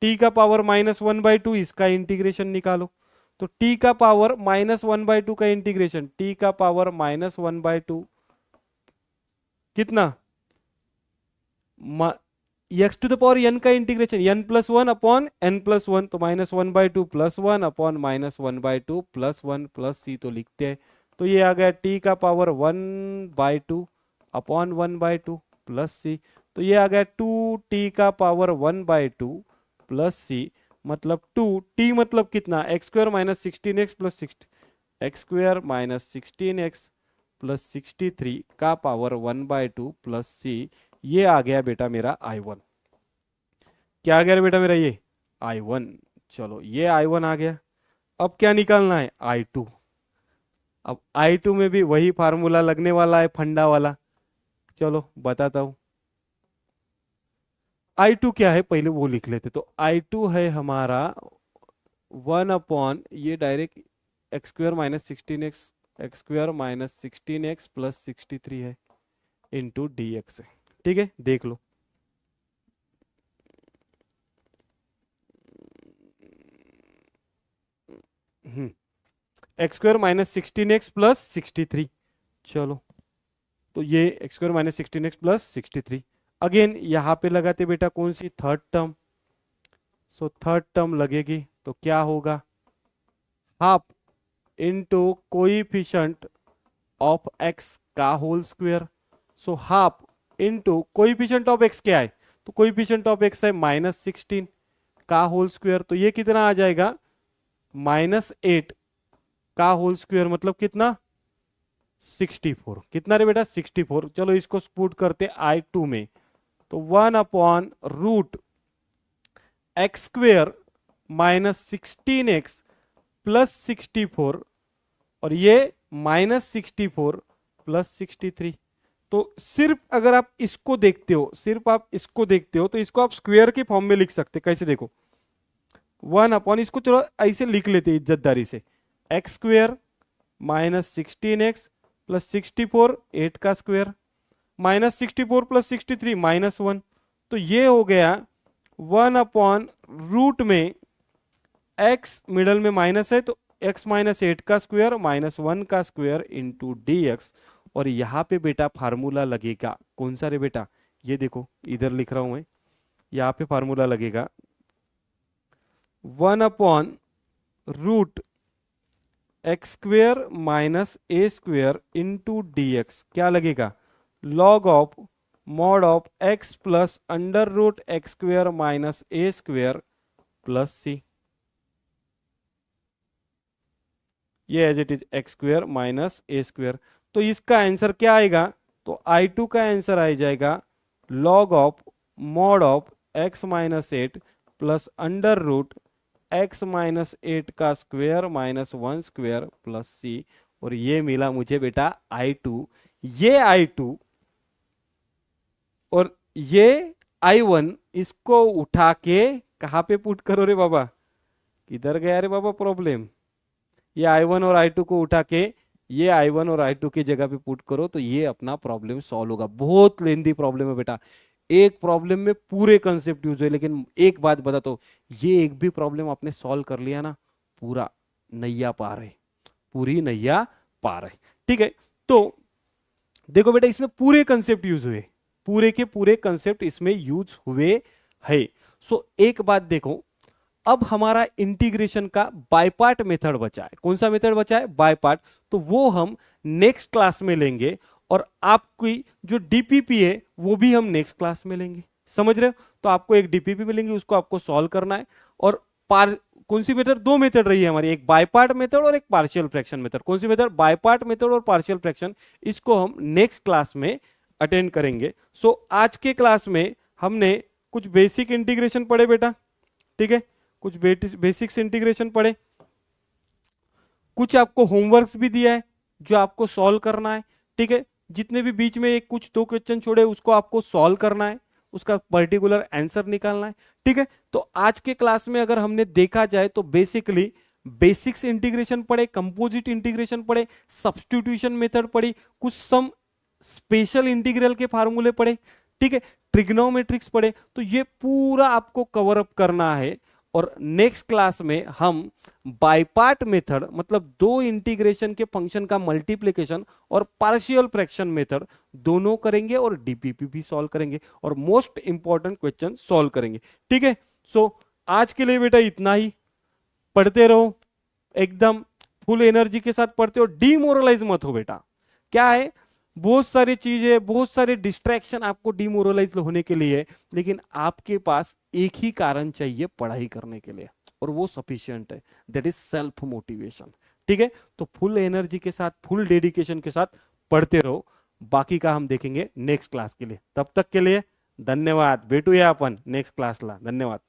t का पावर -1/2 इसका इंटीग्रेशन निकालो, तो t का पावर -1/2 का इंटीग्रेशन, t का पावर -1/2 कितना x to the power N का integration n plus one upon N plus one, तो -1/2 plus one upon -1/2 plus one plus c तो लिखते हैं। तो ये आ गया टी का पावर 1/2 अपॉन 1/2 प्लस सी। तो ये आ गया 2t का पावर 1/2 प्लस सी, मतलब 2t मतलब कितना, x² minus 16x plus 60, x² minus 16x plus 63 का पावर 1/2 प्लस सी। ये आ गया बेटा मेरा I1। क्या आ गया बेटा मेरा ये I1। चलो ये I1 आ गया। अब क्या निकालना है I2। अब I2 में भी वही फार्मूला लगने वाला है फंडा वाला, चलो बताता हूं। I2 क्या है पहले वो लिख लेते। तो I2 है हमारा 1 अपॉन ये direct x² minus 16x, x² minus 16x plus 63 है इंटू dx है। ठीक है, देख लो। x² minus 16x plus 63। चलो तो ये x² minus 16x plus 63। Again यहां पे लगाते बेटा कौन सी, third term. So third term लगेगी तो क्या होगा, half into coefficient of x का whole square. So half into coefficient of x क्या है, तो कोइफिशिएंट ऑफ x है -16 का होल स्क्वायर। तो ये कितना आ जाएगा, -8 का होल स्क्वायर मतलब कितना, 64। कितना रे बेटा, 64। चलो इसको पुट करते I2 में। तो 1 upon root x² minus 16x plus 64 और ये -64 प्लस 63। तो सिर्फ अगर आप इसको देखते हो, सिर्फ आप इसको देखते हो तो इसको आप स्क्वायर के फॉर्म में लिख सकते। कैसे देखो, 1 अपॉन, इसको चलो ऐसे लिख लेते इज्जतदारी से, x² माइनस 16x प्लस 64 8 का स्क्वायर -64 प्लस 63 -1। तो ये हो गया 1 अपॉन रूट में x मिडल में माइनस है तो x माइनस 8 का स्क्वायर -1 का स्क्वायर इंटू dx। और यहां पे बेटा फार्मूला लगेगा कौन सा रे बेटा, ये देखो इधर लिख रहा हूं मैं, यहां पे फार्मूला लगेगा 1 upon root x² minus a² into dx। क्या लगेगा, log of mod of x plus under root x² minus a² plus c. ये as it is x² minus a²। तो इसका आंसर क्या आएगा, तो I2 का आंसर आ जाएगा log of mod of x minus 8 plus under root x minus 8 का square minus 1 square plus c. और ये मिला मुझे बेटा I2। ये I2 और ये I1, इसको उठा के कहां पे पुट करो रे बाबा, किधर गया रे बाबा प्रॉब्लम। ये I1 और I2 को उठा के ये I1 और I2 की जगह पे पुट करो तो ये अपना प्रॉब्लम सॉल्व होगा। बहुत लेंदी प्रॉब्लम है बेटा, एक प्रॉब्लम में पूरे कंसेप्ट यूज है। लेकिन एक बात बता, तो ये एक भी प्रॉब्लम आपने सॉल्व कर लिया ना, पूरा नैया पार है, पूरी नैया पार है। ठीक है, तो देखो बेटा इसमें पूरे कंसेप्ट यूज हुए, पूरे के पूरे कंसेप्ट इसमें यूज हुए है। सो एक बात देखो, अब हमारा इंटीग्रेशन का बाय पार्ट मेथड बचा है। कौन सा मेथड बचा है, बाय पार्ट। तो वो हम नेक्स्ट क्लास में लेंगे और आपकी जो डीपीपी है वो भी हम नेक्स्ट क्लास में लेंगे। समझ रहे हो, तो आपको एक डीपीपी मिलेंगे, उसको आपको सॉल्व करना है। और कौन सी मेथड, दो मेथड रही है हमारी, एक बाय पार्ट मेथड और एक पार्शियल फ्रैक्शन मेथड। कौन सी मेथड, बाय पार्ट मेथड और पार्शियल फ्रैक्शन। इसको हम नेक्स्ट क्लास में अटेंड करेंगे। सो आज के क्लास में हमने कुछ बेसिक इंटीग्रेशन पढ़े बेटा, ठीक है, कुछ बेसिक्स इंटीग्रेशन पढ़े, कुछ आपको होमवर्क्स भी दिया है जो आपको सॉल्व करना है। ठीक है, जितने भी बीच में एक कुछ दो क्वेश्चन छोड़े उसको आपको सॉल्व करना है, उसका पर्टिकुलर आंसर निकालना है। ठीक है, तो आज के क्लास में अगर हमने देखा जाए तो बेसिकली बेसिक्स इंटीग्रेशन पढ़े, कंपोजिट इंटीग्रेशन पढ़े, सब्स्टिट्यूशन मेथड पढ़ी, कुछ सम स्पेशल इंटीग्रल के फार्मूले पढ़े, ठीक है, ट्रिग्नोमेट्रिक्स पढ़े। तो ये पूरा आपको कवर अप करना है और नेक्स्ट क्लास में हम बाय पार्ट मेथड मतलब दो इंटीग्रेशन के फंक्शन का मल्टीप्लिकेशन और पार्शियल फ्रैक्शन मेथड दोनों करेंगे और डीपीपी भी सॉल्व करेंगे और मोस्ट इंपॉर्टेंट क्वेश्चन सॉल्व करेंगे। ठीक है, सो आज के लिए बेटा इतना ही। पढ़ते रहो, एकदम फुल एनर्जी के साथ पढ़ते हो, डीमोरलाइज मत हो बेटा। क्या है, बहुत सारी चीजें, बहुत सारे डिस्ट्रैक्शन आपको डीमोरलाइज होने के लिए है, लेकिन आपके पास एक ही कारण चाहिए पढ़ाई करने के लिए और वो सफिशिएंट है, दैट इज सेल्फ मोटिवेशन। ठीक है, तो फुल एनर्जी के साथ, फुल डेडिकेशन के साथ पढ़ते रहो। बाकी का हम देखेंगे नेक्स्ट क्लास के लिए। तब तक के लिए धन्यवाद। भेटूया आपण नेक्स्ट क्लासला। धन्यवाद।